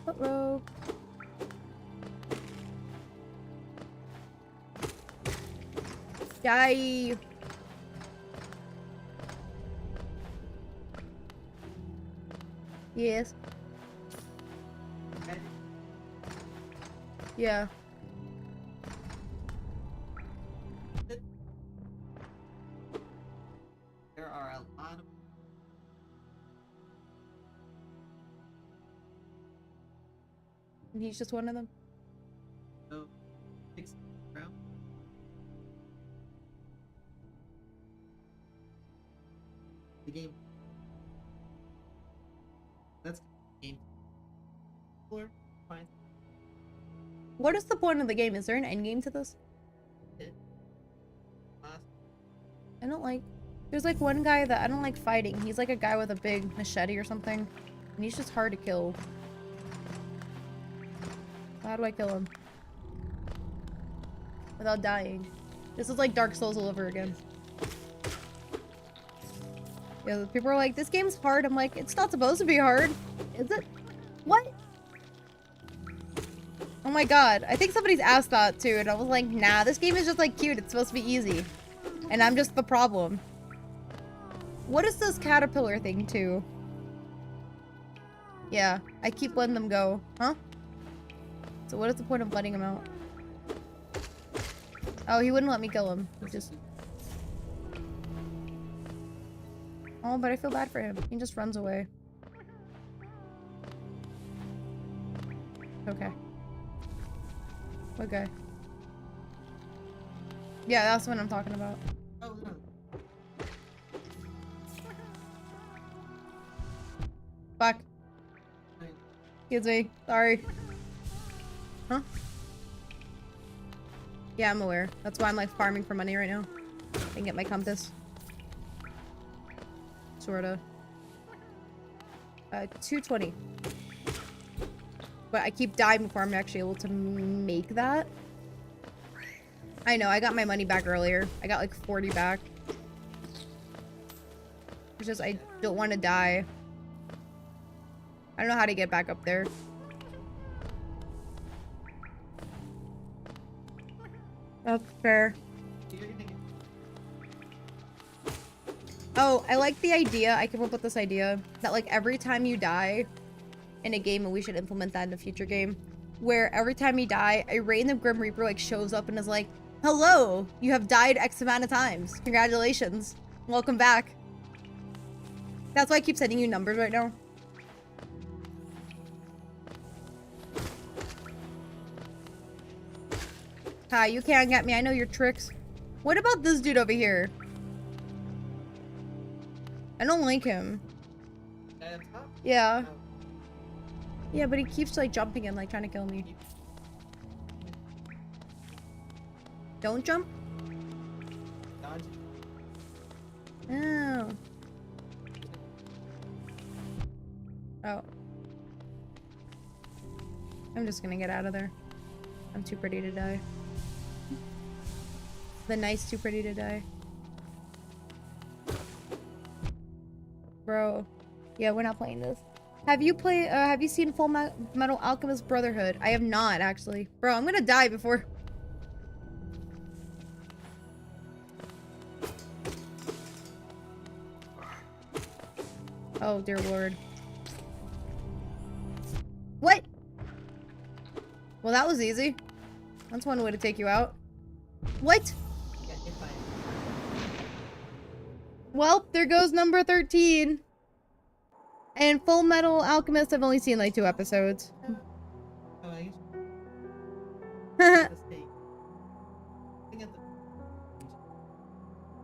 Uh-oh. Die! Yes. Yeah. There are a lot of And he's just one of them. no fixing around. The game. That's the game. Or fine. What is the point of the game? Is there an end game to this? Last I don't like... There's like one guy that I don't like fighting. He's like a guy with a big machete or something. And he's just hard to kill. How do I kill him? Without dying. This is like Dark Souls all over again. Yeah, people are like, this game's hard. I'm like, it's not supposed to be hard. Is it? What? Oh my god. I think somebody's asked that too. And I was like, nah, this game is just like cute. It's supposed to be easy. And I'm just the problem. What is this caterpillar thing too? Yeah, I keep letting them go. Huh? So what is the point of letting him out? Oh, he wouldn't let me kill him. He just... Oh, but I feel bad for him. He just runs away. Okay. Okay. Yeah, that's what I'm talking about. oh no. Fuck. Wait. Excuse me. Sorry. Huh? Yeah, I'm aware. That's why I'm like farming for money right now. I can get my compass. Sorta. 220. But I keep dying before I'm actually able to make that. I know, I got my money back earlier. I got like 40 back. It's just I don't want to die. I don't know how to get back up there. That's fair. Oh, I like the idea. I came up with this idea that like every time you die in a game, and we should implement that in a future game, where every time you die, a random Grim Reaper like shows up and is like, hello, you have died X amount of times. Congratulations. Welcome back. That's why I keep sending you numbers right now. Hi, you can't get me. I know your tricks. What about this dude over here? I don't like him. Top? Yeah. Oh. Yeah, but he keeps like jumping and like trying to kill me. Don't jump? Dodge. Oh. Oh. I'm just gonna get out of there. I'm too pretty to die. The nice too pretty to die. Bro. Yeah, we're not playing this. Have you seen Full Metal Alchemist Brotherhood? I have not, actually. Bro, I'm gonna die before... Oh, dear lord. What? Well, that was easy. That's one way to take you out. What? Get hit by it. Well, there goes number 13. And Full Metal Alchemist, I've only seen like 2 episodes. Oh, I used to mistake. I think at the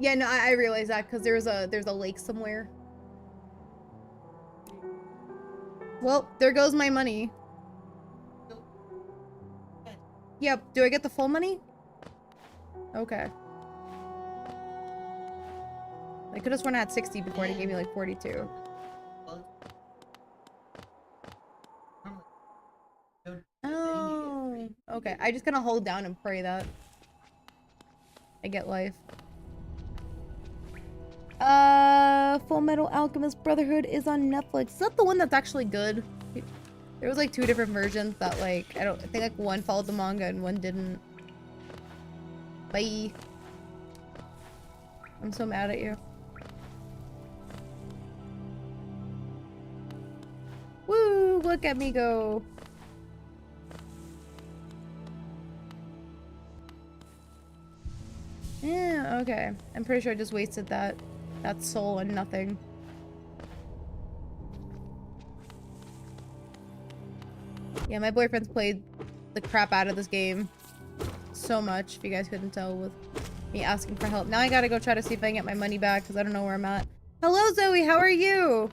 Yeah, no, I realize that because there's a lake somewhere. Well, there goes my money. Yep, do I get the full money? Okay. I could have sworn I had 60 before and it gave me like 42. Oh, okay. I just gonna hold down and pray that I get life. Full Metal Alchemist Brotherhood is on Netflix. Is that the one that's actually good? There was like 2 different versions that like, I think like one followed the manga and one didn't. Bye. I'm so mad at you. Woo, look at me go. Yeah, okay. I'm pretty sure I just wasted that soul on nothing. Yeah, my boyfriend's played the crap out of this game so much, if you guys couldn't tell with me asking for help. Now I gotta go try to see if I can get my money back, because I don't know where I'm at. Hello, Zoe! How are you?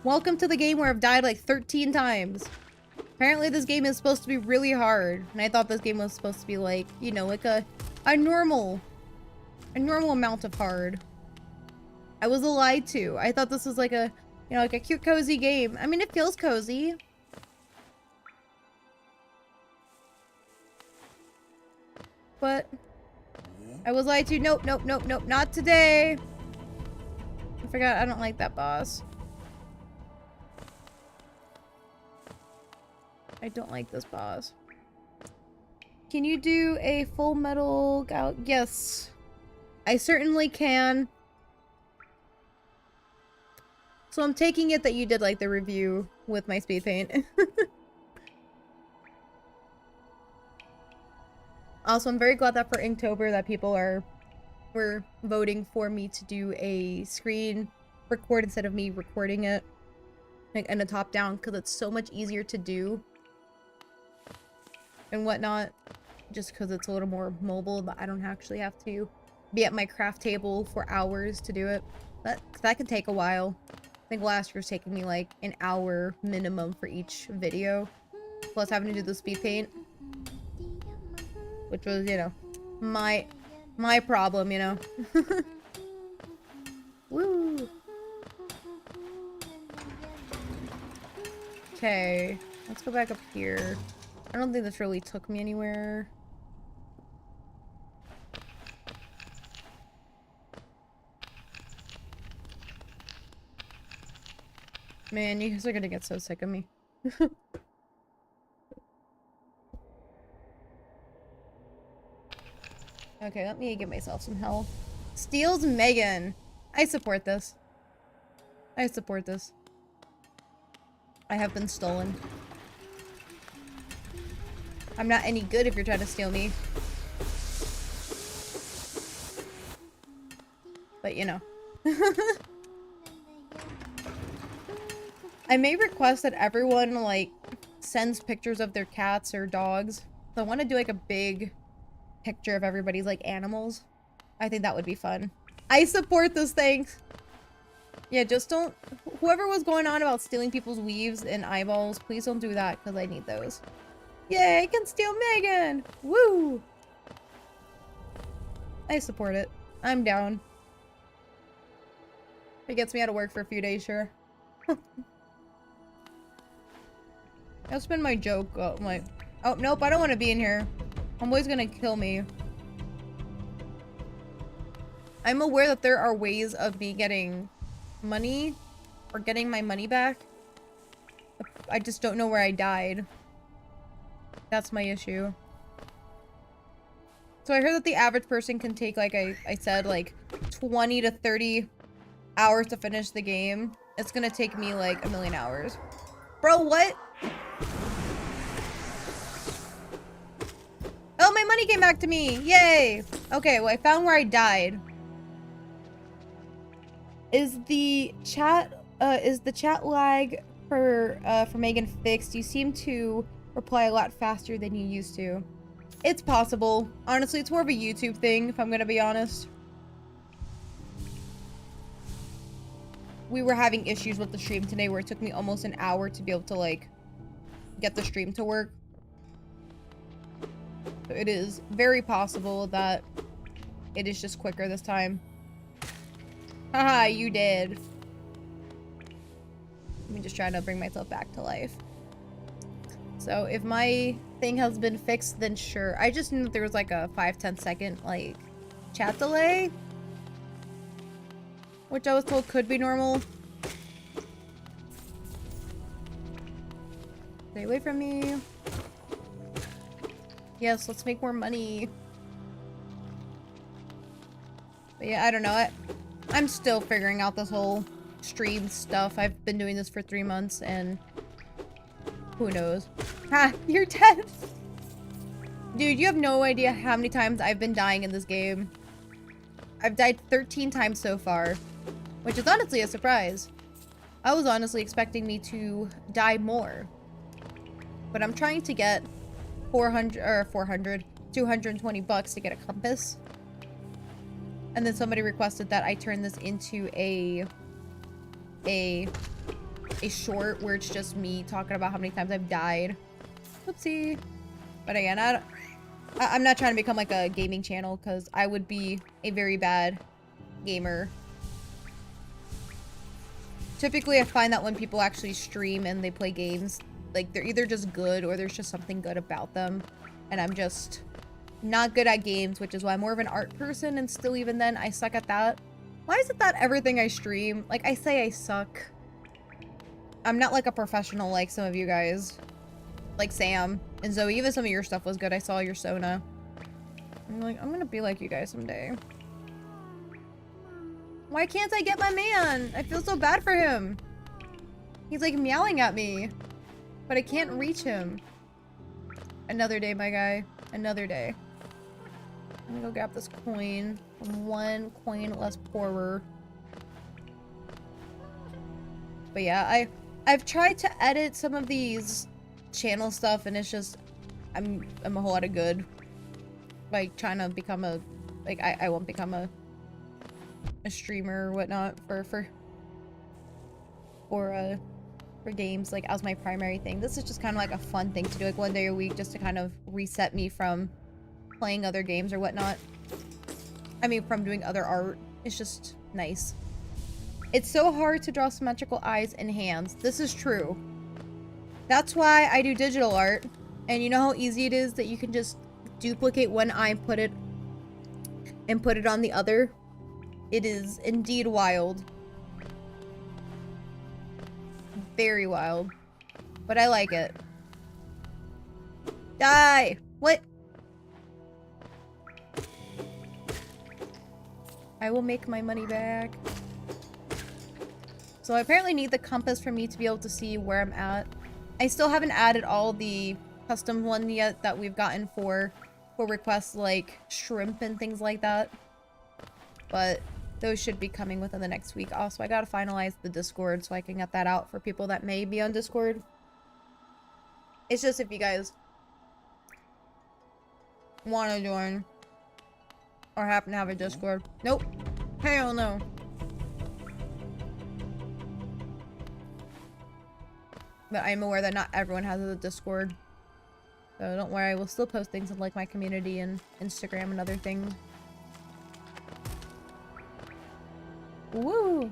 Welcome to the game where I've died like 13 times. Apparently this game is supposed to be really hard, and I thought this game was supposed to be like, you know, like a normal amount of hard. I was lied to. I thought this was like a, you know, like a cute, cozy game. I mean, it feels cozy. But I was lied to. Nope, nope, nope, nope, not today. I forgot I don't like that boss. I don't like this boss. Can you do a Full Metal Gal? Yes. I certainly can. So I'm taking it that you did like the review with my speed paint. Also, I'm very glad that for Inktober that people were voting for me to do a screen record instead of me recording it like in a top down, because it's so much easier to do and whatnot, just because it's a little more mobile, but I don't actually have to be at my craft table for hours to do it. That can take a while. I think last year was taking me like an hour minimum for each video, plus having to do the speed paint, which was, you know, my problem, you know. Woo. Okay, let's go back up here. I don't think this really took me anywhere. Man, you guys are gonna get so sick of me. Okay, let me give myself some health. Steals Megan. I support this. I support this. I have been stolen. I'm not any good if you're trying to steal me. But, you know. I may request that everyone, like, sends pictures of their cats or dogs. So I want to do, like, a big picture of everybody's, like, animals. I think that would be fun. I support those things. Yeah, just don't... Whoever was going on about stealing people's weaves and eyeballs, please don't do that, because I need those. Yay, I can steal Megan! Woo! I support it. I'm down. It gets me out of work for a few days, sure. That's been my joke. Oh, oh, nope, I don't want to be in here. Homeboy's gonna kill me. I'm aware that there are ways of me getting money or getting my money back. I just don't know where I died. That's my issue. So I heard that the average person can take, like I said, like 20 to 30 hours to finish the game. It's gonna take me like a million hours. Bro, what? Oh, my money came back to me. Yay. Okay, well, I found where I died. Is the chat lag for Megan fixed? You seem to reply a lot faster than you used to. It's possible. Honestly, it's more of a YouTube thing, if I'm gonna be honest. We were having issues with the stream today where it took me almost an hour to be able to, like, get the stream to work. So it is very possible that it is just quicker this time. Haha, you did. Let me just try to bring myself back to life. So if my thing has been fixed, then sure. I just knew that there was like a 5-10 second like chat delay, which I was told could be normal. Stay away from me. Yes, let's make more money. But yeah, I don't know. I'm still figuring out this whole stream stuff. I've been doing this for 3 months and who knows. Ha! You're dead! Dude, you have no idea how many times I've been dying in this game. I've died 13 times so far, which is honestly a surprise. I was honestly expecting me to die more. But I'm trying to get 220 bucks to get a compass. And then somebody requested that I turn this into a short where it's just me talking about how many times I've died. Oopsie. But again, I'm not trying to become like a gaming channel because I would be a very bad gamer. Typically, I find that when people actually stream and they play games, like they're either just good or there's just something good about them. And I'm just not good at games, which is why I'm more of an art person, and still even then, I suck at that. Why is it that everything I stream, like I say I suck? I'm not like a professional like some of you guys. Like Sam and Zoe, even some of your stuff was good. I saw your Sona. I'm like, I'm gonna be like you guys someday. Why can't I get my man? I feel so bad for him. He's like meowing at me, but I can't reach him. Another day, my guy. Another day. I'm gonna go grab this coin. I'm 1 coin less poorer. But yeah, I've tried to edit some of these channel stuff and it's just I'm a whole lot of good. Like trying to become a I won't become a streamer or whatnot for games like as my primary thing. This is just kind of like a fun thing to do, like 1 day a week, just to kind of reset me from playing other games or whatnot. I mean, from doing other art. It's just nice. It's so hard to draw symmetrical eyes and hands. This is true. That's why I do digital art. And you know how easy it is that you can just duplicate one eye and put it on the other? It is indeed wild. Very wild. But I like it. Die! What? I will make my money back. So I apparently need the compass for me to be able to see where I'm at. I still haven't added all the custom ones yet that we've gotten for requests like shrimp and things like that. But those should be coming within the next week. Also, I gotta finalize the Discord so I can get that out for people that may be on Discord. It's just if you guys want to join or happen to have a Discord. Nope. Hell no. But I'm aware that not everyone has a Discord. So don't worry, I will still post things in like my community and Instagram and other things. Woo!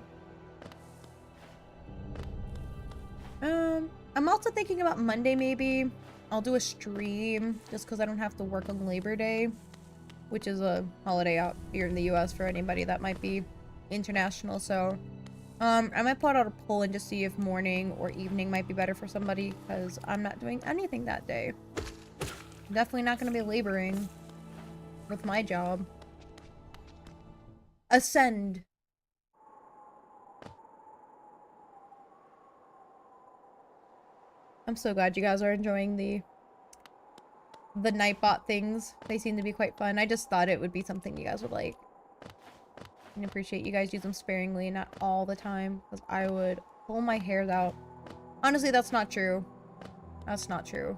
I'm also thinking about Monday maybe. I'll do a stream just because I don't have to work on Labor Day, which is a holiday out here in the US for anybody that might be international. So I might put out a poll and just see if morning or evening might be better for somebody because I'm not doing anything that day. Definitely not going to be laboring with my job. Ascend. I'm so glad you guys are enjoying the Nightbot things. They seem to be quite fun. I just thought it would be something you guys would like. And appreciate you guys use them sparingly, not all the time, because I would pull my hairs out. Honestly, that's not true. That's not true.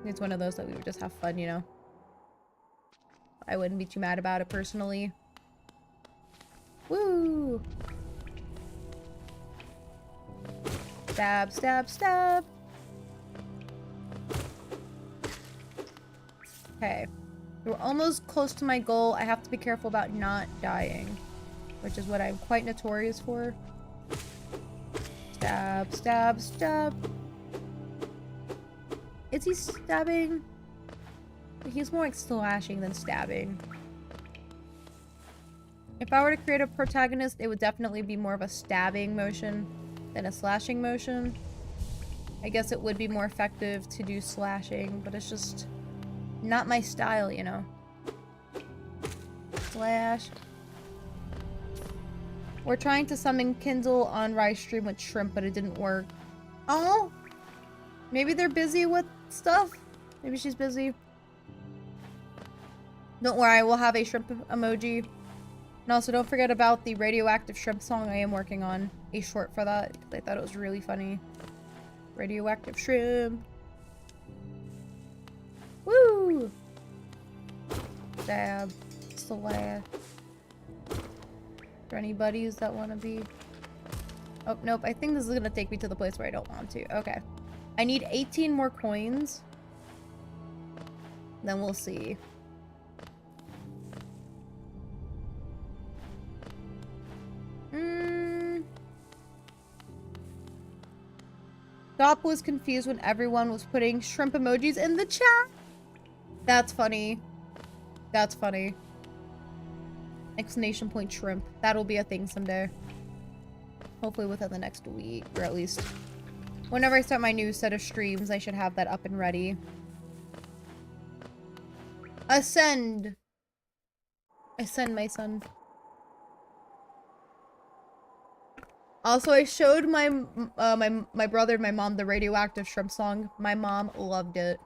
It's one of those that we would just have fun, you know? I wouldn't be too mad about it personally. Woo! Stab, stab, stab! Okay. We're almost close to my goal. I have to be careful about not dying, which is what I'm quite notorious for. Stab, stab, stab. Is he stabbing? He's more like slashing than stabbing. If I were to create a protagonist, it would definitely be more of a stabbing motion than a slashing motion. I guess it would be more effective to do slashing, but it's just not my style, you know. Slash. We're trying to summon Kindle on Rise stream with Shrimp, but it didn't work. Oh! Maybe they're busy with stuff? Maybe she's busy. Don't worry, we'll have a shrimp emoji. And also, don't forget about the radioactive shrimp song I am working on. A short for that. I thought it was really funny. Radioactive shrimp. Woo! Stab. Slash. For any buddies that want to be... Oh, nope. I think this is going to take me to the place where I don't want to. Okay. I need 18 more coins. Then we'll see. Stop was confused when everyone was putting shrimp emojis in the chat. That's funny. That's funny. Exclamation point shrimp. That'll be a thing someday. Hopefully within the next week, or at least whenever I start my new set of streams, I should have that up and ready. Ascend! Ascend, my son. Also, I showed my my brother and my mom the radioactive shrimp song. My mom loved it.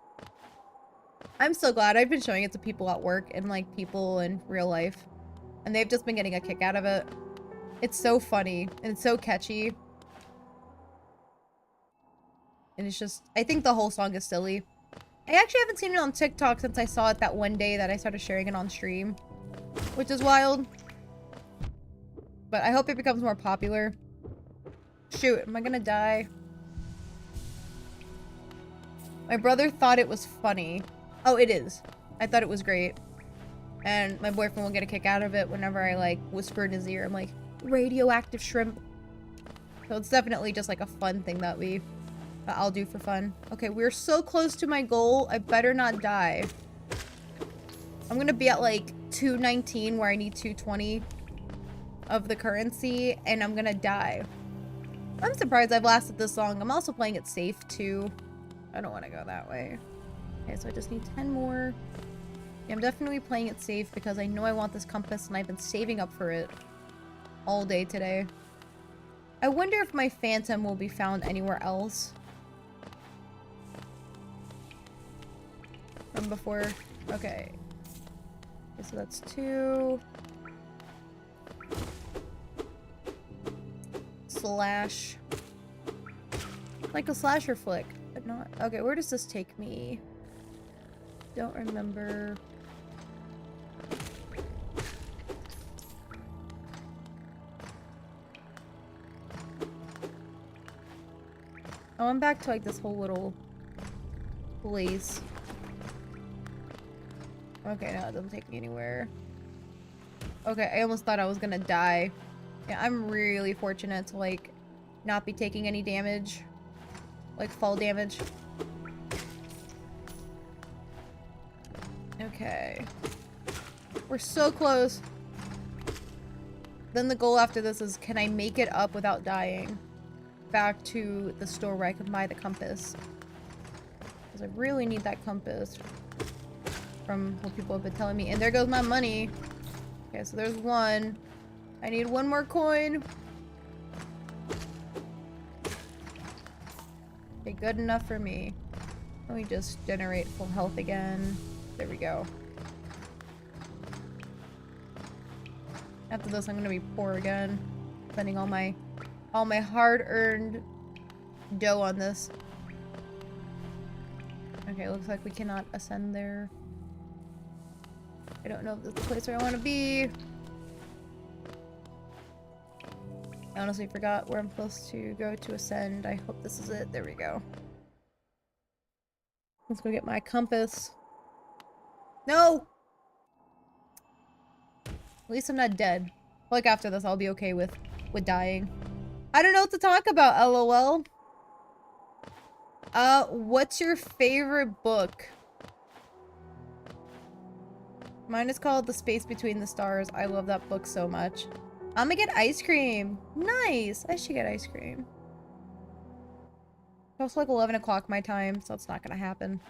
I'm so glad. I've been showing it to people at work and like people in real life, and they've just been getting a kick out of it. It's so funny and it's so catchy. And it's just, I think the whole song is silly. I actually haven't seen it on TikTok since I saw it that one day that I started sharing it on stream, which is wild. But I hope it becomes more popular. Shoot, am I gonna die? My brother thought it was funny. Oh, it is. I thought it was great. And my boyfriend will get a kick out of it whenever I, like, whisper in his ear. I'm like, radioactive shrimp. So it's definitely just, like, a fun thing that I'll do for fun. Okay, we're so close to my goal. I better not die. I'm gonna be at, like, 219 where I need 220 of the currency, and I'm gonna die. I'm surprised I've lasted this long. I'm also playing it safe, too. I don't want to go that way. Okay, so I just need 10 more. Yeah, I'm definitely playing it safe because I know I want this compass, and I've been saving up for it all day today. I wonder if my phantom will be found anywhere else from before. Okay. Okay, so that's 2. Slash. Like a slasher flick, but not. Okay, where does this take me? Don't remember. Oh, I'm back to like this whole little place. Okay, no, it doesn't take me anywhere. Okay, I almost thought I was gonna die. Yeah, I'm really fortunate to, like, not be taking any damage. Like, fall damage. Okay. We're so close. Then the goal after this is, can I make it up without dying? Back to the store where I can buy the compass. Because I really need that compass. From what people have been telling me. And there goes my money. Okay, so there's 1. I need 1 more coin. Okay, good enough for me. Let me just generate full health again. There we go. After this, I'm gonna be poor again. Spending all my hard-earned dough on this. Okay, looks like we cannot ascend there. I don't know if this is the place where I want to be. I honestly forgot where I'm supposed to go to ascend. I hope this is it. There we go. Let's go get my compass. No! At least I'm not dead. Like after this, I'll be okay with dying. I don't know what to talk about, LOL. What's your favorite book? Mine is called The Space Between the Stars. I love that book so much. I'm gonna get ice cream. Nice. I should get ice cream. It's also like 11 o'clock my time, so it's not gonna happen.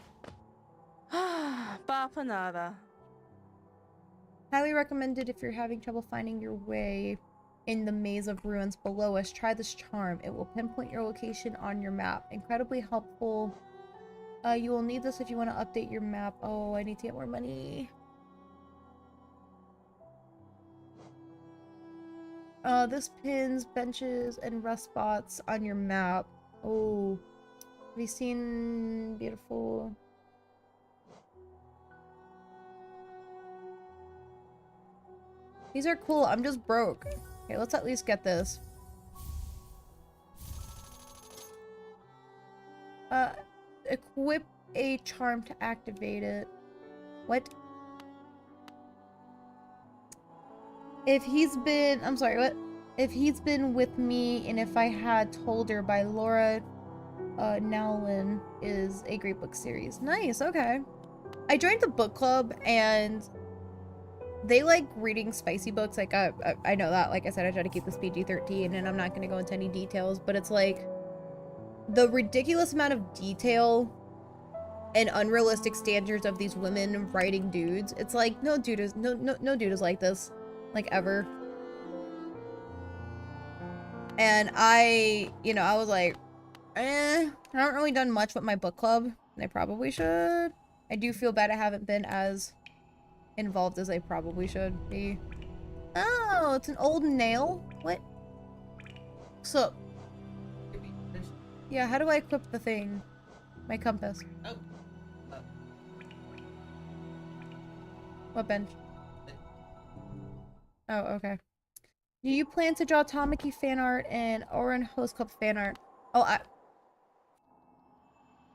Bapanada. Highly recommended if you're having trouble finding your way in the maze of ruins below us. Try this charm. It will pinpoint your location on your map. Incredibly helpful. You will need this if you want to update your map. Oh, I need to get more money. This pins benches and rest spots on your map. Oh, have you seen beautiful? These are cool. I'm just broke. Okay, let's at least get this. Equip a charm to activate it. What? If he's been... I'm sorry, what? If he's been with me and if I had told her by Laura Nowlin is a great book series. Nice, okay. I joined the book club and they like reading spicy books. Like, I know that. Like I said, I try to keep this PG-13 and I'm not going to go into any details, but it's like the ridiculous amount of detail and unrealistic standards of these women writing dudes. It's like, no dude is like this. Like, ever. And I was like, I haven't really done much with my book club, and I probably should. I do feel bad I haven't been as involved as I probably should be. Oh, it's an old nail? What? So, yeah, how do I equip the thing? My compass. Oh. What bench? Oh, okay. Do you plan to draw Tamaki fan art and Oren Host Club fan art? Oh,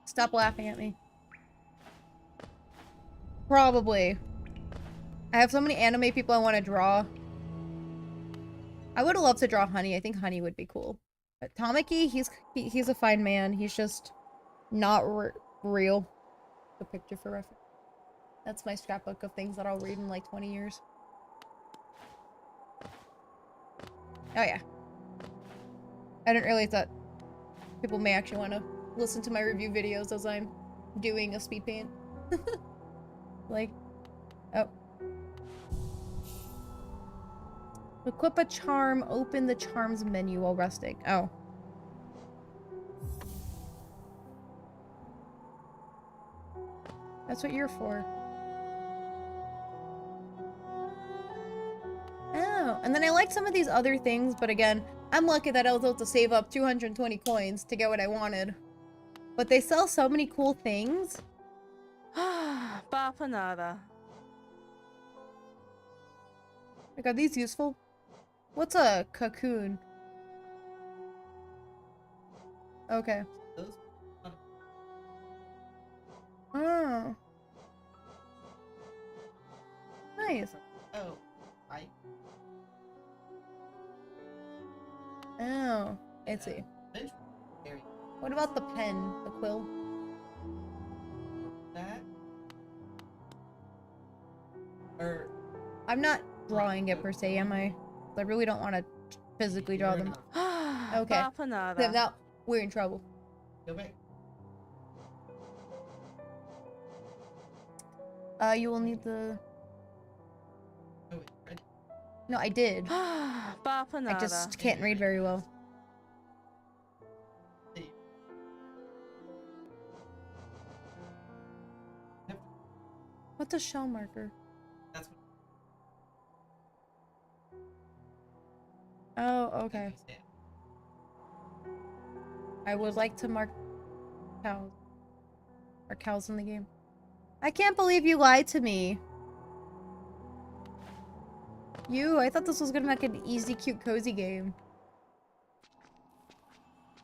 Stop laughing at me. Probably. I have so many anime people I want to draw. I would love to draw Honey. I think Honey would be cool. But Tamaki, he's a fine man. He's just not real. A picture for reference. That's my scrapbook of things that I'll read in like 20 years. Oh yeah. I didn't realize that people may actually want to listen to my review videos as I'm doing a speed paint. Like, oh. Equip a charm, open the charms menu while resting. Oh. That's what you're for. Oh, and then I like some of these other things, but again, I'm lucky that I was able to save up 220 coins to get what I wanted. But they sell so many cool things. Bapanada. Like, are these useful? What's a cocoon? Okay. Those. Oh. Nice. Oh. I. Oh. I see. Bench. Area. What about the pen? The quill? That. Or. I'm not drawing it per se, am I? I really don't want to physically draw them. Okay. Bapanada. Then now we're in trouble. Go back. You will need the... Oh, wait. Right. No, I did. Bapanada. I just can't read very well. See. What's a shell marker? That's what Oh, I okay. understand. I would like to mark cows. Or cows in the game. I can't believe you lied to me. I thought this was gonna make an easy, cute, cozy game.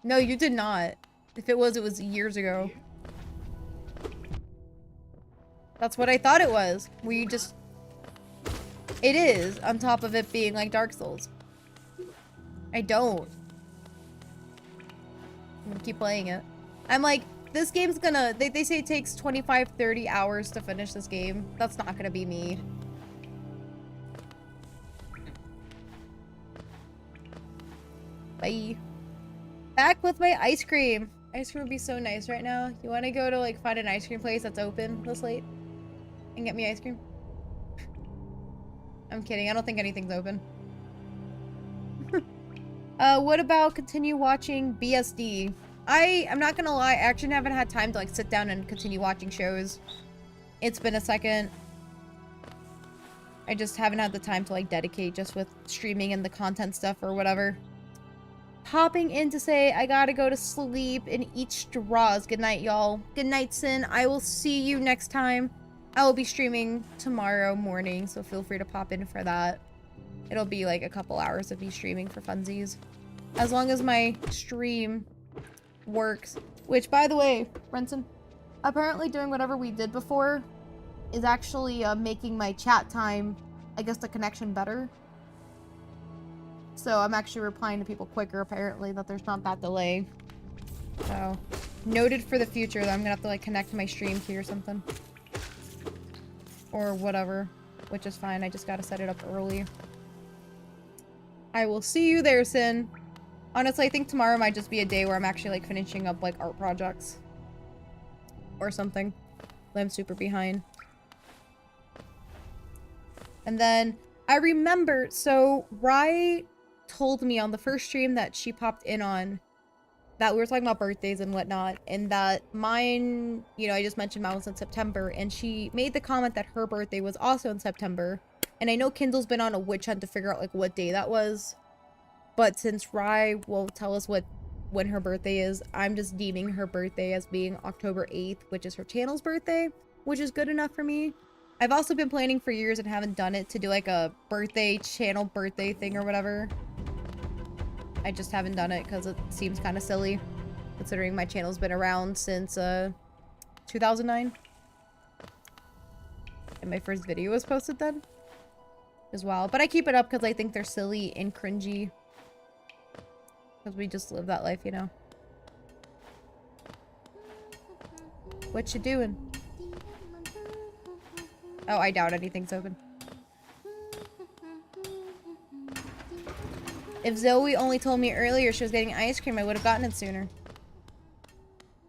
No, you did not. If it was years ago. That's what I thought it was. Where you just... It is, on top of it being like Dark Souls. I don't. I'm gonna keep playing it. I'm like, this game's gonna... They say it takes 25, 30 hours to finish this game. That's not gonna be me. Bye. Back with my ice cream. Ice cream would be so nice right now. You want to go to like find an ice cream place that's open this late and get me ice cream? I'm kidding. I don't think anything's open. What about continue watching BSD? I'm not gonna lie. I actually haven't had time to like sit down and continue watching shows. It's been a second. I just haven't had the time to like dedicate just with streaming and the content stuff or whatever. Hopping in to say I gotta go to sleep and eat straws. Good night, y'all. Good night, Sin. I will see you next time. I will be streaming tomorrow morning, so feel free to pop in for that. It'll be like a couple hours of me streaming for funsies. As long as my stream works. Which, by the way, Brenton, apparently doing whatever we did before is actually making my chat time, I guess, the connection better. So I'm actually replying to people quicker, apparently, that there's not that delay. So, noted for the future that I'm gonna have to, like, connect my stream key or something. Or whatever. Which is fine, I just gotta set it up early. I will see you there, Sin. Honestly, I think tomorrow might just be a day where I'm actually, like, finishing up, like, art projects. Or something. I'm super behind. And then, I remember, so, Rye told me on the first stream that she popped in on that we were talking about birthdays and whatnot, and that mine, you know, I just mentioned mine was in September, and she made the comment that her birthday was also in September. And I know Kindle's been on a witch hunt to figure out like what day that was, but since Rye will tell us when her birthday is, I'm just deeming her birthday as being October 8th, which is her channel's birthday, which is good enough for me. I've also been planning for years and haven't done it to do like a channel birthday thing or whatever. I just haven't done it because it seems kind of silly, considering my channel's been around since 2009. And my first video was posted then as well. But I keep it up because I think they're silly and cringy. Because we just live that life, you know. What you doing? Oh, I doubt anything's open. If Zoe only told me earlier she was getting ice cream, I would have gotten it sooner.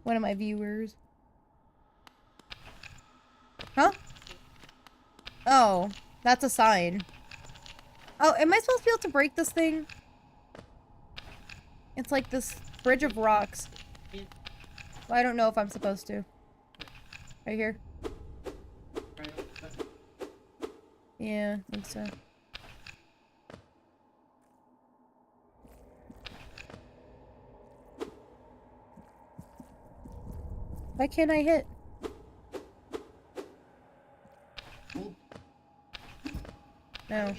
One of my viewers. Huh? Oh, that's a sign. Oh, am I supposed to be able to break this thing? It's like this bridge of rocks. Well, I don't know if I'm supposed to. Right here? Yeah, I think so. Why can't I hit? No.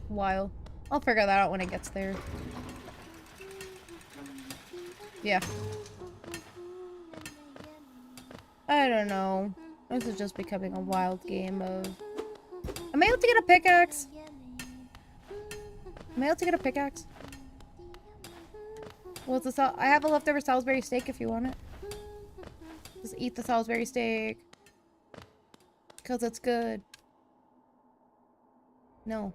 While. I'll figure that out when it gets there. Yeah. I don't know. This is just becoming a wild game of... Am I able to get a pickaxe? Am I able to get a pickaxe? Well, it's I have a leftover Salisbury steak if you want it. Just eat the Salisbury steak. Because it's good. No.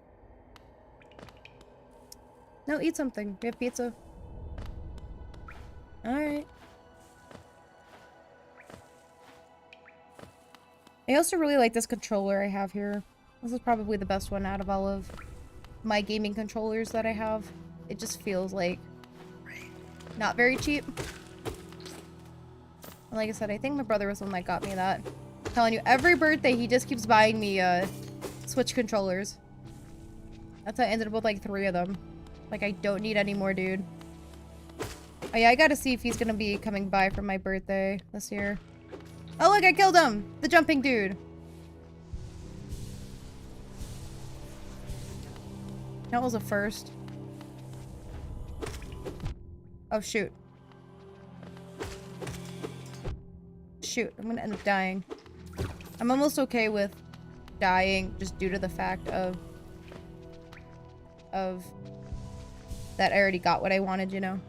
No, eat something. We have pizza. Alright. I also really like this controller I have here. This is probably the best one out of all of my gaming controllers that I have. It just feels like not very cheap. And like I said, I think my brother was the one that got me that. I'm telling you, every birthday he just keeps buying me Switch controllers. That's how I ended up with like 3 of them. Like, I don't need any more, dude. Oh yeah, I gotta see if he's gonna be coming by for my birthday this year. Oh look, I killed him! The jumping dude. That was a first. Oh shoot. Shoot, I'm gonna end up dying. I'm almost okay with dying just due to the fact of that I already got what I wanted, you know.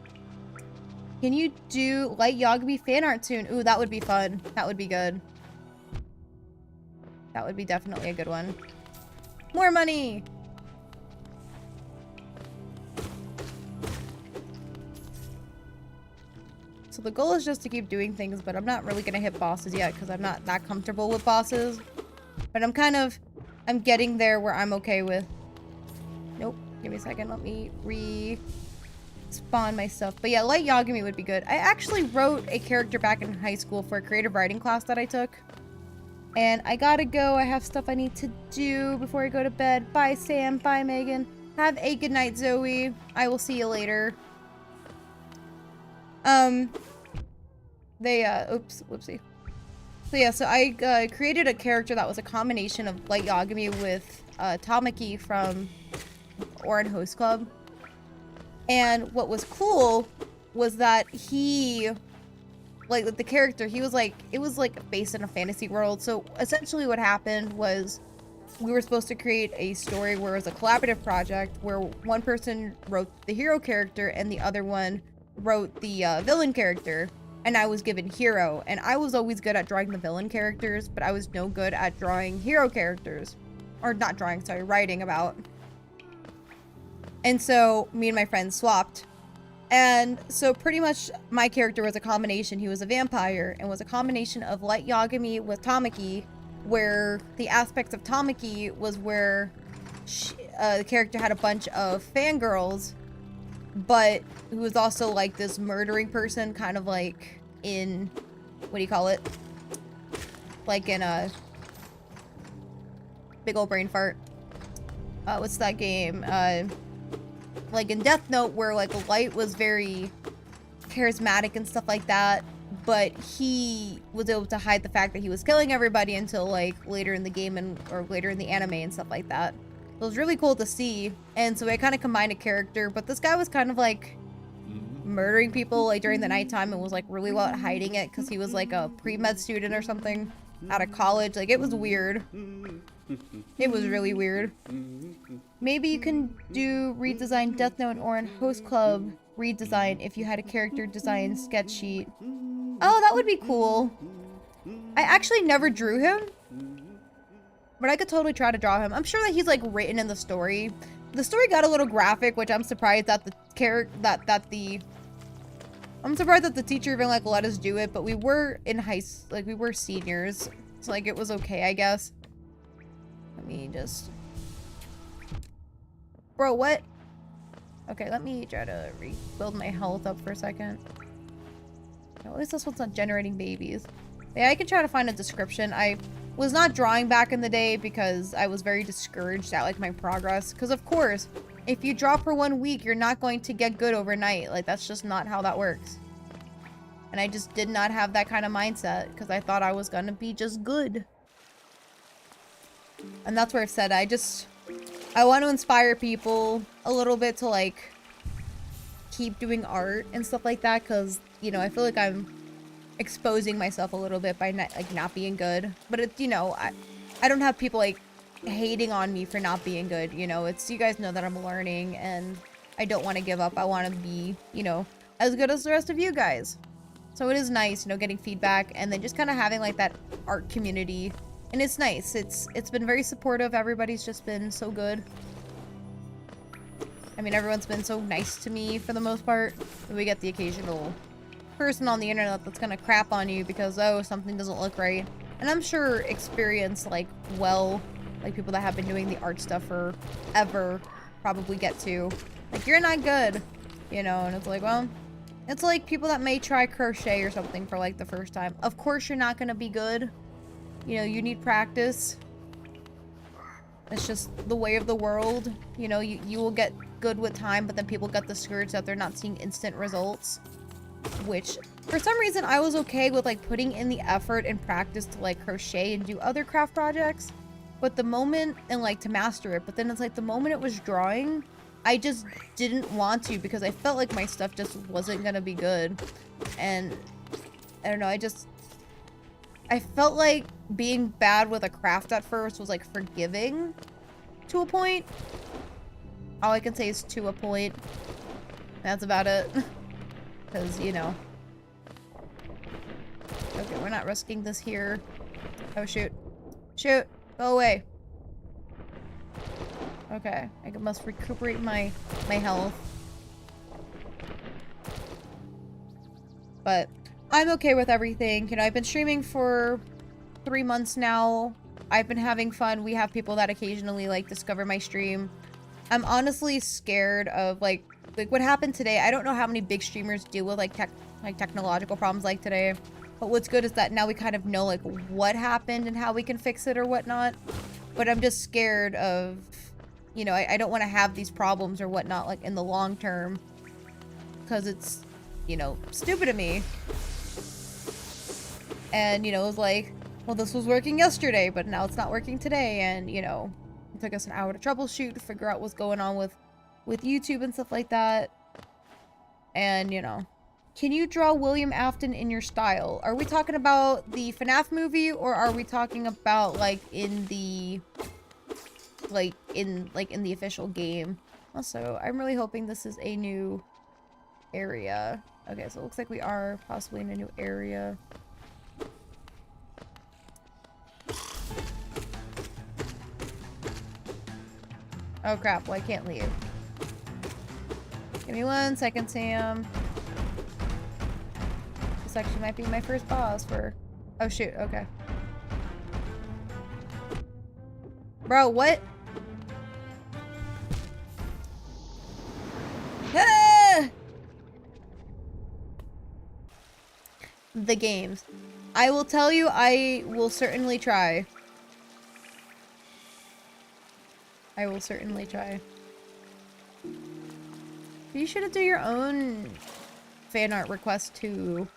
Can you do Light Yagami fan art soon? Ooh, that would be fun. That would be good. That would be definitely a good one. More money! So the goal is just to keep doing things, but I'm not really gonna hit bosses yet because I'm not that comfortable with bosses. But I'm getting there where I'm okay with. Nope. Give me a second. Let me respawn my stuff. But yeah, Light Yagami would be good. I actually wrote a character back in high school for a creative writing class that I took. And I gotta go. I have stuff I need to do before I go to bed. Bye, Sam. Bye, Megan. Have a good night, Zoe. I will see you later. Oops, whoopsie. So yeah, so I created a character that was a combination of Light Yagami with Tamaki from Oran Host Club. And what was cool was that he, like the character, he was like, it was like based in a fantasy world. So essentially what happened was we were supposed to create a story where it was a collaborative project where one person wrote the hero character and the other one wrote the villain character. And I was given hero, and I was always good at drawing the villain characters, but I was no good at drawing hero characters. Or not drawing, sorry, writing about. And so me and my friends swapped. And so pretty much my character was a combination. He was a vampire and was a combination of Light Yagami with Tamaki, where the aspects of Tamaki was where the character had a bunch of fangirls, but who was also like this murdering person, kind of like in, what do you call it? Like in a big old brain fart. What's that game? Like in Death Note, where like Light was very charismatic and stuff like that, but he was able to hide the fact that he was killing everybody until like later in the game or later in the anime and stuff like that. It was really cool to see, and so I kind of combined a character, but this guy was kind of like murdering people like during the nighttime and was like really well at hiding it because he was like a pre-med student or something out of college. Like, it was weird. It was really weird. Maybe you can do redesign Death Note or in Host Club redesign if you had a character design sketch sheet. Oh, that would be cool. I actually never drew him, but I could totally try to draw him. I'm sure that he's like written in the story. The story got a little graphic, which I'm surprised that I'm surprised that the teacher even like let us do it, but we were in we were seniors. So like it was okay, I guess. Let me just... Bro, what? Okay, let me try to rebuild my health up for a second. At least this one's not generating babies. Yeah, I can try to find a description. I was not drawing back in the day because I was very discouraged at like my progress. Because of course, if you draw for 1 week, you're not going to get good overnight. Like, that's just not how that works. And I just did not have that kind of mindset because I thought I was gonna be just good. And that's where I've said I want to inspire people a little bit to like keep doing art and stuff like that, because you know, I feel like I'm exposing myself a little bit by not being good. But it's, you know, I don't have people like hating on me for not being good, you know. It's, you guys know that I'm learning and I don't want to give up. I want to be, you know, as good as the rest of you guys. So it is nice, you know, getting feedback and then just kind of having like that art community. And it's nice. It's been very supportive. Everybody's just been so good. I mean, everyone's been so nice to me for the most part. We get the occasional person on the internet that's gonna crap on you because, oh, something doesn't look right. And I'm sure experience, like, well, like people that have been doing the art stuff forever probably get to, like, you're not good, you know. And it's like, well, It's like people that may try crochet or something for like the first time. Of course you're not gonna be good. You know, you need practice. It's just the way of the world. You know, you will get good with time, but then people get discouraged that they're not seeing instant results. Which, for some reason, I was okay with like putting in the effort and practice to like crochet and do other craft projects. But the moment, and like to master it, but then it's like the moment it was drawing, I just didn't want to because I felt like my stuff just wasn't gonna be good. And I don't know, I felt like being bad with a craft at first was like forgiving to a point. All I can say is to a point. That's about it. Because, you know. Okay, we're not risking this here. Oh, shoot. Shoot! Go away. Okay, I must recuperate my health. But I'm okay with everything. You know, I've been streaming for 3 months now. I've been having fun. We have people that occasionally like discover my stream. I'm honestly scared of like what happened today. I don't know how many big streamers deal with like technological problems like today. But what's good is that now we kind of know like what happened and how we can fix it or whatnot. But I'm just scared of, you know, I don't want to have these problems or whatnot like in the long term. Because it's, you know, stupid of me. And, you know, it was like, well, this was working yesterday, but now it's not working today. And, you know, it took us an hour to troubleshoot to figure out what's going on with YouTube and stuff like that. And, you know, can you draw William Afton in your style? Are we talking about the FNAF movie, or are we talking about like in the the official game? Also, I'm really hoping this is a new area. Okay, so it looks like we are possibly in a new area. Oh crap, well I can't leave. Give me 1 second, Sam. This actually might be my first boss for... Oh shoot, okay. Bro, what? Ah! The games. I will tell you, I will certainly try. I will certainly try. You should do your own fan art request too.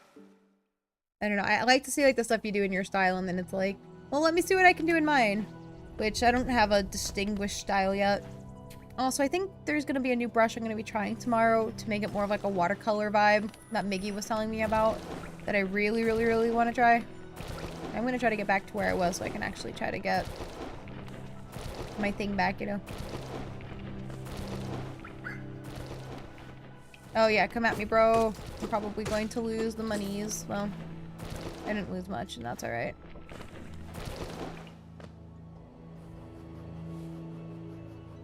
I don't know. I like to see like the stuff you do in your style, and then it's like, well, let me see what I can do in mine. Which I don't have a distinguished style yet. Also, I think there's gonna be a new brush I'm gonna be trying tomorrow to make it more of like a watercolor vibe that Miggy was telling me about. That I really, really, really want to try. I'm gonna try to get back to where I was so I can actually try to get my thing back, you know. Oh yeah, come at me, bro. I'm probably going to lose the monies. Well, I didn't lose much, and that's alright.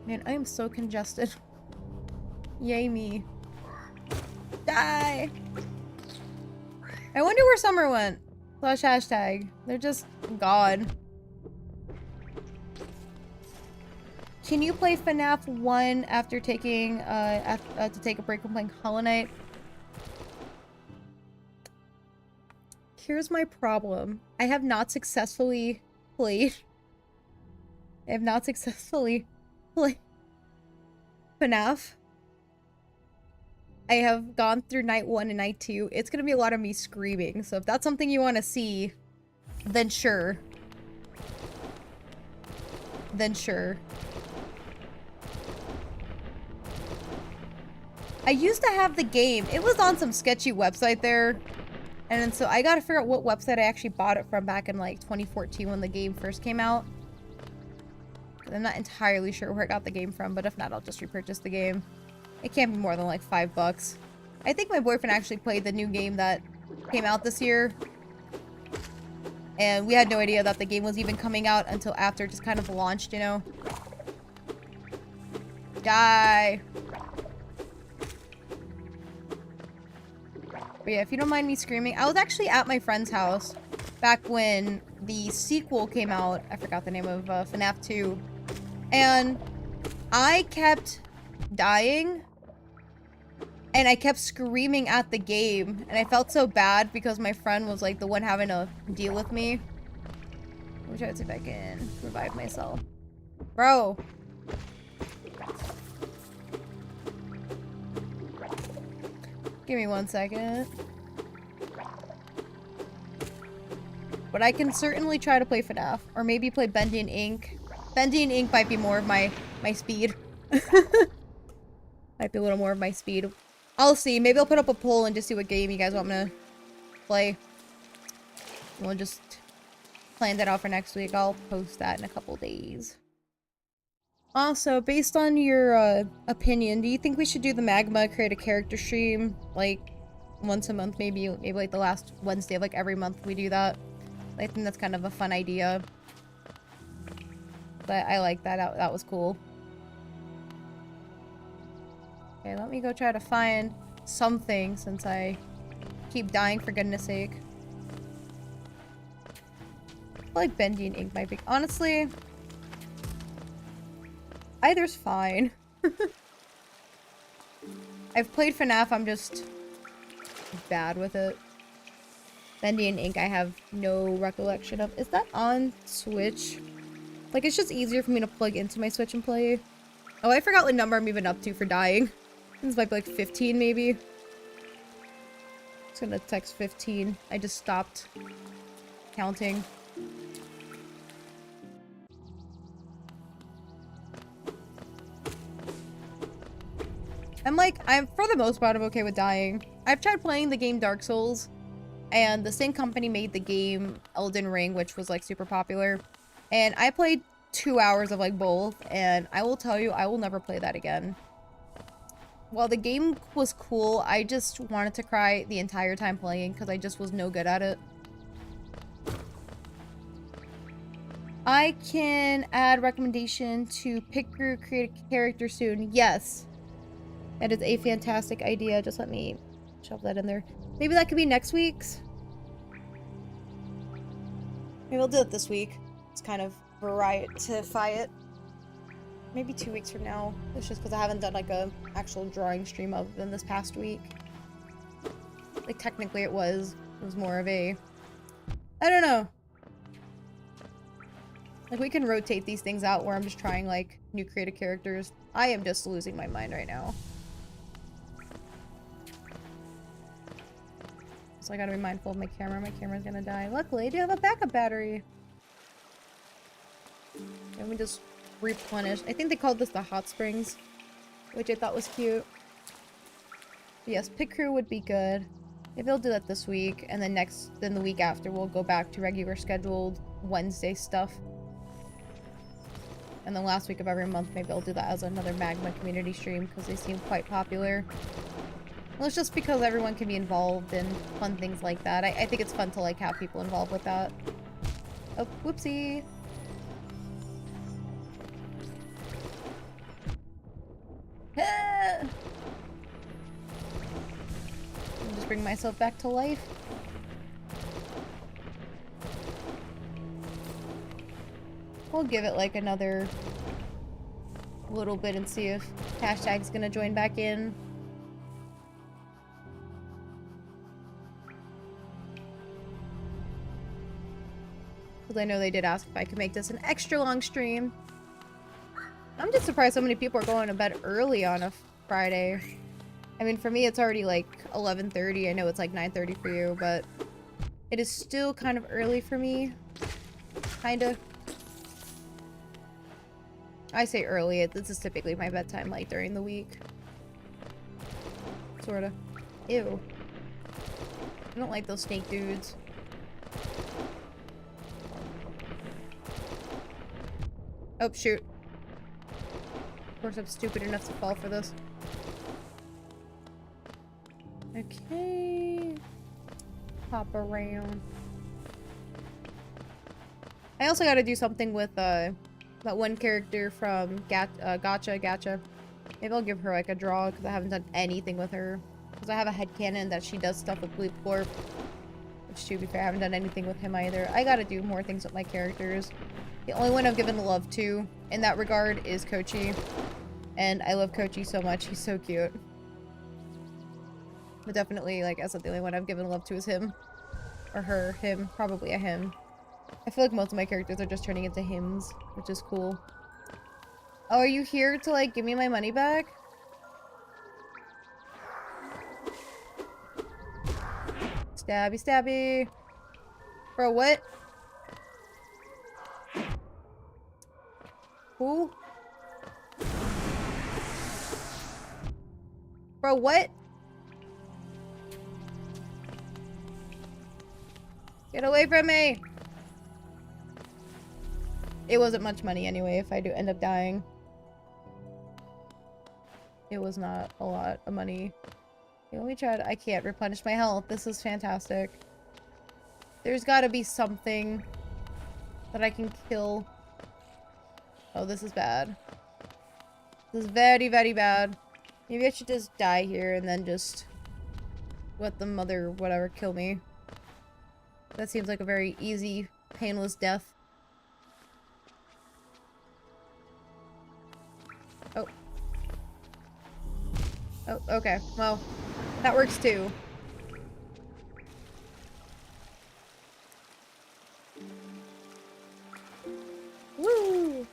Man, I am so congested. Yay me. Die! I wonder where Summer went. / hashtag. They're just gone. Can you play FNAF 1 after taking, to take a break from playing Hollow Knight? Here's my problem. I have not successfully played... I have not successfully played FNAF. I have gone through night 1 and night 2. It's gonna be a lot of me screaming, so if that's something you want to see, then sure. Then sure. I used to have the game. It was on some sketchy website there. And so I gotta figure out what website I actually bought it from back in like 2014 when the game first came out. I'm not entirely sure where I got the game from, but if not, I'll just repurchase the game. It can't be more than like $5. I think my boyfriend actually played the new game that came out this year. And we had no idea that the game was even coming out until after it just kind of launched, you know? Die! But yeah, if you don't mind me screaming, I was actually at my friend's house back when the sequel came out. I forgot the name of FNAF 2. And I kept dying And I kept screaming at the game, and I felt so bad because my friend was like the one having to deal with me. Let me try to see if I can revive myself. Bro. Give me 1 second. But I can certainly try to play FNAF, or maybe play Bendy and Ink. Bendy and Ink might be more of my speed. Might be a little more of my speed. I'll see. Maybe I'll put up a poll and just see what game you guys want me to play. We'll just plan that out for next week. I'll post that in a couple days. Also, based on your opinion, do you think we should do the Magma create a character stream like once a month, maybe like the last Wednesday of like every month we do that? I think that's kind of a fun idea. But I like that. That was cool. Okay, let me go try to find something since I keep dying for goodness sake. I feel like Bendy and Ink might be... Honestly, either's fine. I've played FNAF, I'm just bad with it. Bendy and Ink I have no recollection of. Is that on Switch? Like, it's just easier for me to plug into my Switch and play. Oh, I forgot what number I'm even up to for dying. This might be like 15, maybe. Just gonna text 15. I just stopped counting. I'm for the most part, I'm okay with dying. I've tried playing the game Dark Souls, and the same company made the game Elden Ring, which was like super popular. And I played 2 hours of like both, and I will tell you, I will never play that again. While the game was cool, I just wanted to cry the entire time playing because I just was no good at it. I can add recommendation to pick through create a character soon. Yes. That is a fantastic idea. Just let me shove that in there. Maybe that could be next week's. Maybe I'll do it this week. It's kind of variety-fy it. Maybe 2 weeks from now. It's just because I haven't done like a actual drawing stream other than this past week. Like technically it was more of a... I don't know. Like we can rotate these things out where I'm just trying like new creative characters. I am just losing my mind right now. So I gotta be mindful of my camera. My camera's gonna die. Luckily I do have a backup battery. Let me just replenish. I think they called this the hot springs, which I thought was cute. But yes, pit crew would be good. Maybe I'll do that this week, and then the week after we'll go back to regular scheduled Wednesday stuff. And the last week of every month, maybe I'll do that as another Magma community stream because they seem quite popular. Well, it's just because everyone can be involved in fun things like that. I think it's fun to like have people involved with that. Oh, whoopsie. I'll just bring myself back to life. We'll give it like another little bit and see if hashtag's gonna join back in. Because I know they did ask if I could make this an extra long stream. I'm just surprised so many people are going to bed early on a Friday. I mean, for me, it's already like 11:30. I know it's like 9:30 for you, but it is still kind of early for me. Kinda. I say early. This is typically my bedtime, like, during the week. Sorta. Ew. I don't like those snake dudes. Oh, shoot. Of course I'm stupid enough to fall for this. Okay. Hop around. I also gotta do something with, that one character from Gacha. Maybe I'll give her, like, a draw, because I haven't done anything with her. Because I have a headcanon that she does stuff with Bleep Corp. Which, to be fair, I haven't done anything with him either. I gotta do more things with my characters. The only one I've given love to, in that regard, is Kochi. And I love Kochi so much. He's so cute. But definitely, like I said, the only one I've given love to is him. Or her. Him. Probably a him. I feel like most of my characters are just turning into hims, which is cool. Oh, are you here to, like, give me my money back? Stabby, stabby. Bro, what? Who? Bro, what? Get away from me! It wasn't much money anyway if I do end up dying. It was not a lot of money. Okay, let me try to— I can't replenish my health. This is fantastic. There's gotta be something that I can kill. Oh, this is bad. This is very, very bad. Maybe I should just die here and then just let the mother whatever kill me. That seems like a very easy, painless death. Oh. Oh, okay. Well, that works too. Woo!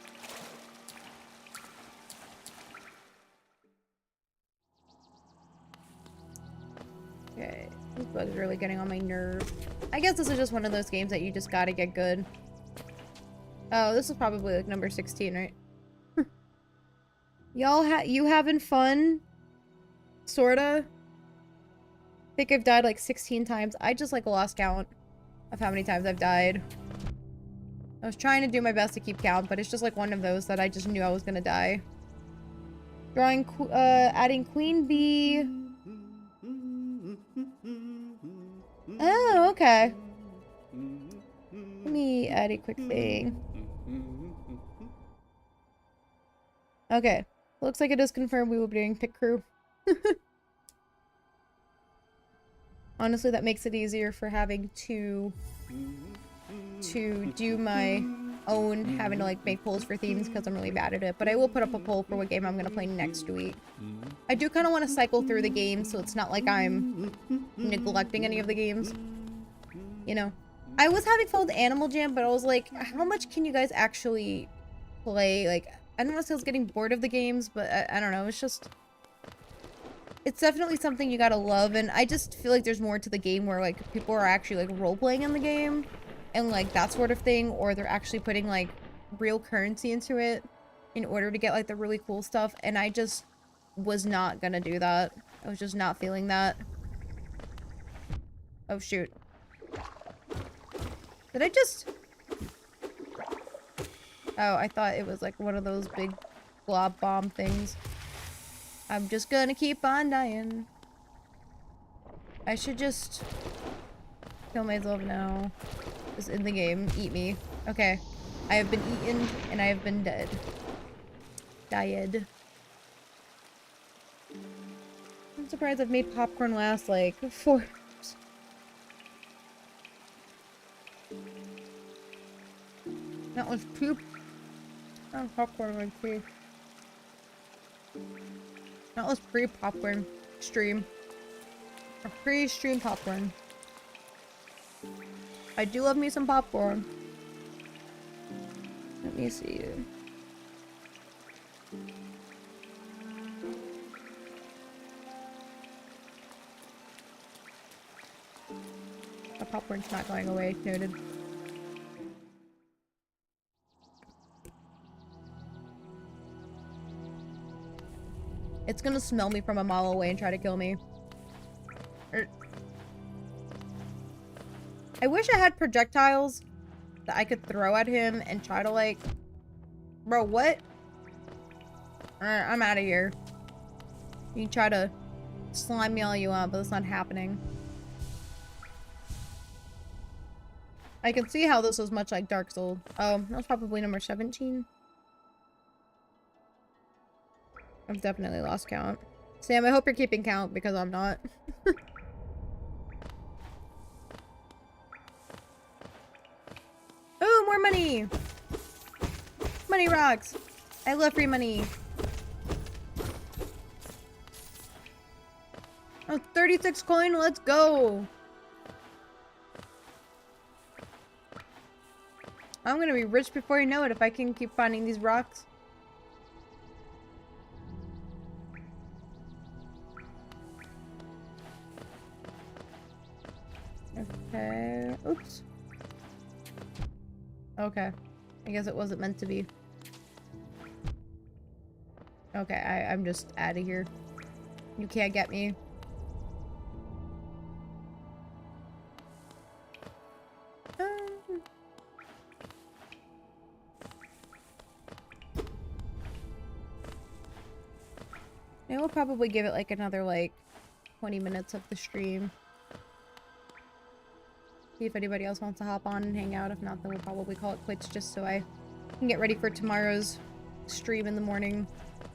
Okay. This bug's really getting on my nerve. I guess this is just one of those games that you just gotta get good. Oh, this is probably like number 16, right? Y'all you having fun? Sorta? I think I've died like 16 times. I just like lost count of how many times I've died. I was trying to do my best to keep count, but it's just like one of those that I just knew I was gonna die. Drawing, adding queen bee. Oh, okay. Let me add a quick thing. Okay. Looks like it is confirmed we will be doing pick crew. Honestly, that makes it easier for having to do my own, having to like make polls for themes because I'm really bad at it. But I will put up a poll for what game I'm gonna play next week. I do kind of want to cycle through the games so it's not like I'm neglecting any of the games. You know, I was having fun with Animal Jam, but I was like, how much can you guys actually play? Like, I don't know if I was getting bored of the games, but I don't know. It's just, it's definitely something you gotta love, and I just feel like there's more to the game where like people are actually like role-playing in the game and like that sort of thing, or they're actually putting like real currency into it in order to get like the really cool stuff, and I just was not gonna do that. I was just not feeling that. Oh shoot. Did I just... Oh, I thought it was like one of those big blob bomb things. I'm just gonna keep on dying. I should just kill myself now. Just in the game. Eat me. Okay. I have been eaten and I have been dead. Died. I'm surprised I've made popcorn last like 4 hours. That was poop. Oh, popcorn on tea. That was pre-popcorn stream. A pre-stream popcorn. I do love me some popcorn. Let me see. The popcorn's not going away. Noted. It's gonna smell me from a mile away and try to kill me. I wish I had projectiles that I could throw at him and try to like... Bro, what? Alright, I'm out of here. You can try to slime me all you want, but it's not happening. I can see how this was much like Dark Souls. Oh, that was probably number 17. I've definitely lost count. Sam, I hope you're keeping count because I'm not. Oh, more money! Money rocks! I love free money. Oh, 36 coin, let's go! I'm gonna be rich before you know it if I can keep finding these rocks. Okay, oops. Okay, I guess it wasn't meant to be. Okay, I'm just out of here. You can't get me. I will probably give it like another like 20 minutes of the stream. See if anybody else wants to hop on and hang out. If not, then we'll probably call it quits just so I can get ready for tomorrow's stream in the morning.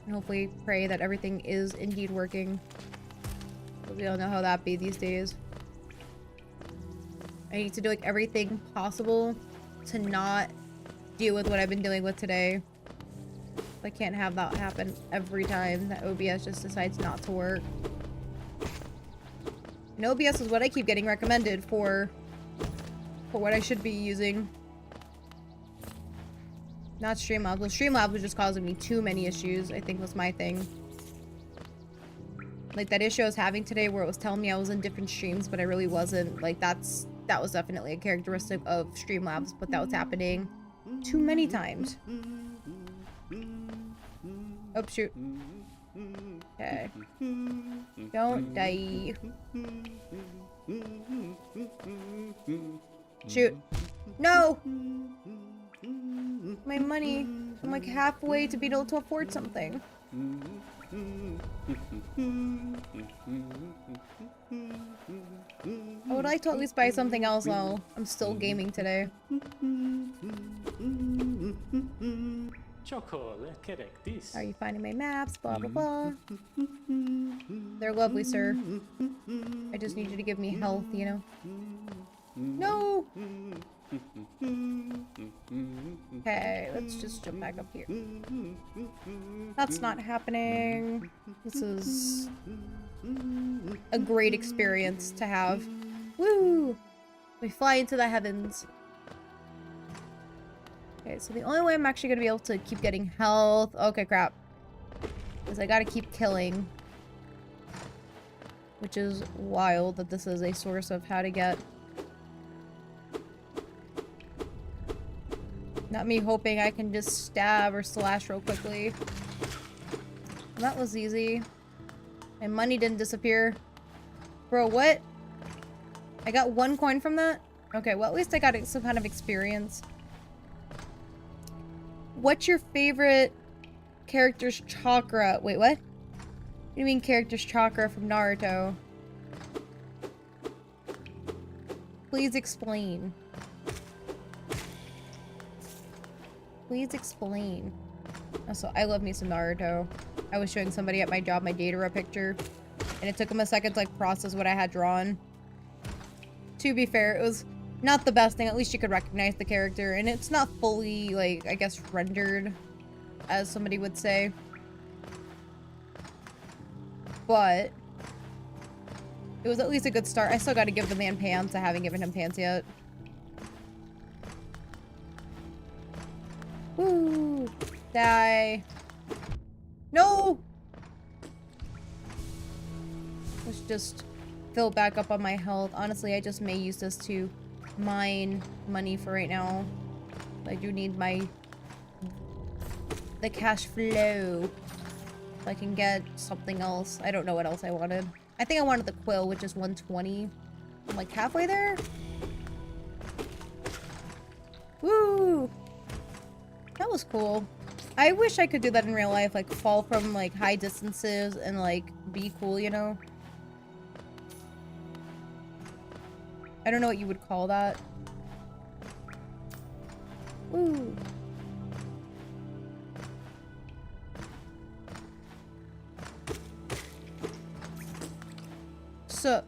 And hopefully pray that everything is indeed working. But we don't know how that be these days. I need to do like everything possible to not deal with what I've been dealing with today. I can't have that happen every time that OBS just decides not to work. And OBS is what I keep getting recommended for what I should be using. Not Streamlabs. Well, Streamlabs was just causing me too many issues, I think was my thing. Like that issue I was having today where it was telling me I was in different streams, but I really wasn't. Like that was definitely a characteristic of Streamlabs, but that was happening too many times. Oh, shoot. Okay. Don't die. Shoot. No! My money. I'm like halfway to being able to afford something. I would like to at least buy something else while I'm still gaming today. Are you finding my maps? Blah, blah, blah. They're lovely, sir. I just need you to give me health, you know? No! Okay, let's just jump back up here. That's not happening. This is a great experience to have. Woo! We fly into the heavens. Okay, so the only way I'm actually gonna be able to keep getting health... Okay, crap. Is I gotta keep killing. Which is wild that this is a source of how to get... Not me hoping I can just stab or slash real quickly. That was easy. My money didn't disappear. Bro, what? I got 1 coin from that? Okay, well at least I got some kind of experience. What's your favorite character's chakra? Wait, what? What do you mean character's chakra from Naruto? Please explain. Please explain. Also, I love me some Naruto. I was showing somebody at my job my Datara picture, and it took them a second to like process what I had drawn. To be fair, it was not the best thing. At least you could recognize the character, and it's not fully, like, I guess, rendered, as somebody would say. But it was at least a good start. I still gotta give the man pants. I haven't given him pants yet. Woo! Die. No! Let's just fill back up on my health. Honestly, I just may use this to mine money for right now. I do need the cash flow. So I can get something else. I don't know what else I wanted. I think I wanted the quill, which is 120. I'm like halfway there. Woo! That was cool. I wish I could do that in real life, like fall from like high distances and like be cool, you know? I don't know what you would call that. Ooh. So.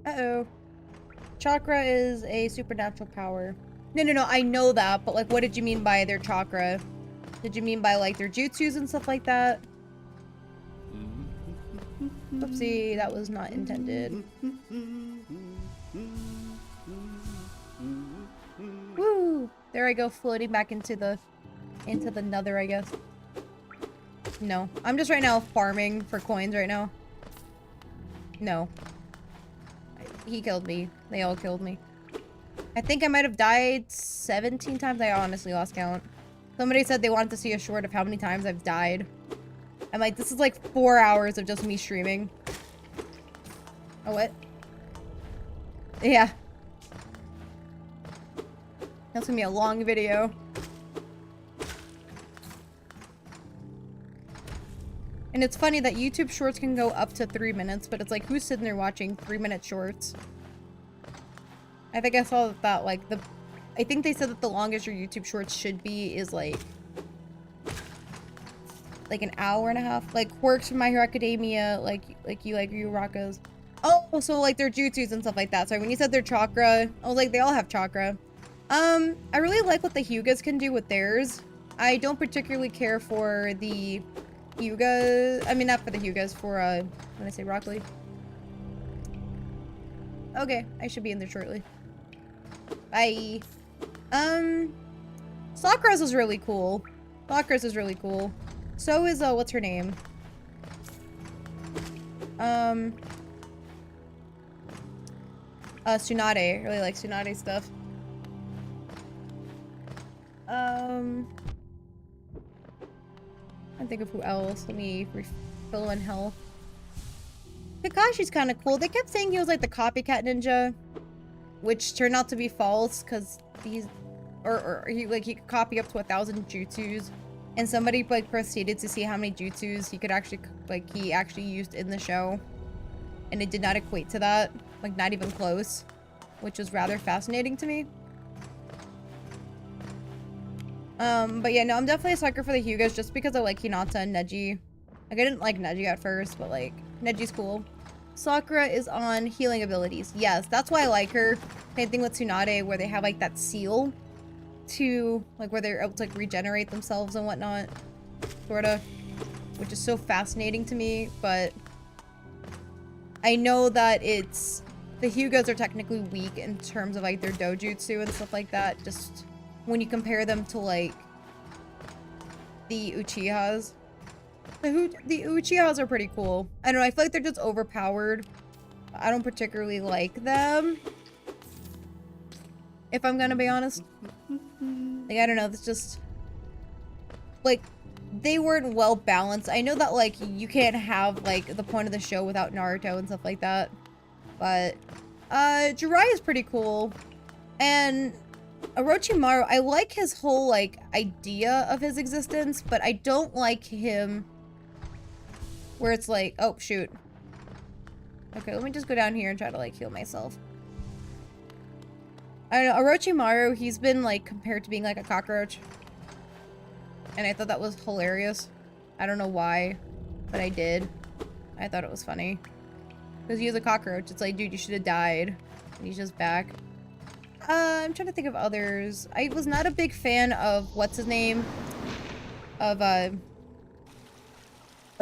Uh-oh. Chakra is a supernatural power. No, I know that, but like what did you mean by their chakra? Did you mean by like their jutsus and stuff like that? Oopsie, that was not intended. Woo! There I go, floating back into the nether, I guess. No. I'm just right now farming for coins right now. No. He killed me. They all killed me. I think I might have died 17 times. I honestly lost count. Somebody said they wanted to see a short of how many times I've died. I'm like, this is like 4 hours of just me streaming. Oh, what? Yeah. That's gonna be a long video. And it's funny that YouTube shorts can go up to 3 minutes, but it's like, who's sitting there watching 3-minute shorts? I think I saw that, like, I think they said that the longest your YouTube shorts should be is, like an hour and a half. Like, quirks from My Hero Academia, like you like Yu Rakas. Oh, so, like, their jutsus and stuff like that. Sorry, when you said their chakra, I was like, they all have chakra. I really like what the Hyugas can do with theirs. I don't particularly care for the Hyuga, I mean, not for the Hyugas, for, when I say Rock Lee. Okay, I should be in there shortly. Bye. Sakura's is really cool. Sakura's is really cool. So is, what's her name? Tsunade. I really like Tsunade stuff. I think of who else. Let me refill in health. Kakashi's kind of cool. They kept saying he was like the copycat ninja, which turned out to be false because he's, or he could copy up to 1,000 jutsus, and somebody like proceeded to see how many jutsus he could actually he actually used in the show, and it did not equate to that, like not even close, which was rather fascinating to me. But yeah, no, I'm definitely a sucker for the Hyugas just because I like Hinata and Neji. Like, I didn't like Neji at first, but like, Neji's cool. Sakura is on healing abilities. Yes, that's why I like her. Same thing with Tsunade, where they have like that seal to, like, where they're able to like regenerate themselves and whatnot. Sorta. Which is so fascinating to me, but I know that it's, the Hyugas are technically weak in terms of like their dojutsu and stuff like that, just when you compare them to like the Uchihas. The Uchihas are pretty cool. I don't know, I feel like they're just overpowered. I don't particularly like them, if I'm gonna be honest. Like, I don't know, it's just like, they weren't well balanced. I know that like you can't have like the point of the show without Naruto and stuff like that, but Jiraiya is pretty cool. And Orochimaru, I like his whole like idea of his existence, but I don't like him where it's like, oh shoot. Okay, let me just go down here and try to like heal myself. I don't know, Orochimaru, he's been like compared to being like a cockroach. And I thought that was hilarious. I don't know why, but I did. I thought it was funny. Because he was a cockroach. It's like, dude, you should have died. And he's just back. I'm trying to think of others. I was not a big fan of, what's his name? Of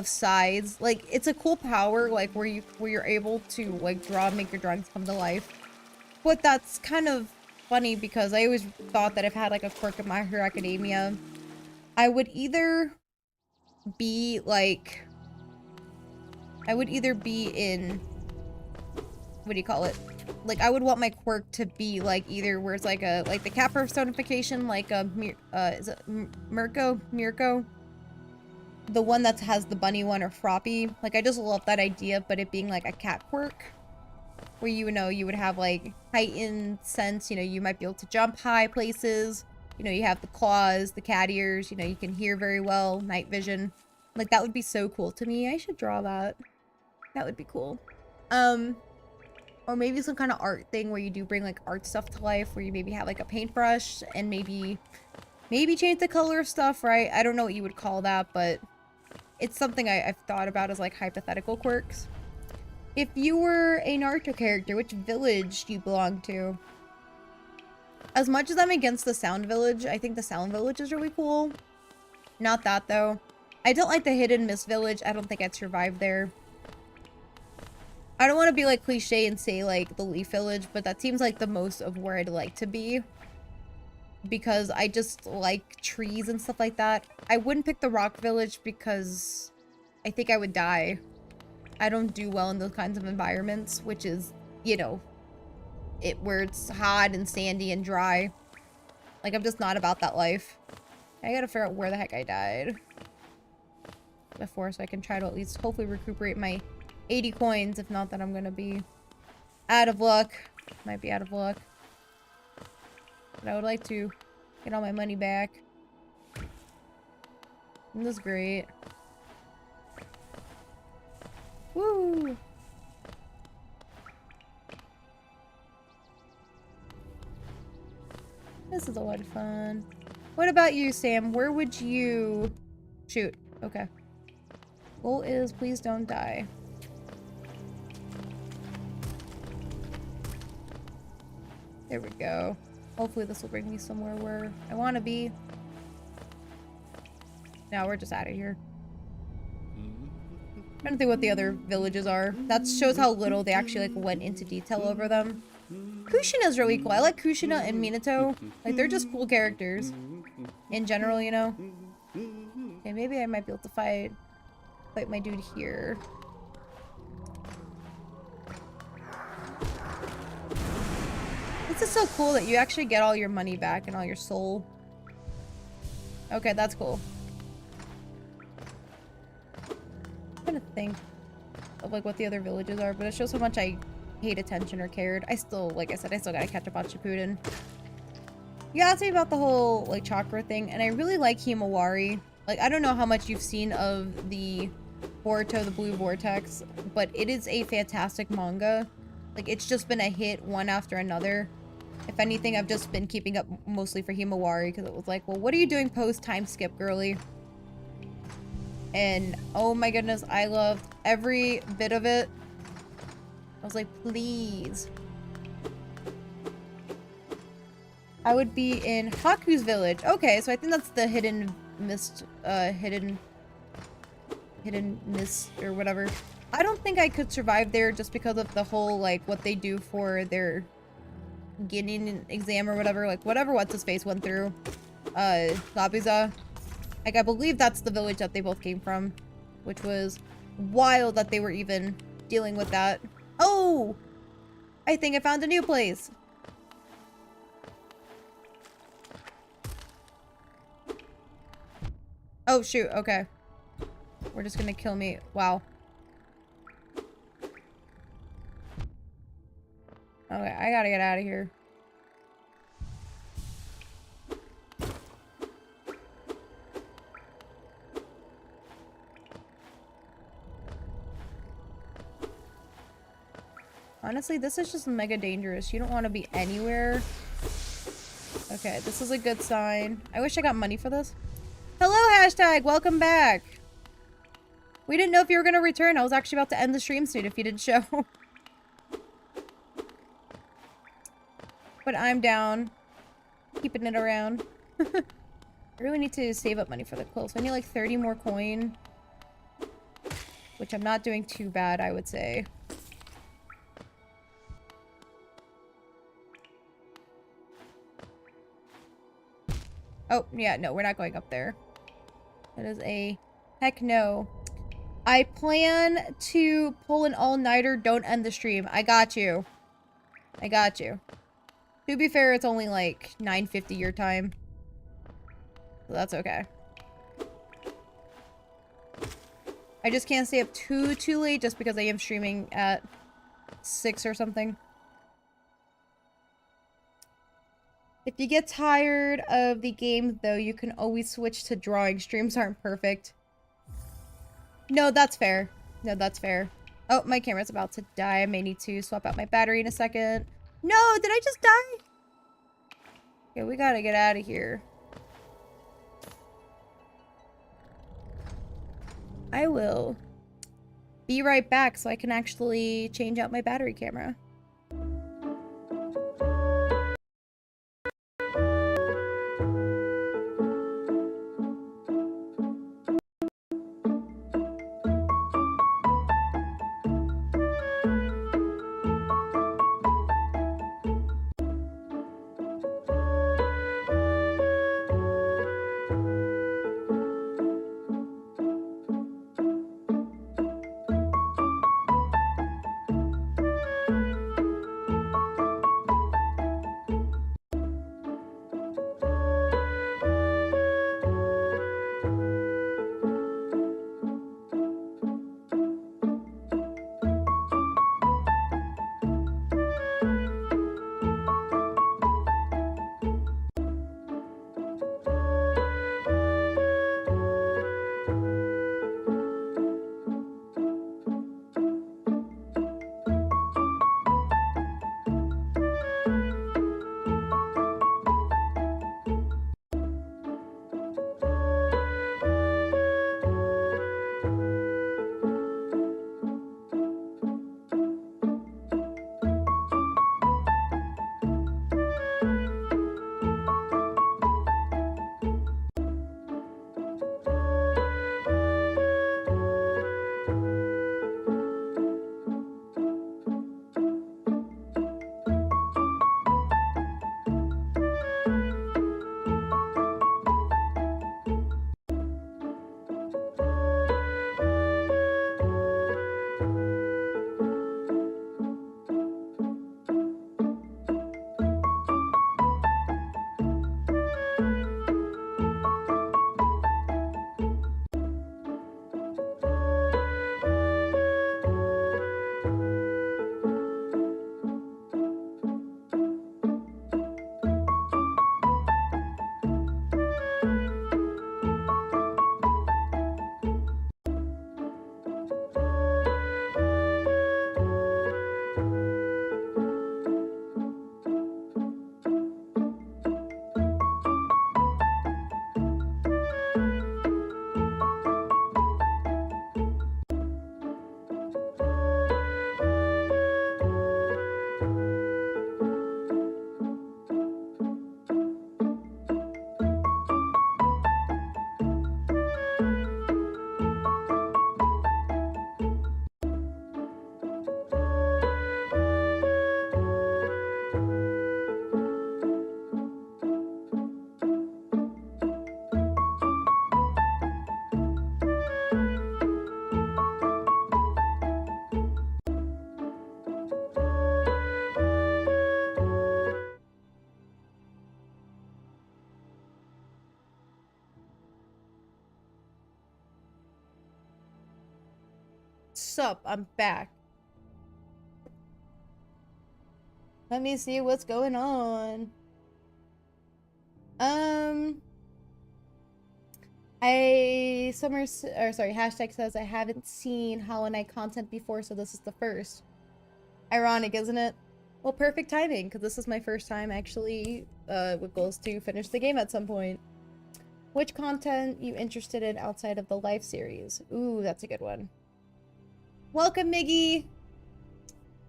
sides. Like, it's a cool power, like, where you're able to, like, make your drawings come to life. But that's kind of funny because I always thought that if I had, like, a quirk of My Hero Academia, I would either be, like, in, what do you call it? Like, I would want my quirk to be, like, either where it's, like, like, the cat personification, like, is it Mirko? The one that has the bunny one, or Froppy. Like, I just love that idea, but it being, like, a cat quirk. Where, you know, you would have, like, heightened sense, you know, you might be able to jump high places. You know, you have the claws, the cat ears, you know, you can hear very well, night vision. Like, that would be so cool to me. I should draw that. That would be cool. Or maybe some kind of art thing where you do bring, like, art stuff to life, where you maybe have, like, a paintbrush and maybe change the color of stuff, right? I don't know what you would call that, but it's something I've thought about as, like, hypothetical quirks. If you were a Naruto character, which village do you belong to? As much as I'm against the Sound Village, I think the Sound Village is really cool. Not that, though. I don't like the Hidden Mist Village. I don't think I'd survive there. I don't want to be, like, cliche and say, like, the Leaf Village, but that seems like the most of where I'd like to be. Because I just like trees and stuff like that. I wouldn't pick the Rock Village because I think I would die. I don't do well in those kinds of environments, which is, you know, where it's hot and sandy and dry. Like, I'm just not about that life. I gotta figure out where the heck I died before, so I can try to at least hopefully recuperate my 80 coins. If not, then I'm gonna be out of luck. Might be out of luck. But I would like to get all my money back. And this is great. Woo! This is a lot of fun. What about you, Sam? Where would you... Shoot. Okay. Goal is please don't die. There we go. Hopefully this will bring me somewhere where I want to be. No, we're just out of here. I don't think what the other villages are. That shows how little they actually like went into detail over them. Kushina's really cool. I like Kushina and Minato. Like, they're just cool characters. In general, you know? Okay, maybe I might be able to fight my dude here. This is so cool that you actually get all your money back and all your soul. Okay, that's cool. I'm trying to think of like what the other villages are, but it shows how much I paid attention or cared. I still, like I said, I still gotta catch up on Shippuden. You asked me about the whole like chakra thing, and I really like Himawari. Like, I don't know how much you've seen of the Boruto, the Blue Vortex, but it is a fantastic manga. Like, it's just been a hit one after another. If anything, I've just been keeping up mostly for Himawari, because it was like, well, what are you doing post time skip, girly? And oh my goodness, I loved every bit of it. I was like, please. I would be in Haku's village. Okay, so I think that's the hidden mist, hidden mist or whatever. I don't think I could survive there just because of the whole, like, what they do for their getting exam or whatever. Like, whatever what's-his-face went through. Zabuza. Like, I believe that's the village that they both came from. Which was wild that they were even dealing with that. Oh! I think I found a new place. Oh, shoot. Okay. We're just gonna kill me. Wow. Okay, I gotta get out of here. Honestly, this is just mega dangerous. You don't want to be anywhere. Okay, this is a good sign. I wish I got money for this. Hello, hashtag! Welcome back! We didn't know if you were gonna return. I was actually about to end the stream soon if you didn't show. But I'm down. Keeping it around. I really need to save up money for the clothes. I need like 30 more coin. Which I'm not doing too bad, I would say. Oh, yeah, no, we're not going up there. That is a heck no. I plan to pull an all-nighter. Don't end the stream. I got you. I got you. To be fair, it's only like 9:50 your time. So that's okay. I just can't stay up too late just because I am streaming at 6 or something. If you get tired of the game, though, you can always switch to drawing. Streams aren't perfect. No, that's fair. No, that's fair. Oh, my camera's about to die. I may need to swap out my battery in a second. No, did I just die? Okay, we gotta get out of here. I will be right back so I can actually change out my battery camera. up? I'm back. Let me see what's going on. Hashtag says I haven't seen Hollow Knight content before, so this is the first. Ironic, isn't it? Well, perfect timing, because this is my first time actually with goals to finish the game at some point. Which content you interested in outside of the live series? Ooh, that's a good one. Welcome, Miggy!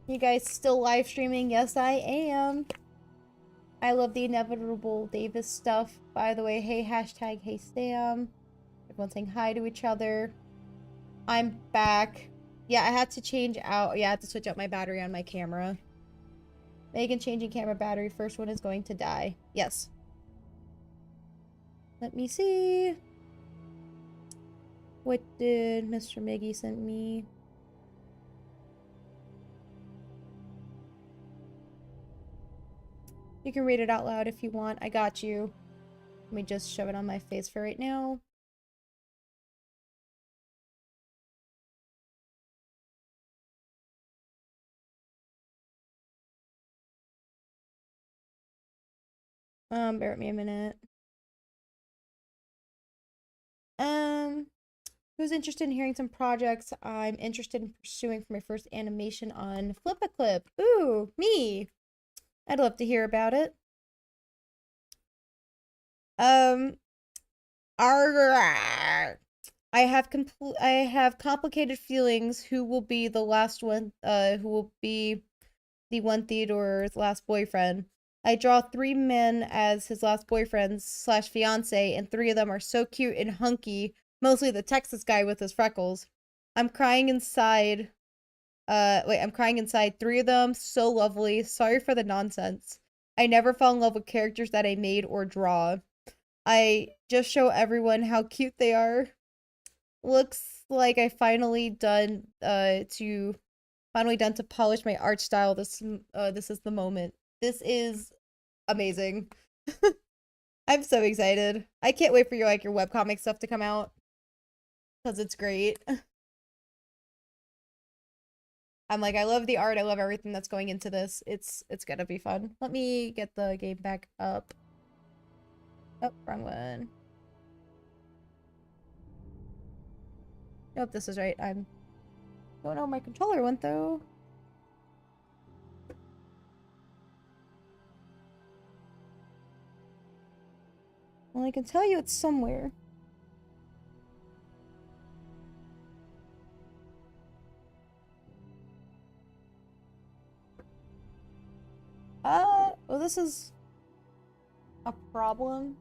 You guys still live streaming? Yes, I am. I love the inevitable Davis stuff. By the way, hey, hashtag hey Sam. Everyone's saying hi to each other. I'm back. Yeah, I had to change out. Yeah, I had to switch out my battery on my camera. Megan changing camera battery. First one is going to die. Yes. Let me see. What did Mr. Miggy send me? You can read it out loud if you want. I got you. Let me just shove it on my face for right now. Bear with me a minute. Who's interested in hearing some projects I'm interested in pursuing for my first animation on Flip-a-Clip? Ooh, me! I'd love to hear about it. I have complicated feelings who will be the last one, who will be the one Theodore's last boyfriend. I draw 3 men as his last boyfriends slash fiance, and 3 of them are so cute and hunky, mostly the Texas guy with his freckles. I'm crying inside. I'm crying inside. 3 of them, so lovely. Sorry for the nonsense. I never fall in love with characters that I made or draw. I just show everyone how cute they are. Looks like I finally done to polish my art style. This is the moment. This is amazing. I'm so excited. I can't wait for your webcomic stuff to come out, because it's great. I'm like, I love the art. I love everything that's going into this. It's gonna be fun. Let me get the game back up. Oh, wrong one. Nope, this is right. I don't know where my controller went though. Well, I can tell you it's somewhere. Well, this is a problem.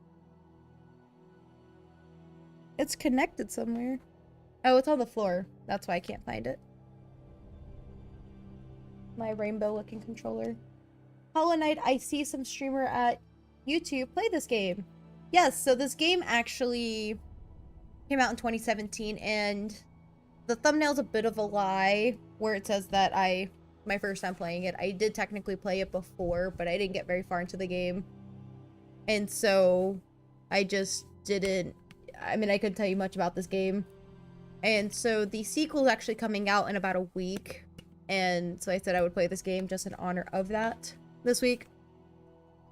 It's connected somewhere. Oh, it's on the floor. That's why I can't find it. My rainbow-looking controller. Hollow Knight, I see some streamer at YouTube play this game. Yes, so this game actually came out in 2017, and the thumbnail's a bit of a lie, where it says that my first time playing it. I did technically play it before, but I didn't get very far into the game. And so, I just didn't... I mean, I couldn't tell you much about this game. And so, the sequel is actually coming out in about a week. And so I said I would play this game just in honor of that this week.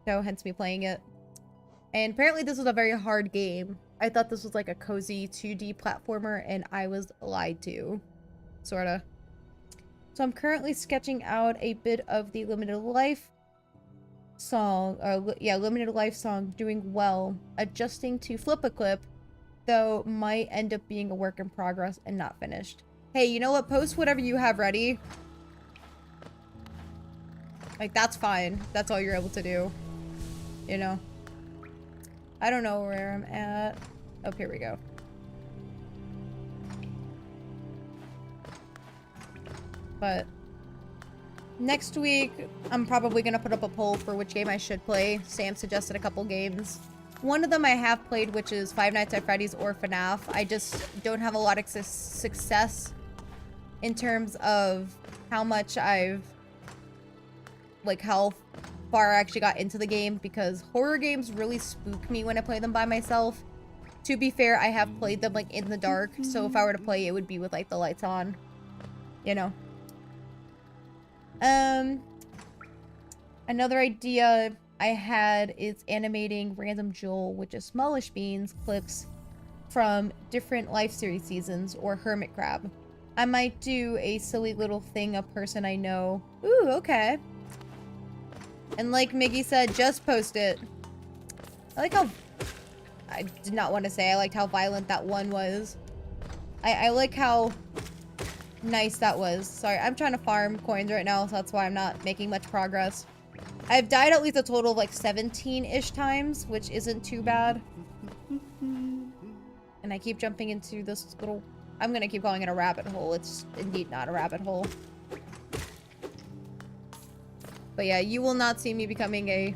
So, hence me playing it. And apparently this was a very hard game. I thought this was like a cozy 2D platformer, and I was lied to. Sorta. So I'm currently sketching out a bit of the Limited Life song, Limited Life song, Doing Well, adjusting to Flip-a-Clip, though might end up being a work in progress and not finished. Hey, you know what? Post whatever you have ready. Like, that's fine. That's all you're able to do. You know? I don't know where I'm at. Oh, here we go. But next week, I'm probably going to put up a poll for which game I should play. Sam suggested a couple games. One of them I have played, which is Five Nights at Freddy's or FNAF. I just don't have a lot of success in terms of how much I've... like, how far I actually got into the game, because horror games really spook me when I play them by myself. To be fair, I have played them, like, in the dark, so if I were to play, it would be with, like, the lights on. you know. Another idea I had is animating random Joel, which is smallish beans clips from different Life series seasons, or Hermit Crab. I might do a silly little thing a person I know. Ooh, okay. And like Miggy said, just post it. I like how... I did not want to say I liked how violent that one was. I like how nice that was. Sorry, I'm trying to farm coins right now, so that's why I'm not making much progress. I've died at least a total of like 17-ish times, which isn't too bad. And I keep jumping into this little... I'm gonna keep calling it a rabbit hole. It's indeed not a rabbit hole. But yeah, you will not see me becoming a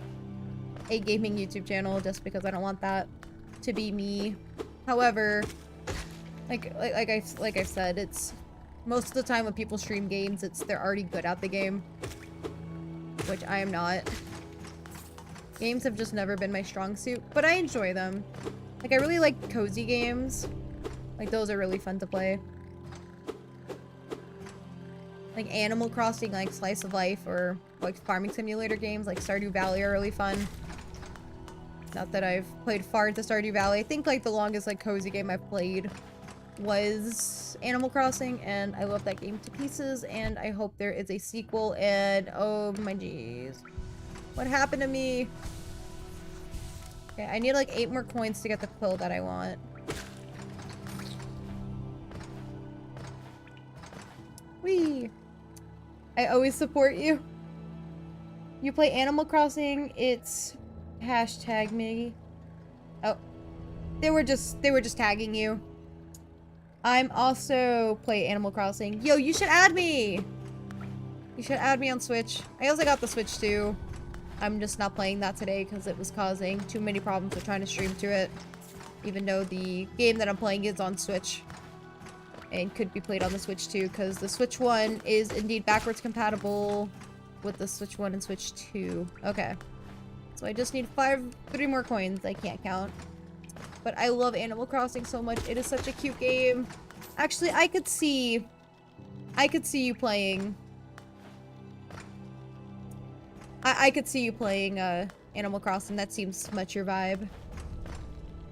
gaming YouTube channel just because I don't want that to be me. However, like I've said, it's most of the time when people stream games, they're already good at the game, which I am not. Games have just never been my strong suit, but I enjoy them. Like, I really like cozy games. Like, those are really fun to play. Like Animal Crossing, like Slice of Life, or like farming simulator games like Stardew Valley are really fun. Not that I've played far into Stardew Valley. I think like the longest like cozy game I've played was Animal Crossing, and I love that game to pieces, and I hope there is a sequel. And oh my jeez, what happened to me? Okay, I need like 8 more coins to get the quill that I want. Whee! I always support you. You play Animal Crossing, it's hashtag me. Oh. They were just tagging you. I'm also play Animal Crossing. Yo, you should add me! You should add me on Switch. I also got the Switch too. I'm just not playing that today because it was causing too many problems with trying to stream to it. Even though the game that I'm playing is on Switch. And could be played on the Switch too, because the Switch 1 is indeed backwards compatible with the Switch 1 and Switch 2. Okay. So I just need 3 more coins. I can't count. But I love Animal Crossing so much. It is such a cute game. Actually, I could see you playing... I could see you playing Animal Crossing. That seems much your vibe.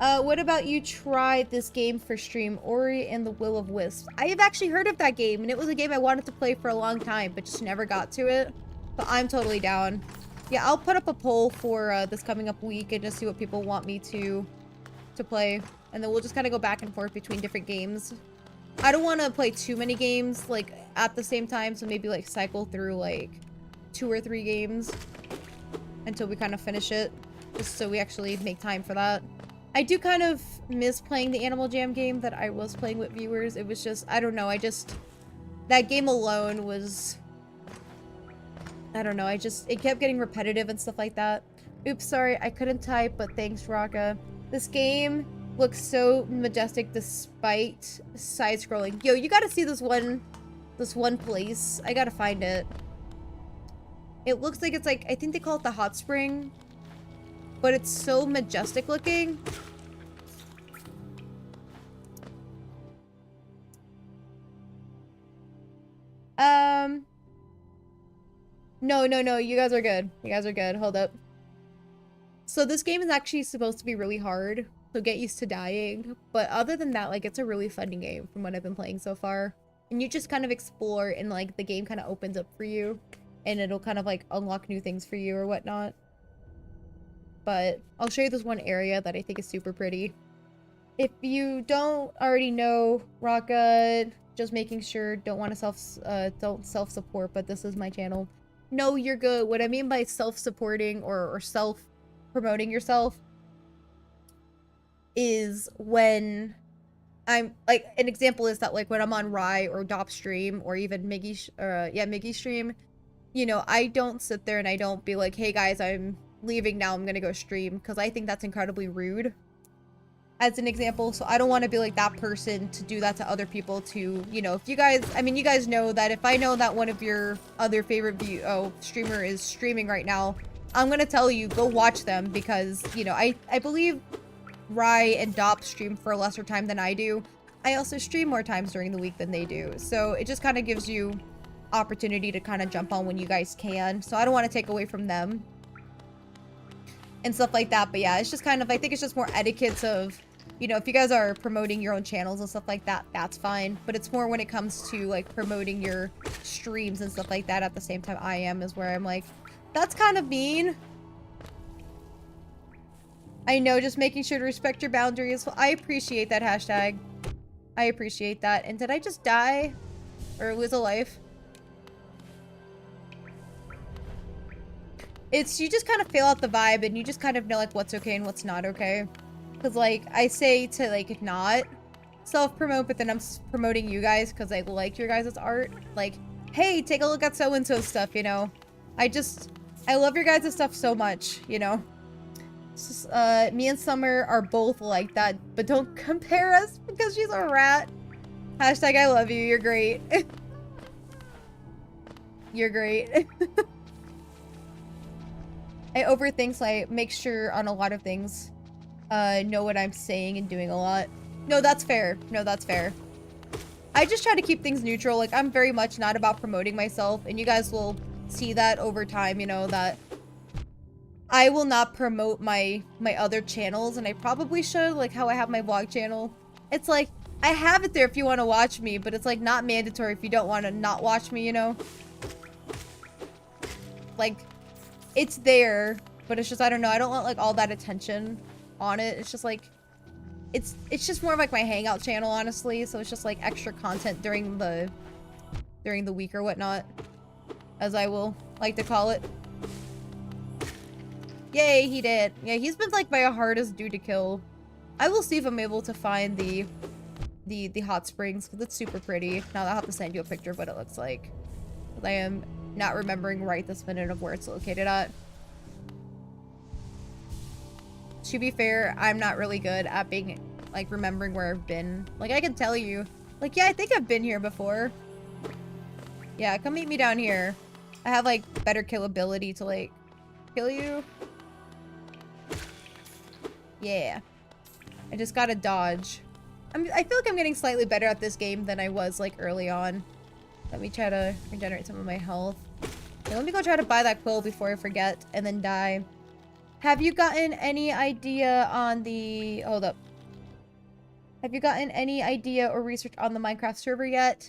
What about you try this game for stream, Ori and the Will of Wisps? I have actually heard of that game, and it was a game I wanted to play for a long time, but just never got to it. But I'm totally down. Yeah, I'll put up a poll for this coming up week and just see what people want me to play. And then we'll just kind of go back and forth between different games. I don't want to play too many games, like, at the same time, so maybe, like, cycle through, like, 2 or 3 games until we kind of finish it, just so we actually make time for that. I do kind of miss playing the Animal Jam game that I was playing with viewers. It was just, I don't know, that game alone was, I don't know, it kept getting repetitive and stuff like that. Oops, sorry, I couldn't type, but thanks, Raka. This game looks so majestic despite side-scrolling. Yo, you gotta see this one place. I gotta find it. It looks like it's like, I think they call it the hot spring. But it's so majestic looking. No, you guys are good. You guys are good. Hold up. So this game is actually supposed to be really hard, so get used to dying. But other than that, like, it's a really fun game from what I've been playing so far. And you just kind of explore, and like the game kind of opens up for you, and it'll kind of like unlock new things for you or whatnot. But I'll show you this one area that I think is super pretty. If you don't already know, Raka, just making sure, don't self-support, but this is my channel. No, you're good. What I mean by self-supporting or self-promoting yourself is when I'm, like, an example is that, like, when I'm on Rye or Dop stream, or even Miggy stream, you know, I don't sit there and I don't be like, hey guys, I'm leaving now, I'm gonna go stream, because I think that's incredibly rude, as an example. So I don't want to be like that person to do that to other people to, you know, if you guys, I mean, you guys know that if I know that one of your other favorite streamer is streaming right now, I'm gonna tell you, go watch them, because, you know, I believe Rye and Dop stream for a lesser time than I do, I also stream more times during the week than they do. So it just kind of gives you opportunity to kind of jump on when you guys can. So I don't want to take away from them and stuff like that. But yeah, it's just kind of, I think it's just more etiquettes of, you know, if you guys are promoting your own channels and stuff like that, that's fine. But it's more when it comes to like promoting your streams and stuff like that at the same time I am, is where I'm like, that's kind of mean. I know, just making sure to respect your boundaries. Well, I appreciate that hashtag. I appreciate that. And did I just die? Or lose a life? It's, you just kind of feel out the vibe and you just kind of know like what's okay and what's not okay. Because like, I say to like not self-promote, but then I'm promoting you guys because I like your guys' art. Like, hey, take a look at so-and-so stuff, you know? I love your guys' stuff so much, you know? Me and Summer are both like that, but don't compare us because she's a rat. Hashtag I love you, you're great. You're great. I overthink, so I make sure on a lot of things, know what I'm saying and doing a lot. No, that's fair. No, that's fair. I just try to keep things neutral. Like, I'm very much not about promoting myself, and you guys will see that over time, you know, that I will not promote my other channels, and I probably should, like how I have my vlog channel. It's like, I have it there if you want to watch me, but it's like not mandatory if you don't want to not watch me, you know? Like, it's there, but it's just, I don't know, I don't want like all that attention on it. It's just like, it's just more of like my hangout channel, honestly, so it's just like extra content during the week or whatnot, as I will like to call it. Yay, he did. Yeah, he's been like my hardest dude to kill. I will see if I'm able to find the hot springs, because it's super pretty. Now I'll have to send you a picture of what it looks like. I am not remembering right this minute of where it's located at. To be fair, I'm not really good at being, like, remembering where I've been. Like, I can tell you. Like, yeah, I think I've been here before. Yeah, come meet me down here. I have, like, better kill ability to, like, kill you. Yeah. I just gotta dodge. I feel like I'm getting slightly better at this game than I was, like, early on. Let me try to regenerate some of my health. Okay, let me go try to buy that quill before I forget and then die. Have you gotten any idea on the... Hold up. Have you gotten any idea or research on the Minecraft server yet?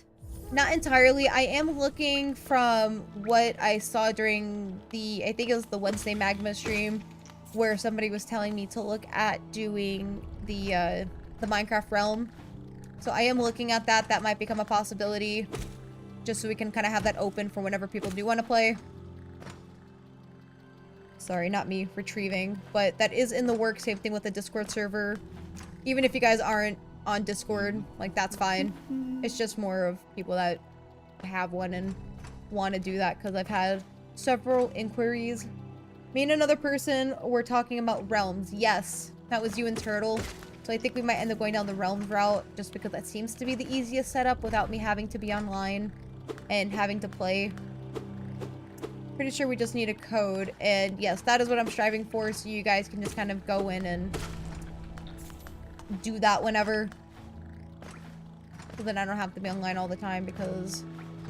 Not entirely. I am looking from what I saw during the... I think it was the Wednesday Magma stream, where somebody was telling me to look at doing the Minecraft realm. So I am looking at that. That might become a possibility. Just so we can kind of have that open for whenever people do want to play. Sorry, not me retrieving. But that is in the works. Same thing with the Discord server. Even if you guys aren't on Discord, like, that's fine. It's just more of people that have one and want to do that, because I've had several inquiries. Me and another person were talking about realms. Yes, that was you and Turtle. So I think we might end up going down the realms route, just because that seems to be the easiest setup without me having to be online and having to play. Pretty sure we just need a code, and yes, that is what I'm striving for, so you guys can just kind of go in and do that whenever. So then I don't have to be online all the time, because,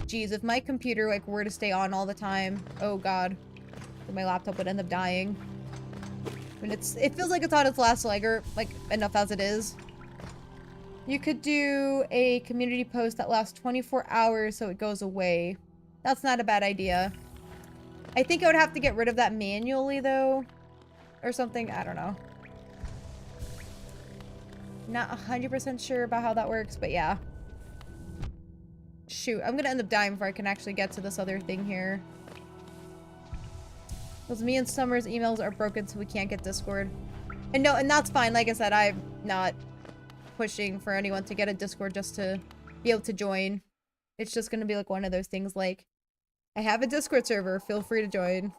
geez, if my computer, like, were to stay on all the time, oh god, my laptop would end up dying. I mean, it feels like it's on its last leg, or, like, enough as it is. You could do a community post that lasts 24 hours so it goes away. That's not a bad idea. I think I would have to get rid of that manually, though. Or something. I don't know. Not 100% sure about how that works, but yeah. Shoot, I'm gonna end up dying before I can actually get to this other thing here. Because me and Summer's emails are broken, so we can't get Discord. And no, and that's fine. Like I said, I'm not pushing for anyone to get a Discord just to be able to join. It's just gonna be like one of those things like, I have a Discord server, feel free to join.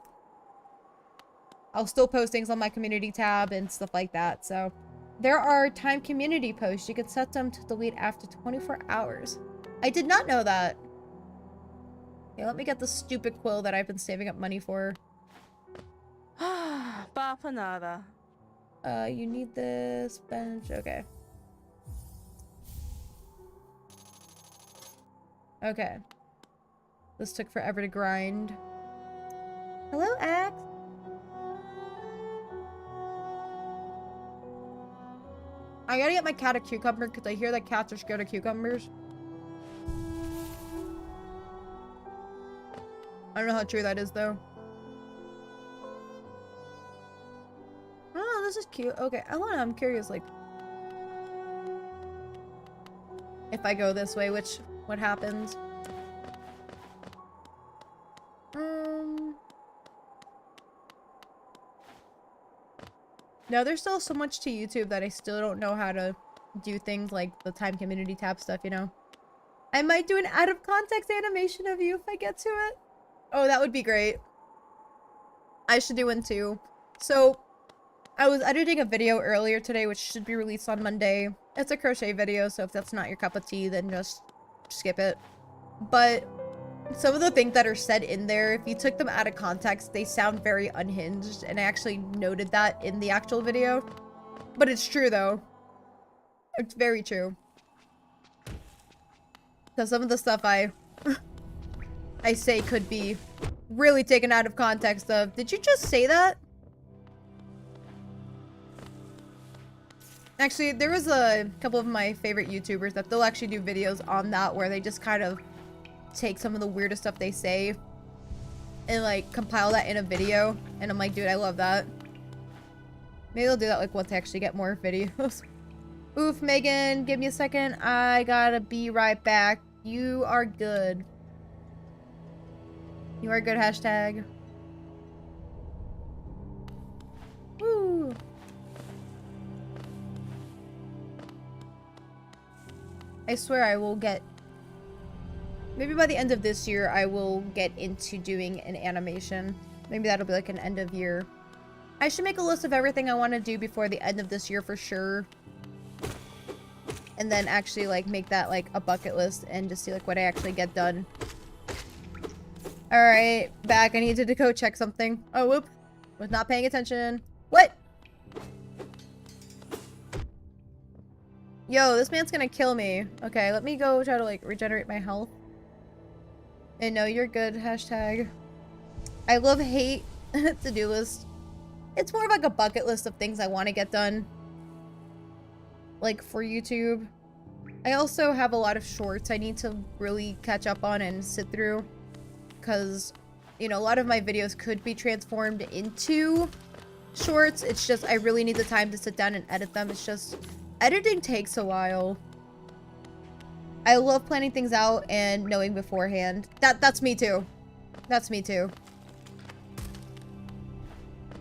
I'll still post things on my community tab and stuff like that, so. There are time community posts. You can set them to delete after 24 hours. I did not know that. Okay, let me get the stupid quill that I've been saving up money for. Bapanada. You need this bench. Okay. Okay. This took forever to grind. Hello, Axe. I gotta get my cat a cucumber because I hear that cats are scared of cucumbers. I don't know how true that is, though. Oh, this is cute. Okay, I'm curious, like, if I go this way, what happens? No, there's still so much to YouTube that I still don't know how to do things like the time community tab stuff, you know? I might do an out of context animation of you if I get to it. Oh, that would be great. I should do one too. So, I was editing a video earlier today, which should be released on Monday. It's a crochet video, so if that's not your cup of tea, then just skip it. But some of the things that are said in there, if you took them out of context, they sound very unhinged, and I actually noted that in the actual video. But it's true, though. It's very true. Because some of the stuff I say could be really taken out of context of, did you just say that? Actually, there was a couple of my favorite YouTubers that they'll actually do videos on that where they just kind of take some of the weirdest stuff they say and like compile that in a video, and I'm like, dude, I love that. Maybe they'll do that like once I actually get more videos. Oof, Megan, give me a second. I gotta be right back. You are good. You are good, hashtag. Woo. I swear I will get... Maybe by the end of this year, I will get into doing an animation. Maybe that'll be like an end of year. I should make a list of everything I want to do before the end of this year for sure. And then actually like make that like a bucket list and just see like what I actually get done. Alright, back. I needed to go check something. Oh, whoop. Was not paying attention. What? Yo, this man's gonna kill me. Okay, let me go try to like regenerate my health. And no, you're good, hashtag. I love hate to-do list. It's more of like a bucket list of things I want to get done. Like for YouTube. I also have a lot of shorts I need to really catch up on and sit through. Because, you know, a lot of my videos could be transformed into shorts. It's just I really need the time to sit down and edit them. It's just... editing takes a while. I love planning things out and knowing beforehand. That's me too. That's me too.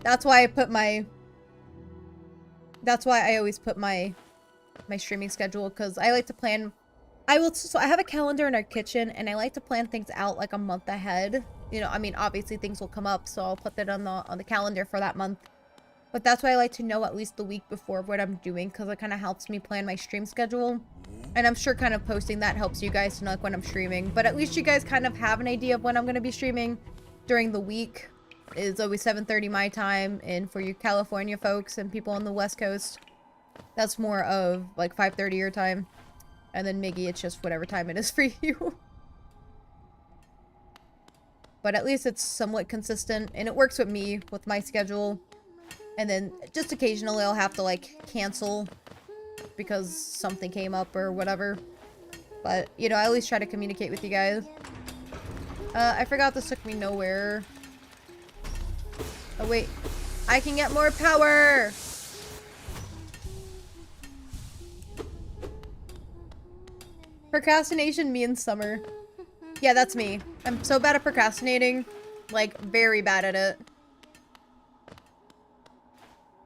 That's why I put my... That's why I always put my streaming schedule, because I like to plan... So I have a calendar in our kitchen, and I like to plan things out like a month ahead. You know, I mean, obviously things will come up, so I'll put that on the calendar for that month. But that's why I like to know at least the week before what I'm doing, because it kind of helps me plan my stream schedule. And I'm sure kind of posting that helps you guys to know like when I'm streaming. But at least you guys kind of have an idea of when I'm going to be streaming during the week. It's always 7:30 my time, and for you California folks and people on the West Coast, that's more of like 5:30 your time. And then Miggy, it's just whatever time it is for you. But at least it's somewhat consistent, and it works with me, with my schedule. And then just occasionally I'll have to like cancel because something came up or whatever. But, you know, I always try to communicate with you guys. I forgot this took me nowhere. Oh wait, I can get more power! Procrastination means summer. Yeah, that's me. I'm so bad at procrastinating. Like, very bad at it.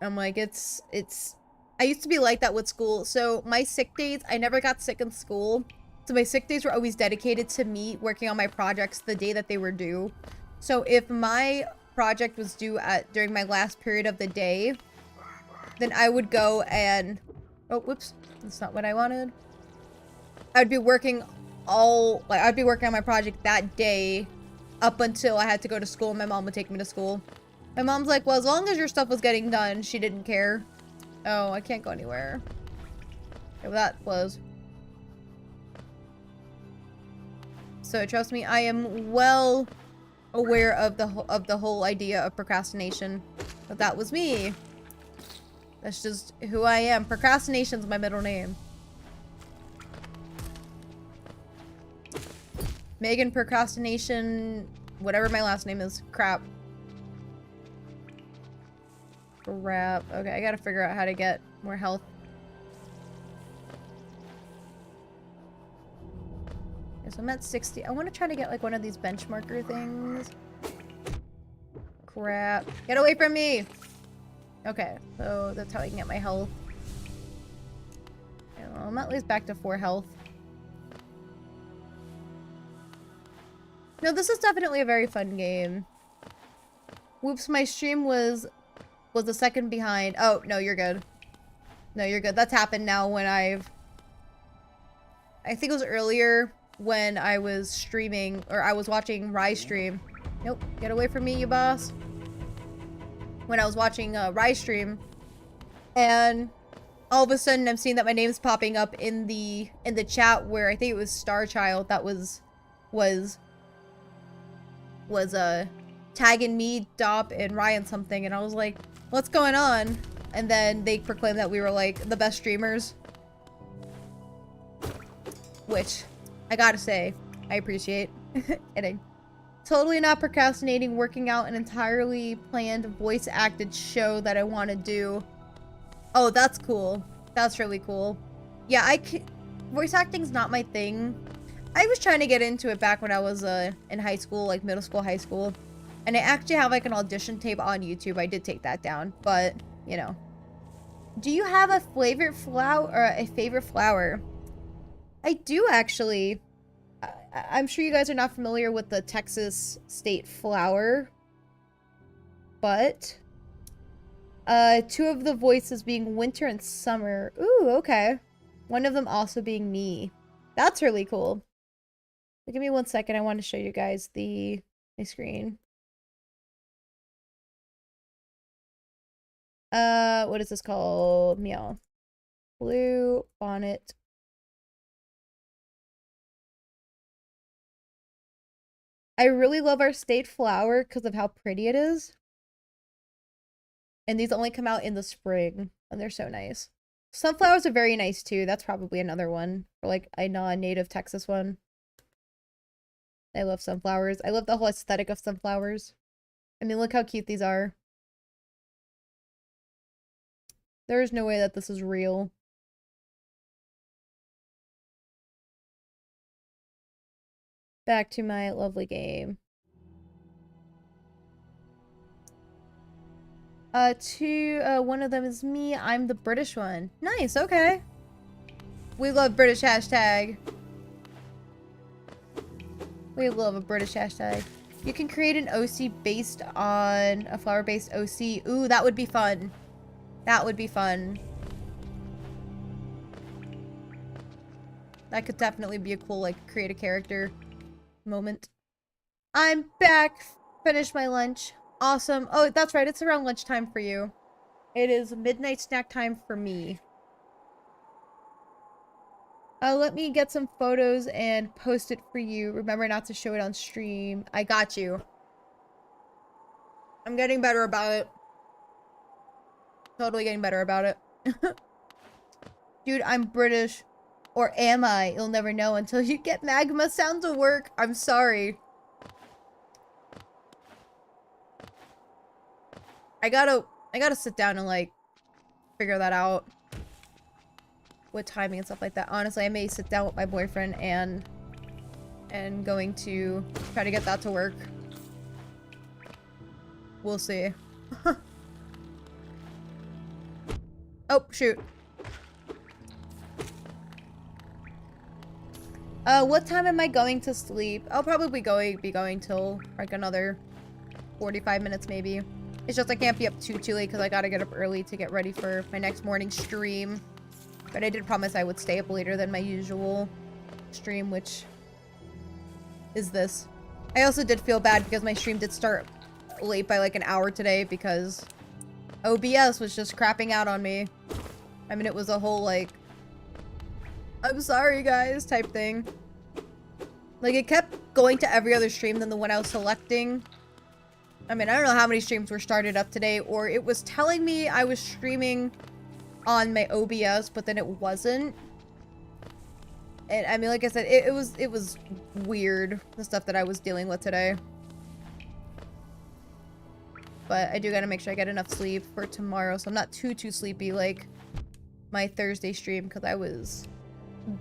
I'm like, it's... I used to be like that with school. So, my sick days, I never got sick in school. So, my sick days were always dedicated to me working on my projects the day that they were due. So, if my project was due during my last period of the day, then I would go and... Oh, whoops. That's not what I wanted. I'd be working I'd be working on my project that day up until I had to go to school. My mom would take me to school. My mom's like, well, as long as your stuff was getting done, she didn't care. Oh, I can't go anywhere. Okay, well, that was... So trust me, I am well aware of the whole idea of procrastination. But that was me. That's just who I am. Procrastination's my middle name. Megan Procrastination, whatever my last name is. Crap. Crap. Okay, I gotta figure out how to get more health. Okay, so I'm at 60. I want to try to get like one of these benchmarker things. Crap. Get away from me! Okay, so that's how I can get my health. Okay, well, I'm at least back to 4 health. No, this is definitely a very fun game. Whoops, my stream was a second behind. Oh, no, you're good. No, you're good. That's happened now when I think it was earlier when I was streaming, or I was watching Rise stream. Nope, get away from me, you boss. When I was watching Rise stream, and all of a sudden I'm seeing that my name's popping up in the chat where I think it was Starchild that was tagging me, Dop, and Ryan something, and I was like, what's going on? And then they proclaimed that we were like the best streamers. Which, I gotta say, I appreciate. Kidding. Totally not procrastinating, working out an entirely planned voice acted show that I want to do. Oh, that's cool. That's really cool. Yeah, voice acting's not my thing. I was trying to get into it back when I was in high school, like middle school, high school. And I actually have like an audition tape on YouTube. I did take that down, but you know. Do you have a favorite flower or a favorite flower? I do actually. I'm sure you guys are not familiar with the Texas state flower, but 2 of the voices being winter and summer. Ooh, okay. One of them also being me. That's really cool. Give me 1 second. I want to show you guys my screen. What is this called? Meow. Blue bonnet. I really love our state flower because of how pretty it is. And these only come out in the spring, and they're so nice. Sunflowers are very nice too. That's probably another one, or like a non-native Texas one. I love sunflowers. I love the whole aesthetic of sunflowers. I mean, look how cute these are. There is no way that this is real. Back to my lovely game. One of them is me. I'm the British one. Nice, okay. We love British hashtag. We love a British hashtag. You can create an OC based on a flower-based OC. Ooh, that would be fun. That would be fun. That could definitely be a cool, like, create a character moment. I'm back. Finished my lunch. Awesome. Oh, that's right. It's around lunchtime for you. It is midnight snack time for me. Let me get some photos and post it for you. Remember not to show it on stream. I got you. I'm getting better about it. Totally getting better about it. Dude, I'm British. Or am I? You'll never know until you get magma sound to work. I'm sorry. I gotta sit down and like figure that out with timing and stuff like that. Honestly, I may sit down with my boyfriend and going to try to get that to work. We'll see. Oh, shoot. What time am I going to sleep? I'll probably be going till like another 45 minutes maybe. It's just I can't be up too late because I gotta get up early to get ready for my next morning stream. But I did promise I would stay up later than my usual stream, which is this. I also did feel bad because my stream did start late by like an hour today because OBS was just crapping out on me. I mean, it was a whole like, I'm sorry guys type thing. Like, it kept going to every other stream than the one I was selecting. I mean, I don't know how many streams were started up today, or it was telling me I was streaming on my OBS, but then it wasn't. And I mean, like I said, it was weird, the stuff that I was dealing with today. But I do gotta make sure I get enough sleep for tomorrow, so I'm not too sleepy like my Thursday stream, because I was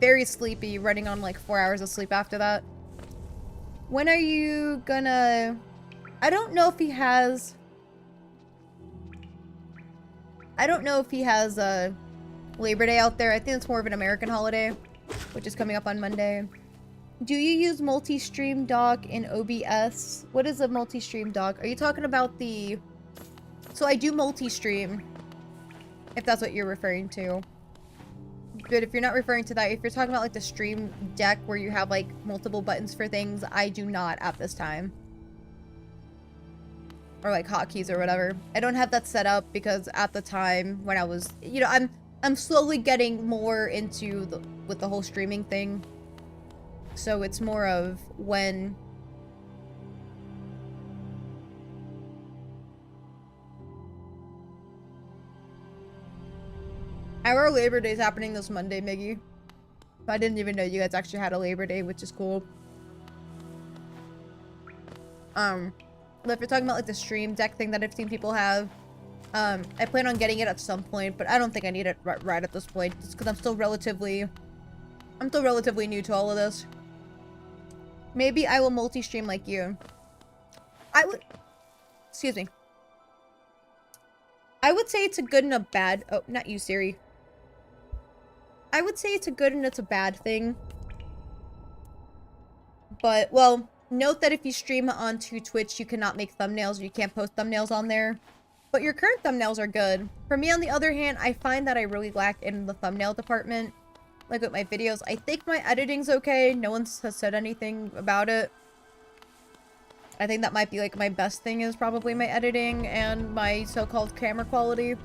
very sleepy, running on like 4 hours of sleep after that. When are you gonna... I don't know if he has Labor Day out there. I think it's more of an American holiday, which is coming up on Monday. Do you use multi-stream dock in OBS? What is a multi-stream dock? Are you talking about the... So I do multi-stream, if that's what you're referring to. But if you're not referring to that, if you're talking about like the stream deck where you have like multiple buttons for things, I do not at this time. Or like hotkeys or whatever. I don't have that set up because at the time when I was, you know, I'm slowly getting more into with the whole streaming thing. So it's more of when our Labor Day is happening this Monday, Miggy. I didn't even know you guys actually had a Labor Day, which is cool. But if you're talking about like the stream deck thing that I've seen people have, I plan on getting it at some point, but I don't think I need it right at this point, just because I'm still relatively new to all of this. Maybe I will multi-stream like you. Excuse me. I would say it's a good and a bad, oh, not you, Siri. I would say it's a good and it's a bad thing. But, well, note that if you stream onto Twitch, you cannot make thumbnails, you can't post thumbnails on there. But your current thumbnails are good. For me, on the other hand, I find that I really lack in the thumbnail department. Like with my videos, I think my editing's okay. No one has said anything about it. I think that might be like my best thing is probably my editing and my so-called camera quality.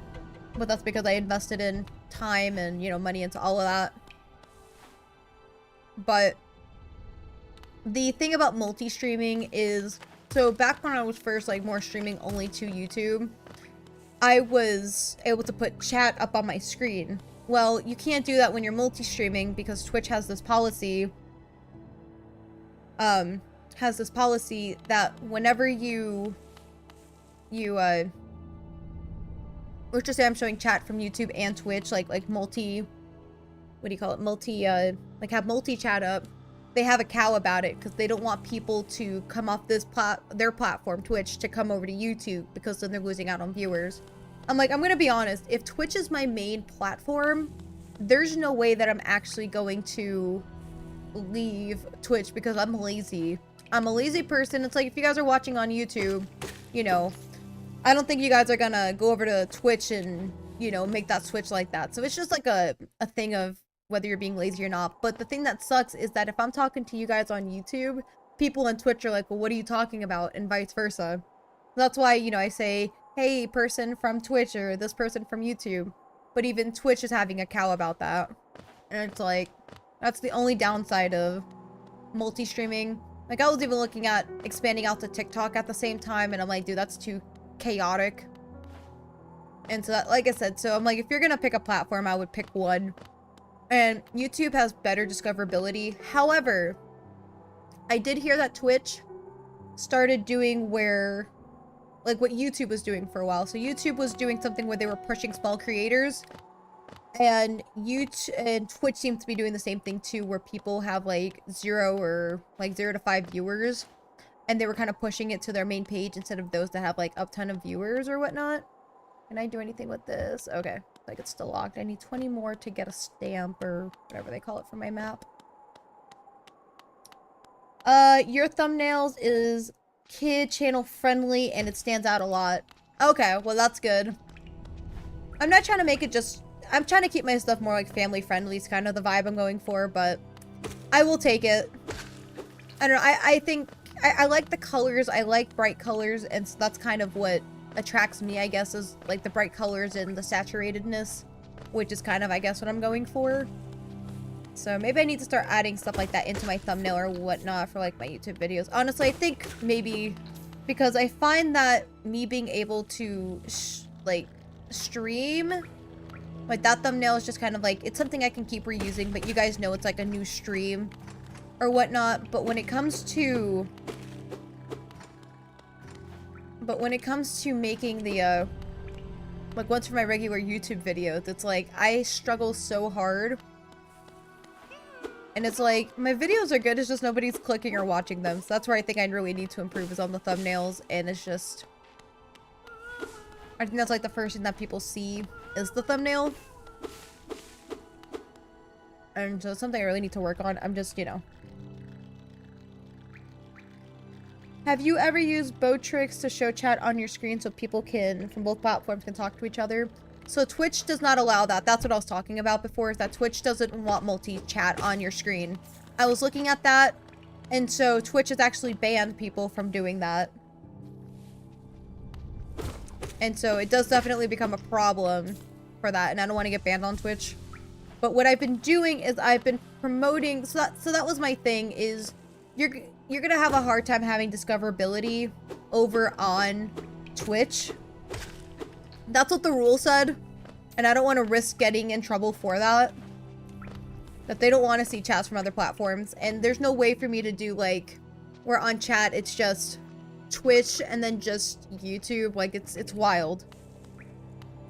But that's because I invested in time and, you know, money into all of that. But the thing about multi-streaming is, so back when I was first like more streaming only to YouTube, I was able to put chat up on my screen. Well, you can't do that when you're multi-streaming because Twitch has this policy that whenever let's just say I'm showing chat from YouTube and Twitch, like multi, what do you call it? Like have multi-chat up. They have a cow about it because they don't want people to come off their platform, Twitch, to come over to YouTube because then they're losing out on viewers. I'm like, I'm gonna be honest, if Twitch is my main platform, there's no way that I'm actually going to leave Twitch because I'm lazy. I'm a lazy person. It's like if you guys are watching on YouTube, you know, I don't think you guys are gonna go over to Twitch and, you know, make that switch like that. So it's just like a thing of whether you're being lazy or not. But the thing that sucks is that if I'm talking to you guys on YouTube, people on Twitch are like, well, what are you talking about? And vice versa. That's why, you know, I say, hey, person from Twitch or this person from YouTube. But even Twitch is having a cow about that. And it's like, that's the only downside of multi-streaming. Like, I was even looking at expanding out to TikTok at the same time, and I'm like, dude, that's too chaotic. And so, that, like I said, so I'm like, if you're gonna pick a platform, I would pick one. And YouTube has better discoverability. However, I did hear that Twitch started doing where, like what YouTube was doing for a while. So YouTube was doing something where they were pushing small creators. And Twitch seems to be doing the same thing too, where people have like 0 to 5 viewers. And they were kind of pushing it to their main page instead of those that have like a ton of viewers or whatnot. Can I do anything with this? Okay. Like it's still locked. I need 20 more to get a stamp or whatever they call it for my map. Your thumbnails is kid channel friendly and it stands out a lot. Okay, well that's good. I'm not trying to make it just, I'm trying to keep my stuff more like family friendly. It's kind of the vibe I'm going for, but I will take it. I don't know, I think, I like the colors, I like bright colors, and so that's kind of what attracts me, I guess, is like the bright colors and the saturatedness, which is kind of, I guess, what I'm going for. So maybe I need to start adding stuff like that into my thumbnail or whatnot for like my YouTube videos. Honestly, I think maybe because I find that me being able to like stream, like that thumbnail is just kind of like, it's something I can keep reusing, but you guys know it's like a new stream or whatnot. But when it comes to making the like ones for my regular YouTube videos, it's like I struggle so hard. And it's like, my videos are good, it's just nobody's clicking or watching them. So that's where I think I really need to improve, is on the thumbnails. And it's just, I think that's like the first thing that people see is the thumbnail. And so it's something I really need to work on. I'm just, you know. Have you ever used Botrix to show chat on your screen so people can, from both platforms, can talk to each other? So Twitch does not allow that. That's what I was talking about before, is that Twitch doesn't want multi-chat on your screen. I was looking at that, and so Twitch has actually banned people from doing that. And so it does definitely become a problem for that, and I don't want to get banned on Twitch. But what I've been doing is I've been promoting, so that was my thing, is you're gonna have a hard time having discoverability over on Twitch. That's what the rule said, and I don't want to risk getting in trouble for that. That they don't want to see chats from other platforms, and there's no way for me to do like, where on chat it's just Twitch and then just YouTube. Like it's wild.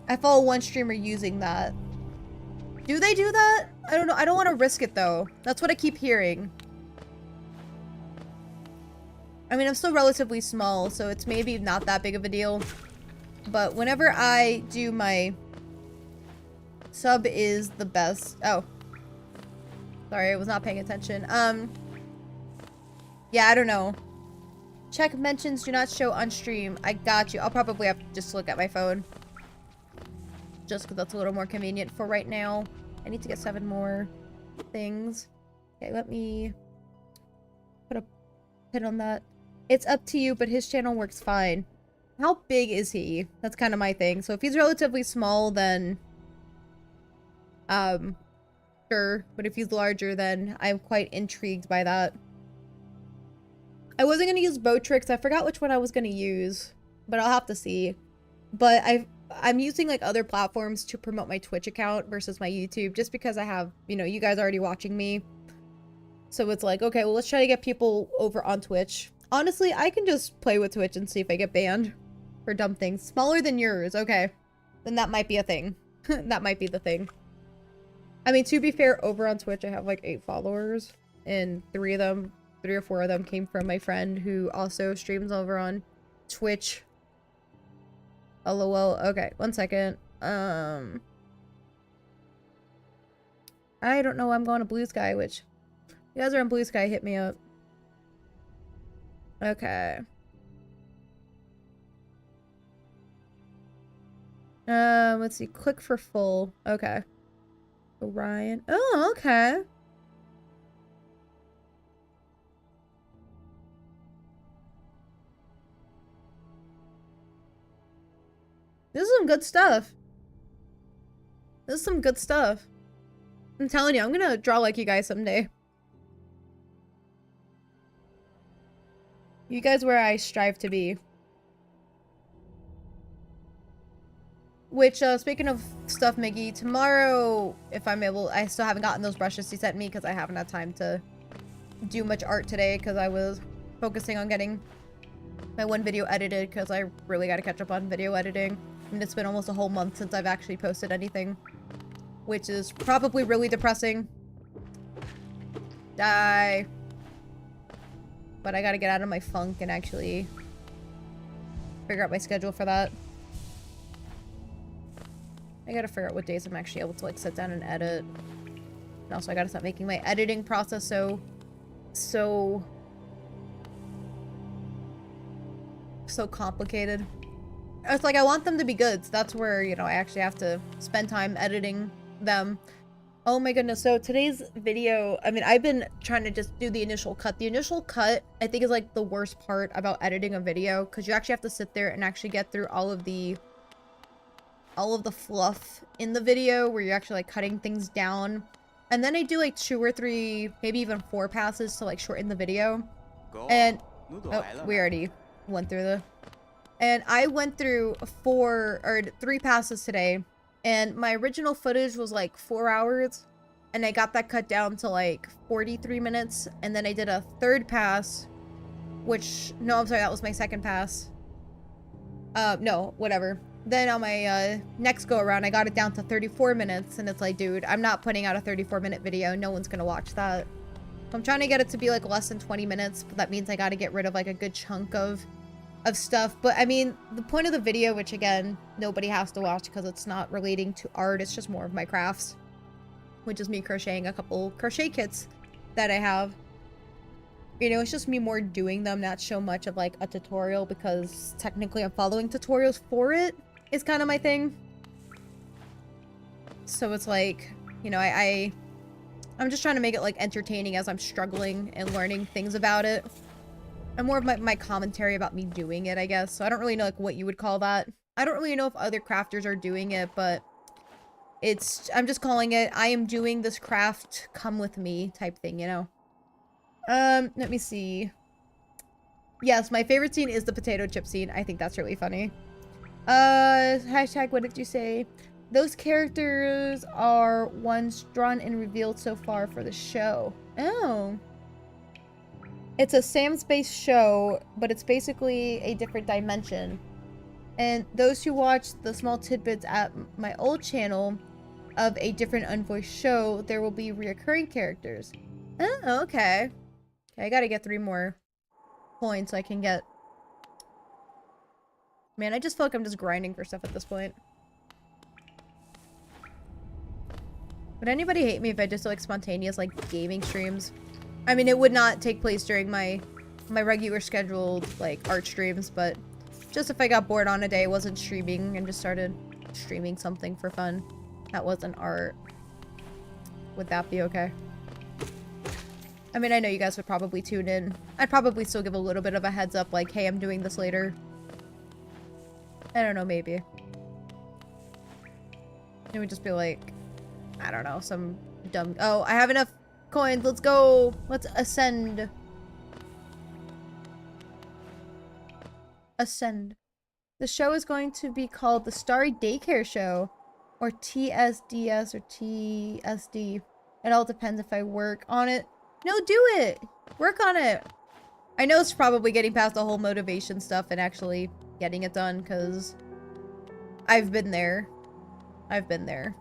I follow one streamer using that. Do they do that? I don't know. I don't want to risk it though. That's what I keep hearing. I mean, I'm still relatively small, so it's maybe not that big of a deal. But whenever I do my sub is the best. Oh. Sorry, I was not paying attention. Yeah, I don't know. Check mentions do not show on stream. I got you. I'll probably have to just look at my phone. Just because that's a little more convenient for right now. I need to get 7 more things. Okay, let me put a pin on that. It's up to you, but his channel works fine. How big is he? That's kind of my thing. So if he's relatively small, then sure. But if he's larger, then I'm quite intrigued by that. I wasn't gonna use Botrix. I forgot which one I was gonna use, but I'll have to see. But I'm using like other platforms to promote my Twitch account versus my YouTube, just because I have, you know, you guys already watching me. So it's like, okay, well, let's try to get people over on Twitch. Honestly, I can just play with Twitch and see if I get banned for dumb things. Smaller than yours, okay. Then that might be a thing. That might be the thing. I mean, to be fair, over on Twitch, I have like 8 followers, and 3 or 4 of them came from my friend who also streams over on Twitch. LOL. Okay, 1 second. I don't know. I'm going to Blue Sky, which you guys are on Blue Sky, hit me up. Okay. Let's see. Click for full. Okay. Orion. Oh, okay. This is some good stuff. This is some good stuff. I'm telling you, I'm gonna draw like you guys someday. You guys where I strive to be. Which, speaking of stuff, Miggy, tomorrow, if I'm able, I still haven't gotten those brushes he sent me because I haven't had time to do much art today because I was focusing on getting my one video edited because I really got to catch up on video editing. I mean, it's been almost a whole month since I've actually posted anything, which is probably really depressing. Die. But I gotta get out of my funk and actually figure out my schedule for that. I gotta figure out what days I'm actually able to like sit down and edit. And also I gotta stop making my editing process so complicated. It's like I want them to be good, so that's where, you know, I actually have to spend time editing them. Oh my goodness, so today's video, I mean, I've been trying to just do the initial cut. The initial cut, I think, is like the worst part about editing a video, because you actually have to sit there and actually get through all of the fluff in the video, where you're actually like cutting things down. And then I do like 2 or 3, maybe even 4 passes to like shorten the video. And oh, we already went through the. And I went through 4 or 3 passes today, and my original footage was like 4 hours, and I got that cut down to like 43 minutes. And then I did a 3rd pass, which no, I'm sorry, that was my 2nd pass. No, whatever. Then on my next go around, I got it down to 34 minutes, and it's like, dude, I'm not putting out a 34-minute video. No one's gonna watch that. I'm trying to get it to be like less than 20 minutes, but that means I gotta get rid of like a good chunk of stuff. But I mean, the point of the video, which again, nobody has to watch because it's not relating to art, it's just more of my crafts, which is me crocheting a couple crochet kits that I have. You know, it's just me more doing them, not so much of like a tutorial, because technically I'm following tutorials for it, is kind of my thing. So it's like, you know, I'm just trying to make it like entertaining as I'm struggling and learning things about it. And more of my commentary about me doing it, I guess. So I don't really know like what you would call that. I don't really know if other crafters are doing it, but I'm just calling it, I am doing this craft, come with me type thing, you know? Let me see. Yes, my favorite scene is the potato chip scene. I think that's really funny. Hashtag, what did you say? Those characters are ones drawn and revealed so far for the show. Oh. It's a Sam Space show, but it's basically a different dimension. And those who watch the small tidbits at my old channel of a different unvoiced show, there will be reoccurring characters. Oh, okay. Okay, I gotta get 3 more coins so I can get... Man, I just feel like I'm just grinding for stuff at this point. Would anybody hate me if I just do like spontaneous like gaming streams? I mean, it would not take place during my regular scheduled like art streams, but just if I got bored on a day, wasn't streaming, and just started streaming something for fun that wasn't art, would that be okay? I mean, I know you guys would probably tune in. I'd probably still give a little bit of a heads up, like, hey, I'm doing this later. I don't know, maybe. It would just be like, I don't know, some dumb... Oh, I have enough coins. Let's go. Let's ascend. Ascend. The show is going to be called The Starry Daycare Show, or TSDS, or TSD. It all depends if I work on it. No, do it! Work on it! I know it's probably getting past the whole motivation stuff and actually getting it done, because I've been there. I've been there.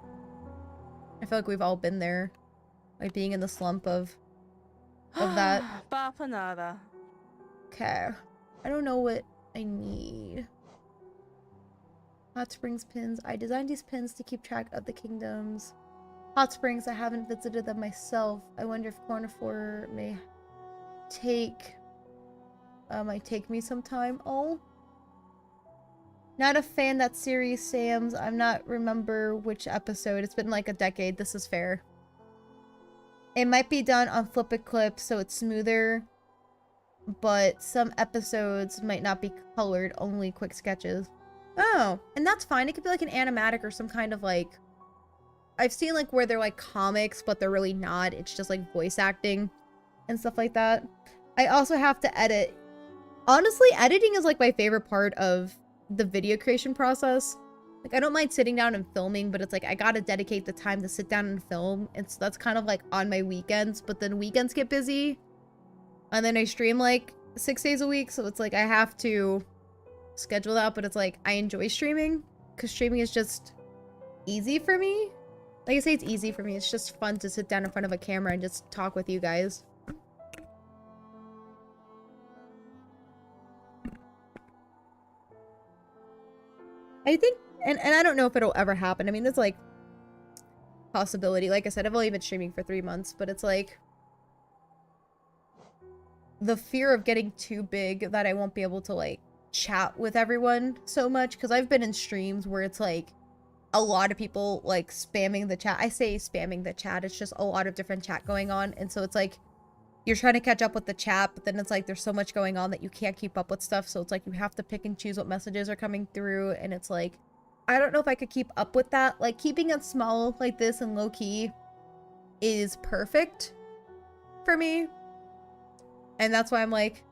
I feel like we've all been there. Like being in the slump of that. Okay. I don't know what I need. Hot Springs pins. I designed these pins to keep track of the kingdoms. Hot Springs, I haven't visited them myself. I wonder if Cornifor might take me some time. Oh. Not a fan that series, Sam's. I'm not remember which episode. It's been like a decade. This is fair. It might be done on Flip It Clip so it's smoother, but some episodes might not be colored, only quick sketches. Oh, and that's fine. It could be like an animatic or some kind of like... I've seen like where they're like comics, but they're really not. It's just like voice acting and stuff like that. I also have to edit. Honestly, editing is like my favorite part of the video creation process. Like, I don't mind sitting down and filming, but it's like I gotta dedicate the time to sit down and film. And so that's kind of like on my weekends, but then weekends get busy. And then I stream like 6 days a week, so it's like I have to schedule that, but it's like I enjoy streaming because streaming is just easy for me. Like I say, it's easy for me. It's just fun to sit down in front of a camera and just talk with you guys. I think, and I don't know if it'll ever happen. I mean, there's like possibility. Like I said, I've only been streaming for 3 months, but it's like the fear of getting too big that I won't be able to like chat with everyone so much, because I've been in streams where it's like a lot of people like spamming the chat. I say spamming the chat, it's just a lot of different chat going on, and so it's like you're trying to catch up with the chat, but then it's like there's so much going on that you can't keep up with stuff, so it's like you have to pick and choose what messages are coming through, and it's like I don't know if I could keep up with that. Like keeping it small like this and low-key is perfect for me. And that's why I'm like,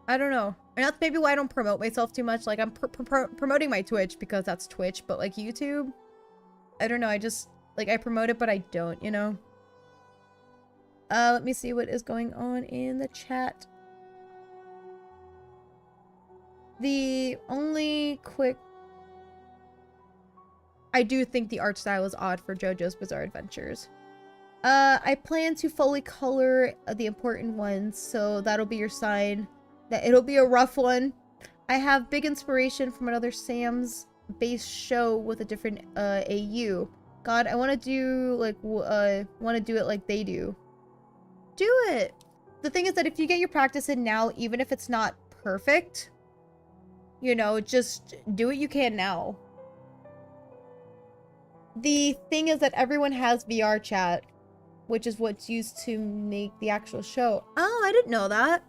I don't know. And that's maybe why I don't promote myself too much. Like, I'm promoting my Twitch because that's Twitch, but like YouTube, I don't know. I just, like, I promote it, but I don't, you know? Let me see what is going on in the chat. The only quick... I do think the art style is odd for JoJo's Bizarre Adventures. I plan to fully color the important ones, so that'll be your sign that it'll be a rough one. I have big inspiration from another Sam's base show with a different AU. God, I want to do like want to do it like they do. Do it. The thing is that if you get your practice in now, even if it's not perfect, you know, just do what you can now. The thing is that everyone has VR chat, which is what's used to make the actual show. Oh, I didn't know that.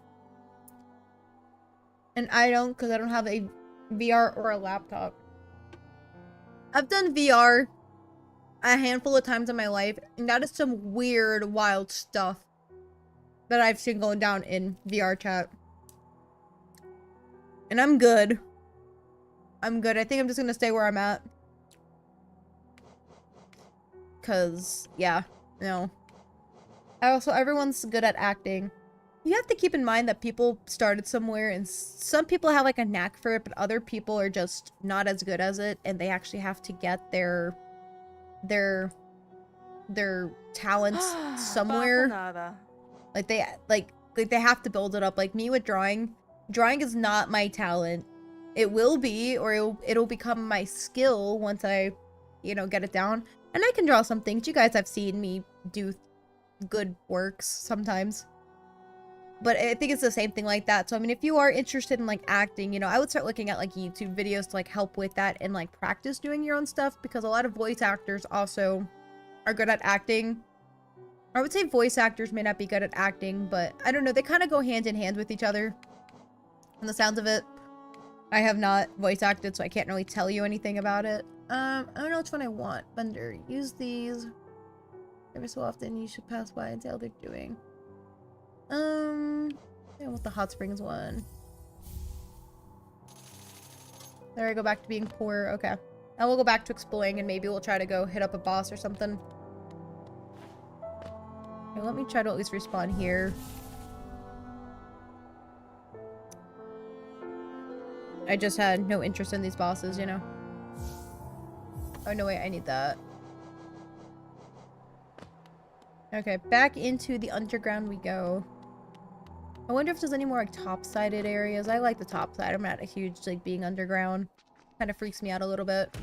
And I don't, because I don't have a VR or a laptop. I've done VR a handful of times in my life, and that is some weird, wild stuff that I've seen going down in VR chat. And I'm good. I'm good. I think I'm just gonna stay where I'm at. Cause, yeah, no. Also, everyone's good at acting. You have to keep in mind that people started somewhere, and some people have like a knack for it, but other people are just not as good as it, and they actually have to get their talents somewhere. Like they have to build it up. Like me with drawing. Drawing is not my talent. It will be, or it'll become my skill once I, you know, get it down. And I can draw some things. You guys have seen me do good works sometimes. But I think it's the same thing like that. So, I mean, if you are interested in, like, acting, you know, I would start looking at, like, YouTube videos to, like, help with that and, like, practice doing your own stuff. Because a lot of voice actors also are good at acting. I would say voice actors may not be good at acting, but I don't know. They kind of go hand in hand with each other. From the sounds of it. I have not voice acted, so I can't really tell you anything about it. I don't know which one I want. Bender, use these. Every so often you should pass by and see how they're doing. I want the hot springs one. There I go back to being poor. Okay. Now we'll go back to exploring and maybe we'll try to go hit up a boss or something. Okay, let me try to at least respawn here. I just had no interest in these bosses, you know? Oh, no, wait, I need that. Okay, back into the underground we go. I wonder if there's any more, like, top-sided areas. I like the top side. I'm not a huge, like, being underground. Kind of freaks me out a little bit.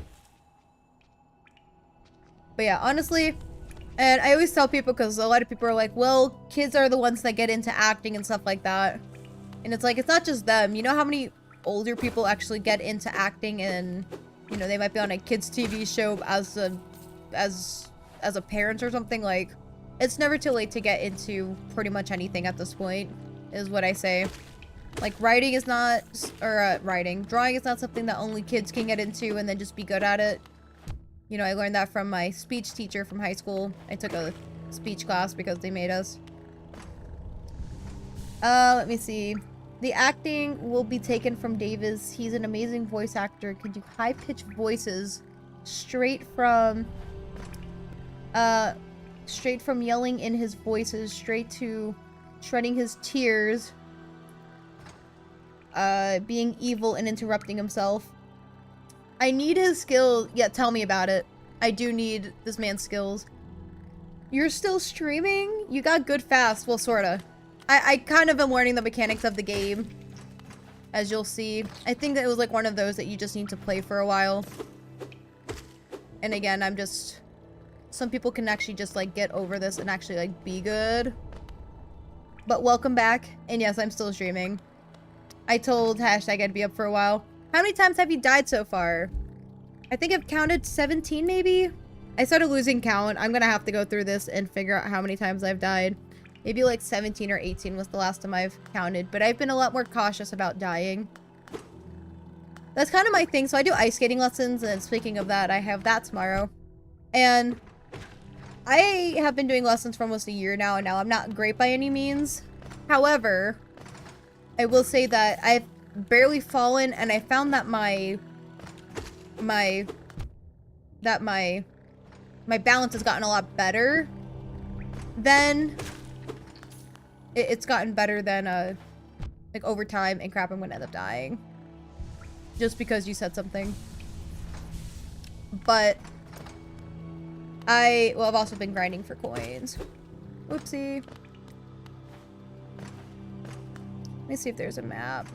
But yeah, honestly, and I always tell people, because a lot of people are like, well, kids are the ones that get into acting and stuff like that. And it's like, it's not just them. You know how many older people actually get into acting and, you know, they might be on a kids TV show as a parent or something? Like, it's never too late to get into pretty much anything at this point, is what I say. Like, writing is not, or drawing is not something that only kids can get into and then just be good at it. You know, I learned that from my speech teacher from high school. I took a speech class because they made us. Let me see. The acting will be taken from Davis. He's an amazing voice actor. Could do high-pitched voices straight from yelling in his voices, straight to shredding his tears, being evil and interrupting himself. I need his skill. Yeah, tell me about it. I do need this man's skills. You're still streaming? You got good fast. Well, sorta. I kind of am learning the mechanics of the game, as you'll see. I think that it was like one of those that you just need to play for a while. And again, I'm just... Some people can actually just like get over this and actually like be good. But welcome back. And yes, I'm still streaming. I told hashtag I'd be up for a while. How many times have you died so far? I think I've counted 17 maybe? I started losing count. I'm gonna have to go through this and figure out how many times I've died. Maybe like 17 or 18 was the last time I've counted, but I've been a lot more cautious about dying. That's kind of my thing. So I do ice skating lessons, and speaking of that, I have that tomorrow. And I have been doing lessons for almost a year now, and now I'm not great by any means. However, I will say that I've barely fallen, and I found that my balance has gotten a lot better. Then it's gotten better than like over time, and crap, I'm gonna end up dying just because you said something. But I've also been grinding for coins. Oopsie. Let me see if there's a map.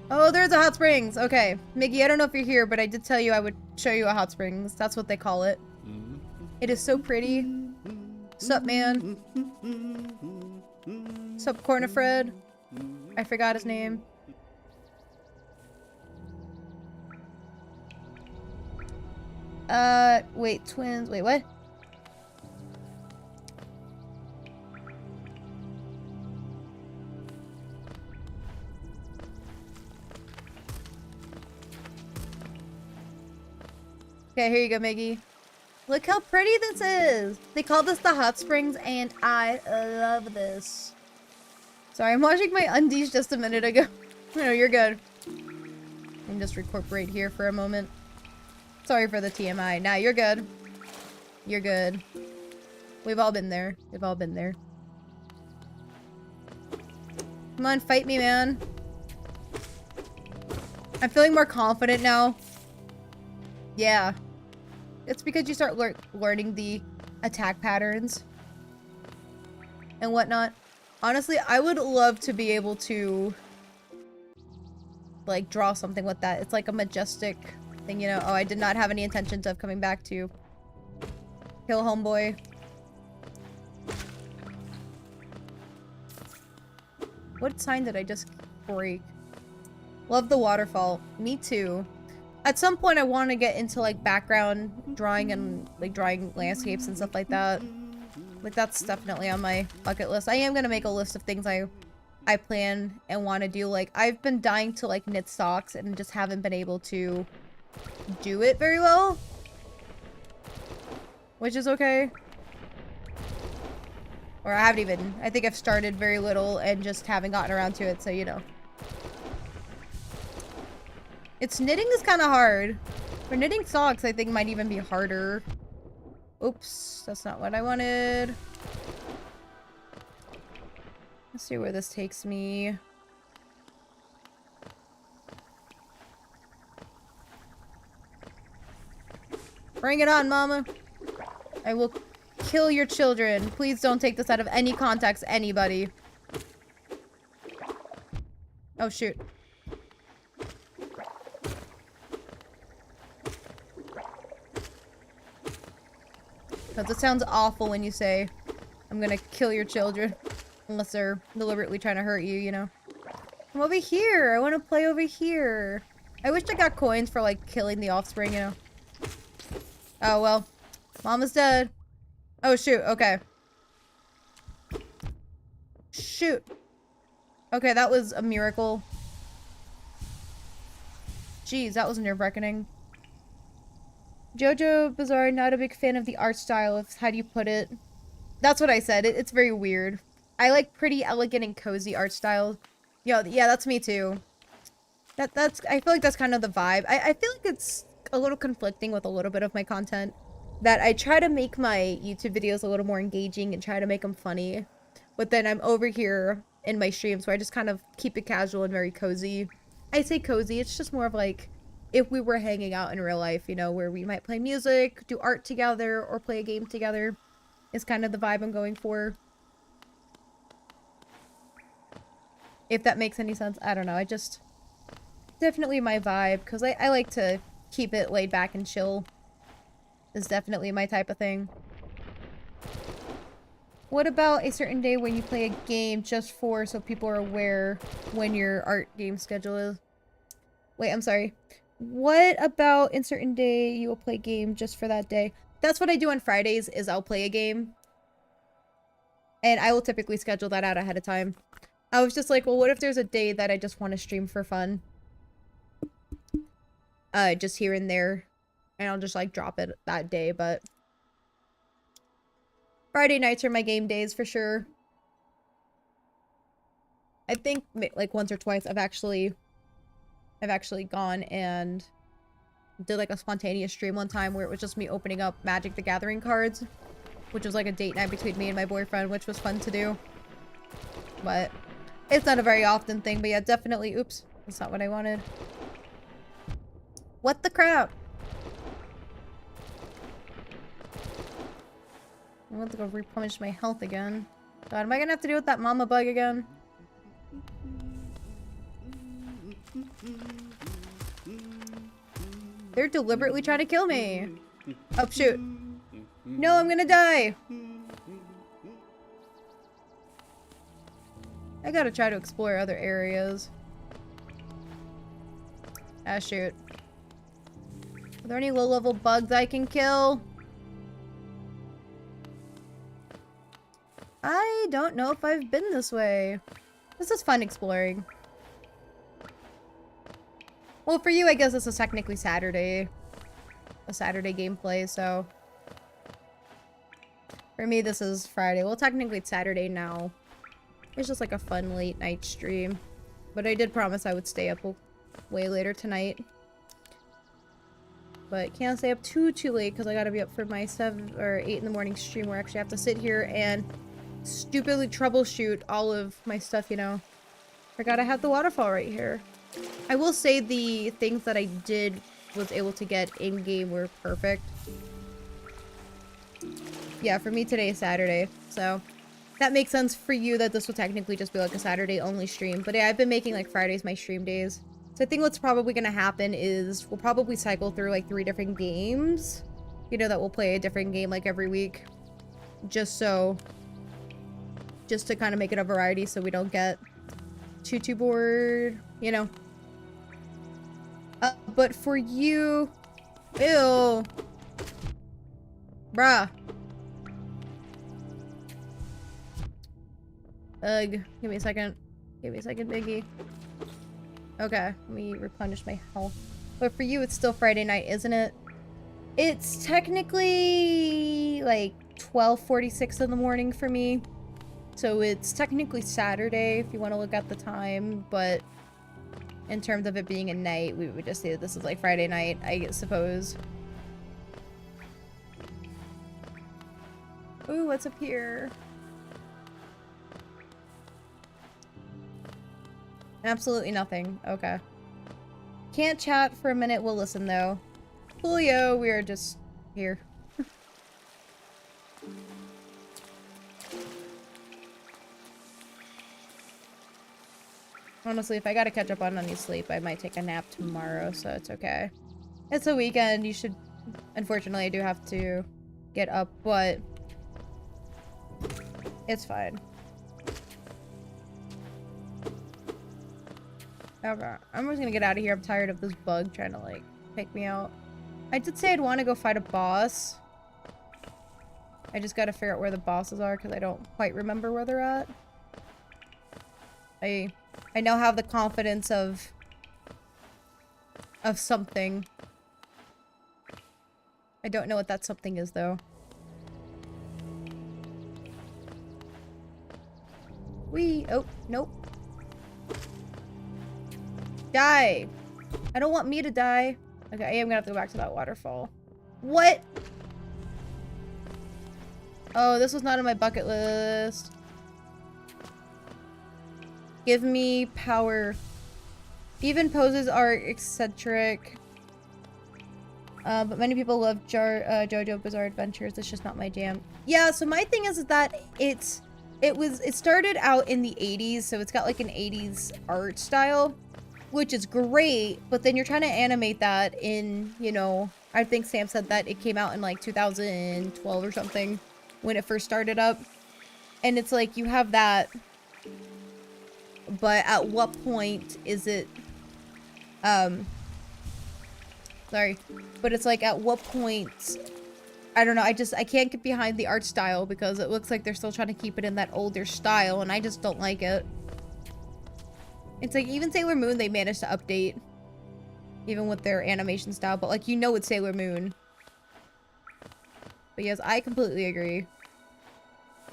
Oh, there's a hot springs. Okay. Miggy, I don't know if you're here, but I did tell you I would show you a hot springs. That's what they call it. It is so pretty. Sup, man? Sup, Cornafred? I forgot his name. Wait, twins. Wait, what? Okay, here you go, Miggy. Look how pretty this is! They call this the hot springs, and I love this. Sorry, I'm washing my undies just a minute ago. No, you're good. I can just recorporate here for a moment. Sorry for the TMI. Nah, you're good. You're good. We've all been there. We've all been there. Come on, fight me, man. I'm feeling more confident now. Yeah. It's because you start learning the attack patterns and whatnot. Honestly, I would love to be able to like draw something with that. It's like a majestic thing, you know. Oh, I did not have any intentions of coming back to kill homeboy. What sign did I just break? Love the waterfall. Me too. At some point, I want to get into, like, background drawing and, like, drawing landscapes and stuff like that. Like, that's definitely on my bucket list. I am going to make a list of things I plan and want to do. Like, I've been dying to, like, knit socks and just haven't been able to do it very well. Which is okay. Or I haven't even. I think I've started very little and just haven't gotten around to it, so, you know. It's knitting is kind of hard. For knitting socks, I think might even be harder. Oops, that's not what I wanted. Let's see where this takes me. Bring it on, mama. I will kill your children. Please don't take this out of any context, anybody. Oh, shoot. Because it sounds awful when you say, I'm gonna kill your children. Unless they're deliberately trying to hurt you, you know. I'm over here. I want to play over here. I wish I got coins for, like, killing the offspring, you know. Oh, well. Mama's dead. Oh, shoot. Okay. Shoot. Okay, that was a miracle. Jeez, that was nerve-wracking. Jojo Bizarre, not a big fan of the art style. How do you put it? That's what I said. It's very weird. I like pretty elegant and cozy art styles. Yeah, that's me too. That's I feel like that's kind of the vibe. I feel like it's a little conflicting with a little bit of my content. That I try to make my YouTube videos a little more engaging and try to make them funny. But then I'm over here in my streams where I just kind of keep it casual and very cozy. I say cozy, it's just more of like if we were hanging out in real life, you know, where we might play music, do art together, or play a game together. Is kind of the vibe I'm going for. If that makes any sense, I don't know. I just definitely my vibe because I like to keep it laid back and chill. Is definitely my type of thing. What about a certain day when you play a game just for so people are aware when your art game schedule is? Wait, I'm sorry. What about a certain day you will play a game just for that day? That's what I do on Fridays is I'll play a game. And I will typically schedule that out ahead of time. I was just like, well, what if there's a day that I just want to stream for fun? Just here and there. and I'll just like drop it that day, but Friday nights are my game days for sure. I think like once or twice I've actually gone and did like a spontaneous stream one time where it was just me opening up Magic the Gathering cards, which was like a date night between me and my boyfriend, which was fun to do. But it's not a very often thing, but yeah, definitely. Oops, that's not what I wanted. What the crap? I want to go replenish my health again. God, am I gonna have to deal with that mama bug again? They're deliberately trying to kill me. Oh, shoot. No, I'm gonna die. I gotta try to explore other areas. Ah, shoot. Are there any low-level bugs I can kill? I don't know if I've been this way. This is fun exploring. Well, for you, I guess this is technically Saturday. A Saturday gameplay, so... For me, this is Friday. Well, technically it's Saturday now. It's just like a fun late night stream. But I did promise I would stay up way later tonight. But can't stay up too late because I gotta be up for my 7 or 8 in the morning stream where I actually have to sit here and stupidly troubleshoot all of my stuff, you know. Forgot I had the waterfall right here. I will say the things that I was able to get in-game were perfect. Yeah, for me today is Saturday, so that makes sense for you that this will technically just be like a Saturday only stream. But yeah, I've been making like Fridays my stream days. So I think what's probably gonna happen is we'll probably cycle through like 3 different games. You know, that we'll play a different game like every week. Just to kind of make it a variety so we don't get too bored, you know. But for you... Ew. Bruh. Ugh. Give me a second. Give me a second, Biggie. Okay. Let me replenish my health. But for you, it's still Friday night, isn't it? It's technically like 12:46 in the morning for me. So it's technically Saturday if you want to look at the time, but in terms of it being a night, we would just say that this is like Friday night, I suppose. Ooh, what's up here? Absolutely nothing. Okay. Can't chat for a minute. We'll listen though. Julio, we are just here. Honestly, if I gotta catch up on any sleep, I might take a nap tomorrow, so it's okay. It's a weekend, you should... Unfortunately, I do have to get up, but... It's fine. Okay, I'm just gonna get out of here. I'm tired of this bug trying to, like, take me out. I did say I'd want to go fight a boss. I just gotta figure out where the bosses are, because I don't quite remember where they're at. I now have the confidence of something. I don't know what that something is, though. Oh, nope. Die! I don't want me to die. Okay, I am gonna have to go back to that waterfall. What? Oh, this was not on my bucket list. Give me power. Even poses are eccentric. But many people love JoJo Bizarre Adventures. It's just not my jam. Yeah, so my thing is that it started out in the 80s, so it's got like an 80s art style, which is great, but then you're trying to animate that in, you know, I think Sam said that it came out in like 2012 or something when it first started up. And it's like you have that, but at what point is it sorry, but it's like at what point, I don't know, I can't get behind the art style because it looks like they're still trying to keep it in that older style and I just don't like it. It's like even Sailor Moon they managed to update. Even with their animation style, but like, you know it's Sailor Moon. But yes, I completely agree.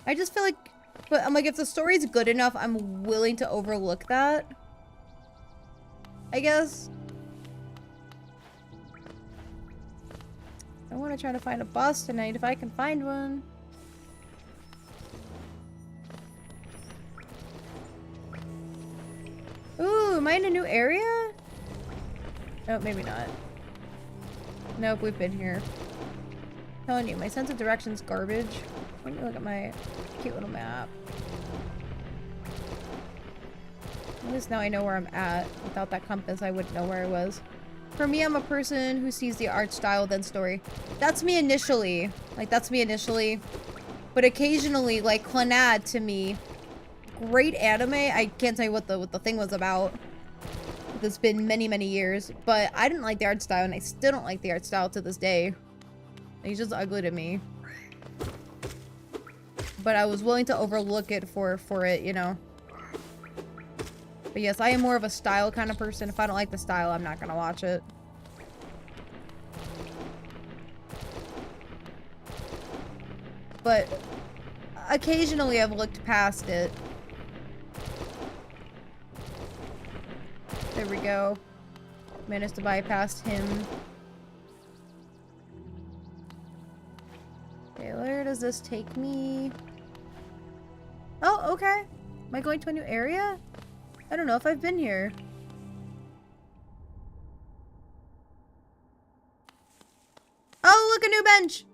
I just feel like, but I'm like, if the story's good enough, I'm willing to overlook that. I guess. I want to try to find a boss tonight if I can find one. Ooh, am I in a new area? Oh, maybe not. Nope, we've been here. I'm telling you, my sense of direction's garbage. Let me look at my cute little map. At least now I know where I'm at. Without that compass, I wouldn't know where I was. For me, I'm a person who sees the art style, then story. That's me initially. Like, that's me initially. But occasionally, like, Clannad to me, great anime. I can't tell you what the thing was about. It's been many, many years. But I didn't like the art style, and I still don't like the art style to this day. He's just ugly to me. But I was willing to overlook it for it, you know. But yes, I am more of a style kind of person. If I don't like the style, I'm not gonna watch it. But occasionally I've looked past it. There we go. Managed to bypass him. Okay, where does this take me? Oh, okay. Am I going to a new area? I don't know if I've been here. Oh, look, a new bench!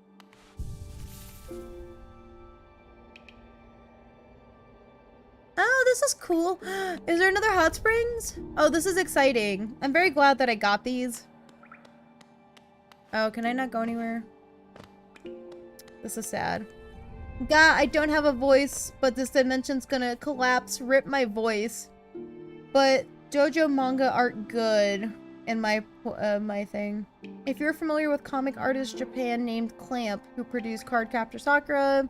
Oh, this is cool. Is there another hot springs? Oh, this is exciting. I'm very glad that I got these. Oh, can I not go anywhere? This is sad. God, I don't have a voice, but this dimension's gonna collapse. Rip my voice. But JoJo manga art good in my thing. If you're familiar with comic artist Japan named Clamp, who produced Cardcaptor Sakura,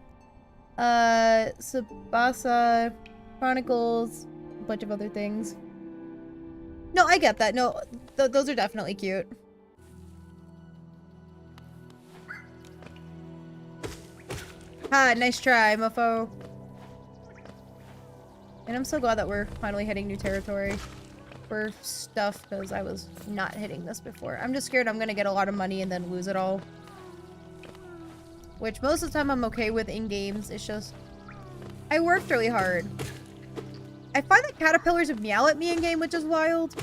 Tsubasa Chronicles, a bunch of other things. No, I get that. No, those are definitely cute. Ha, nice try, mofo. And I'm so glad that we're finally hitting new territory for stuff, because I was not hitting this before. I'm just scared I'm gonna get a lot of money and then lose it all. Which most of the time I'm okay with in games. It's just, I worked really hard. I find that caterpillars meow at me in game, which is wild.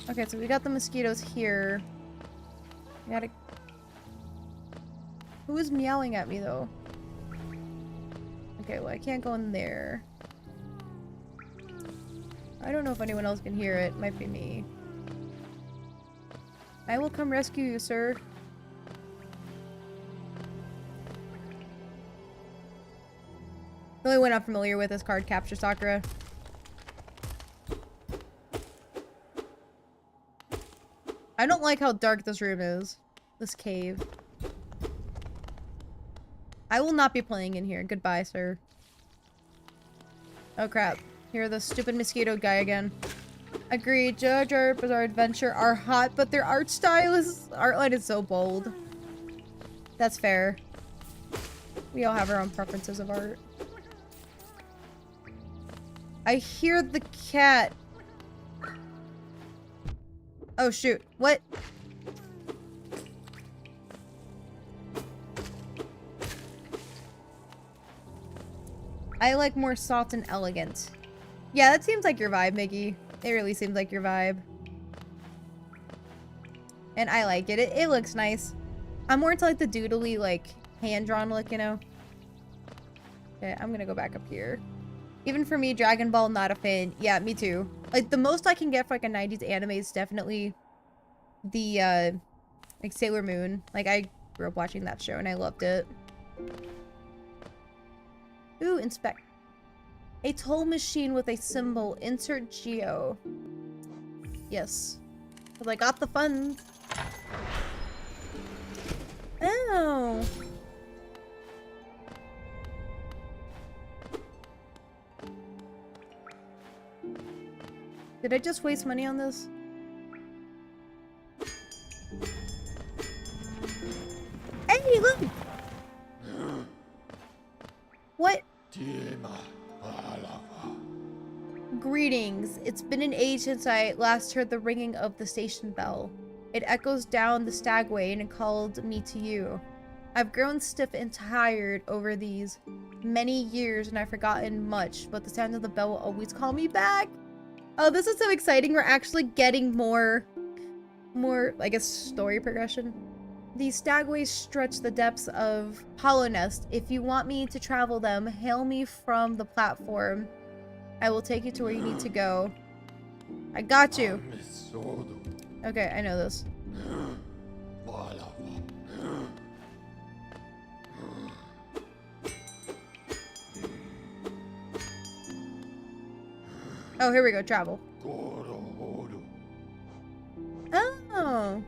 Okay, so we got the mosquitoes here. I gotta... Who is meowing at me, though? Okay, well, I can't go in there. I don't know if anyone else can hear it. Might be me. I will come rescue you, sir. The only one I'm familiar with is Cardcaptor Sakura. I don't like how dark this room is. This cave. I will not be playing in here. Goodbye, sir. Oh crap. Here, the stupid mosquito guy again. Agreed. JoJo Bizarre Adventure are hot, but their art line is so bold. That's fair. We all have our own preferences of art. I hear the cat. Oh shoot. What? I like more soft and elegant. Yeah, that seems like your vibe, Miggy. It really seems like your vibe. And I like it. It looks nice. I'm more into like the doodly, like, hand-drawn look, you know? Okay, I'm gonna go back up here. Even for me, Dragon Ball, not a fan. Yeah, me too. Like, the most I can get for like a 90s anime is definitely the, like, Sailor Moon. Like, I grew up watching that show and I loved it. Ooh, inspect. A toll machine with a symbol. Insert geo. Yes. Because I got the funds. Oh. Did I just waste money on this? Greetings. It's been an age since I last heard the ringing of the station bell. It echoes down the stagway and called me to you. I've grown stiff and tired over these many years and I've forgotten much, but the sound of the bell will always call me back. Oh, this is so exciting. We're actually getting more, I guess, story progression. These stagways stretch the depths of Hallownest. If you want me to travel them, hail me from the platform. I will take you to where you need to go. I got you. Okay, I know this. Oh, here we go, travel. Oh.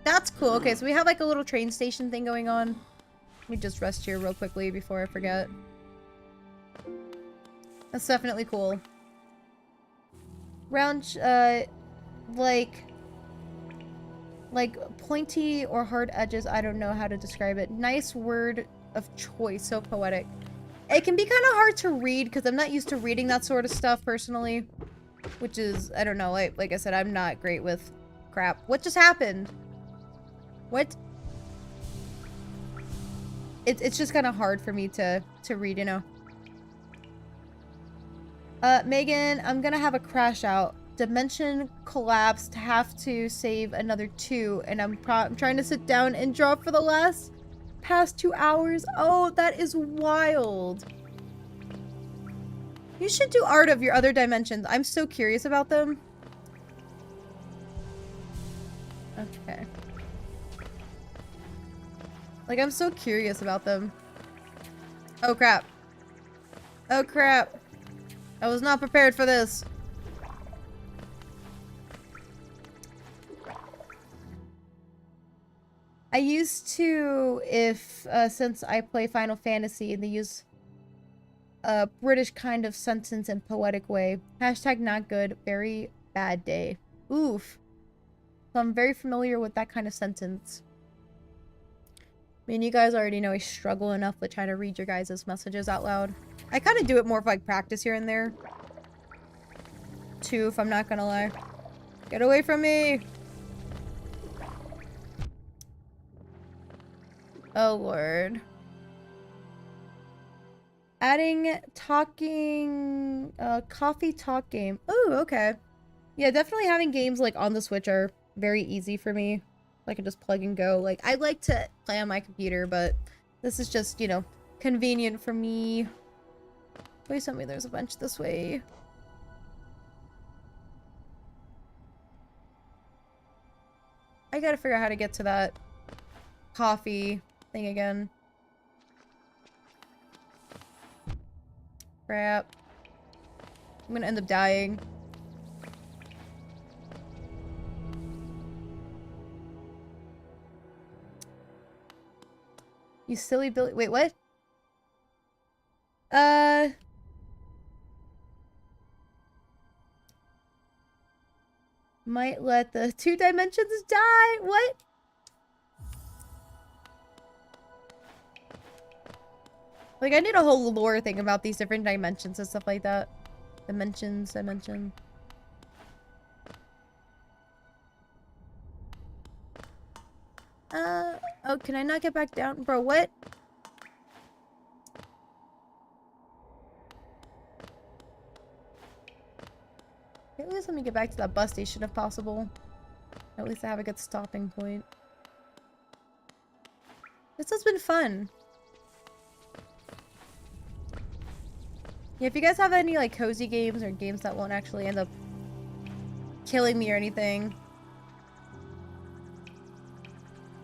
That's cool. Okay, so we have like a little train station thing going on. Let me just rest here real quickly before I forget. That's definitely cool. Round, like pointy or hard edges. I don't know how to describe it. Nice word of choice. So poetic. It can be kind of hard to read because I'm not used to reading that sort of stuff personally. Which is, I don't know, like I said, I'm not great with crap. What just happened? What? It's just kind of hard for me to read, you know. Megan, I'm gonna have a crash out. Dimension collapsed. Have to save another 2, and I'm trying to sit down and draw for the past 2 hours. Oh, that is wild. You should do art of your other dimensions. I'm so curious about them. Okay. Like, I'm so curious about them. Oh, crap. Oh, crap. I was not prepared for this. I used to, since I play Final Fantasy and they use a British kind of sentence and poetic way. Hashtag not good, very bad day. Oof. So I'm very familiar with that kind of sentence. I mean, you guys already know I struggle enough with trying to read your guys' messages out loud. I kind of do it more for like practice here and there. Too, if I'm not gonna lie. Get away from me! Oh lord. Adding talking, coffee talk game. Oh, okay. Yeah, definitely having games like on the Switch are very easy for me. I can just plug and go. Like, I like to play on my computer, but this is just, you know, convenient for me. Please tell me there's a bench this way. I gotta figure out how to get to that coffee thing again. Crap. I'm gonna end up dying. You silly Billy. Wait, what? Might let the 2 dimensions die. What? Like, I need a whole lore thing about these different dimensions and stuff like that. Dimension. Oh, can I not get back down? Bro, what? At least let me get back to that bus station if possible. At least I have a good stopping point. This has been fun. Yeah, if you guys have any like cozy games or games that won't actually end up killing me or anything,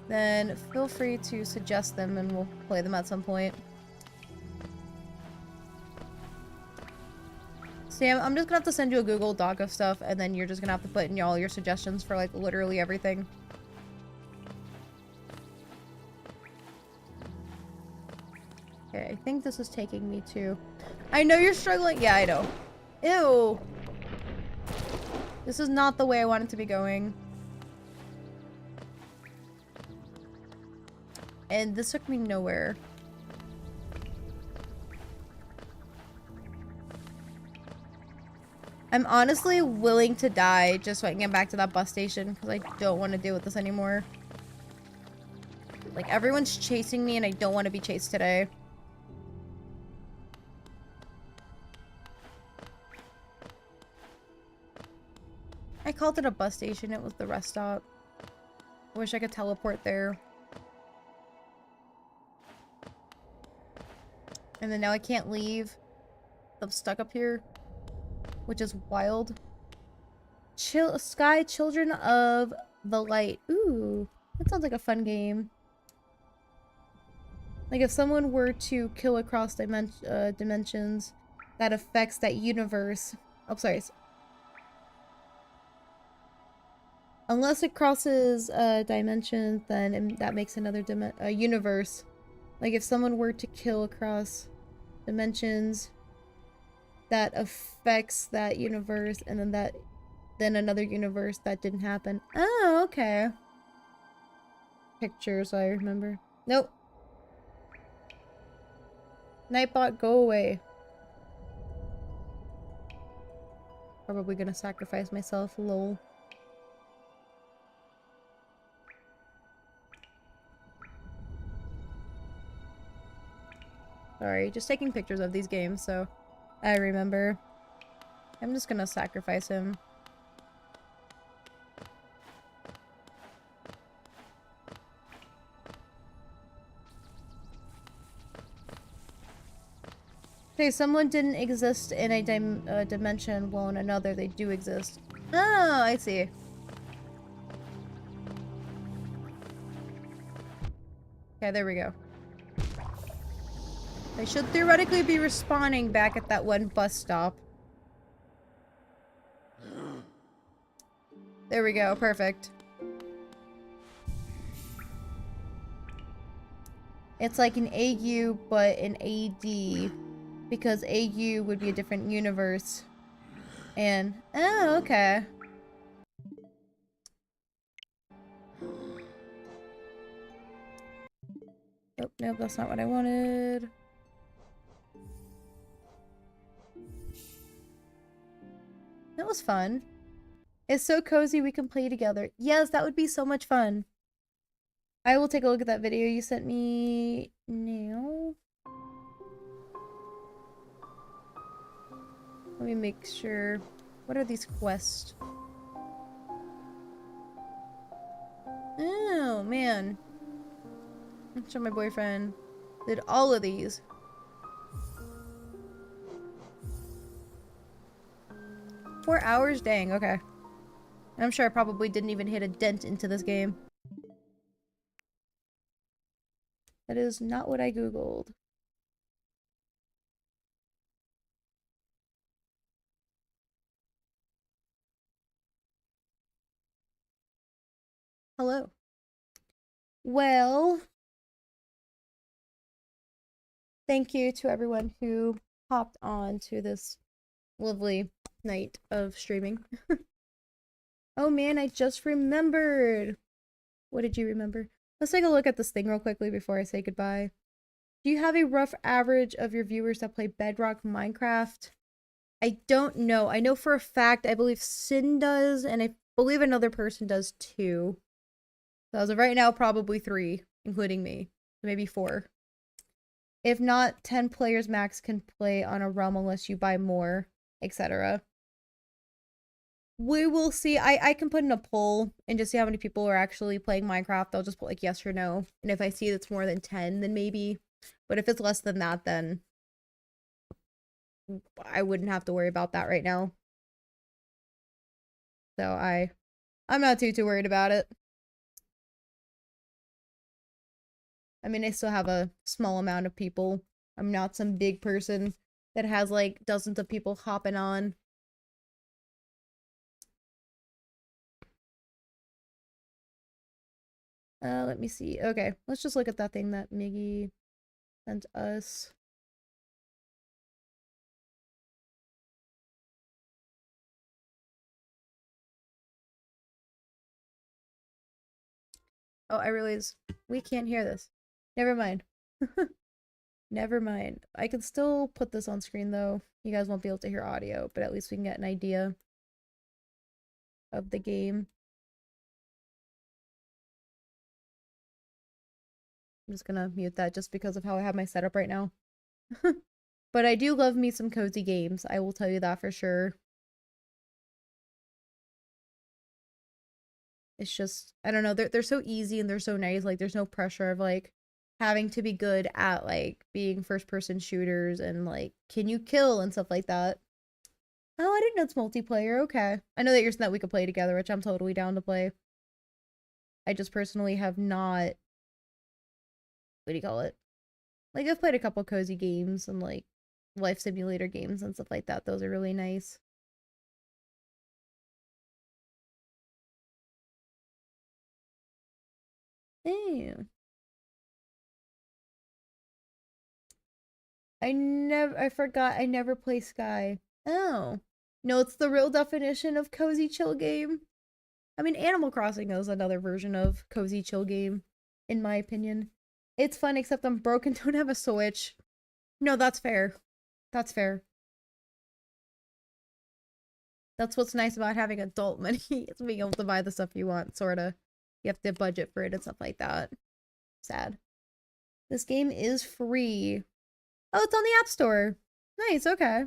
then feel free to suggest them and we'll play them at some point. Sam, I'm just gonna have to send you a Google Doc of stuff and then you're just gonna have to put in all your suggestions for like literally everything. Okay, I think this is taking me to... I know you're struggling. Yeah, I know. Ew. This is not the way I want it to be going. And this took me nowhere. I'm honestly willing to die just so I can get back to that bus station because I don't want to deal with this anymore. Like, everyone's chasing me and I don't want to be chased today. I called it a bus station. It was the rest stop. I wish I could teleport there. And then now I can't leave. I'm stuck up here. Which is wild. Sky Children of the Light. Ooh. That sounds like a fun game. Like if someone were to kill across dimensions, that affects that universe. Oh, sorry. Unless it crosses dimensions, then that makes another universe. Like if someone were to kill across dimensions, that affects that universe, and then another universe that didn't happen. Oh, okay. Pictures, I remember. Nope. Nightbot, go away. Probably gonna sacrifice myself, lol. Sorry, just taking pictures of these games, so I remember. I'm just gonna sacrifice him. Okay, someone didn't exist in a dimension, while in another they do exist. Oh, I see. Okay, there we go. They should theoretically be respawning back at that one bus stop. There we go, perfect. It's like an AU, but an AD. Because AU would be a different universe. And, oh, okay. Oh, nope, that's not what I wanted. That was fun. It's so cozy we can play together. Yes, that would be so much fun. I will take a look at that video you sent me now. Let me make sure. What are these quests? Oh, man. I'm sure my boyfriend did all of these. Four hours? Dang, okay. I'm sure I probably didn't even hit a dent into this game. That is not what I googled. Hello. Well, thank you to everyone who hopped on to this lovely night of streaming. Oh man, I just remembered. What did you remember? Let's take a look at this thing real quickly before I say goodbye. Do you have a rough average of your viewers that play Bedrock Minecraft? I don't know. I know for a fact, I believe Sin does, and I believe another person does too. So as of right now, probably 3, including me. Maybe 4. If not, 10 players max can play on a realm unless you buy more, etc. We will see. I can put in a poll and just see how many people are actually playing Minecraft. I'll just put like yes or no. And if I see it's more than 10, then maybe. But if it's less than that, then I wouldn't have to worry about that right now. So I'm not too worried about it. I mean, I still have a small amount of people. I'm not some big person that has like dozens of people hopping on. Let me see. Okay, let's just look at that thing that Miggy sent us. Oh, I realize we can't hear this. Never mind. Never mind. I can still put this on screen though. You guys won't be able to hear audio, but at least we can get an idea of the game. I'm just gonna mute that just because of how I have my setup right now. But I do love me some cozy games. I will tell you that for sure. It's just, I don't know, they're so easy and they're so nice. Like there's no pressure of like having to be good at like being first person shooters and like can you kill and stuff like that. Oh, I didn't know it's multiplayer. Okay. I know that you're saying that we could play together, which I'm totally down to play. I just personally have not, what do you call it? Like I've played a couple cozy games and like life simulator games and stuff like that. Those are really nice. Ew. I forgot I never play Sky. Oh. No, it's the real definition of cozy chill game. I mean, Animal Crossing is another version of cozy chill game, in my opinion. It's fun, except I'm broken, don't have a Switch. No, that's fair. That's fair. That's what's nice about having adult money, is being able to buy the stuff you want, sorta. You have to budget for it and stuff like that. Sad. This game is free. Oh, it's on the App Store. Nice, okay.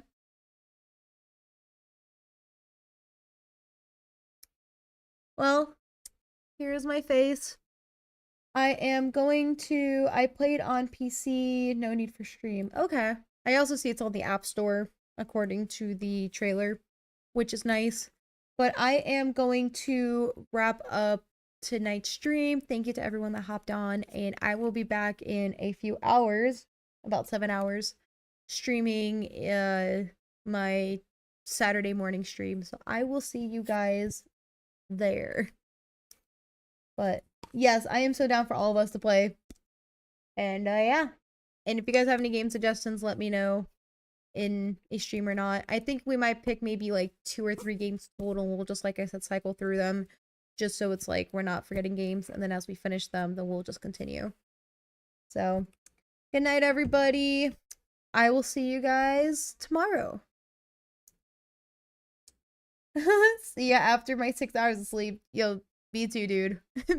Well, here's my face. I am going to. I played on PC, no need for stream. Okay. I also see it's on the App Store, according to the trailer, which is nice. But I am going to wrap up tonight's stream. Thank you to everyone that hopped on, and I will be back in a few hours, about 7 hours, streaming my Saturday morning stream. So I will see you guys there. But yes, I am so down for all of us to play. And yeah. And if you guys have any game suggestions, let me know in a stream or not. I think we might pick maybe like 2 or 3 games total. We'll just, like I said, cycle through them just so it's like we're not forgetting games. And then as we finish them, then we'll just continue. So good night, everybody. I will see you guys tomorrow. See ya after my 6 hours of sleep. Yo, me too, dude. Me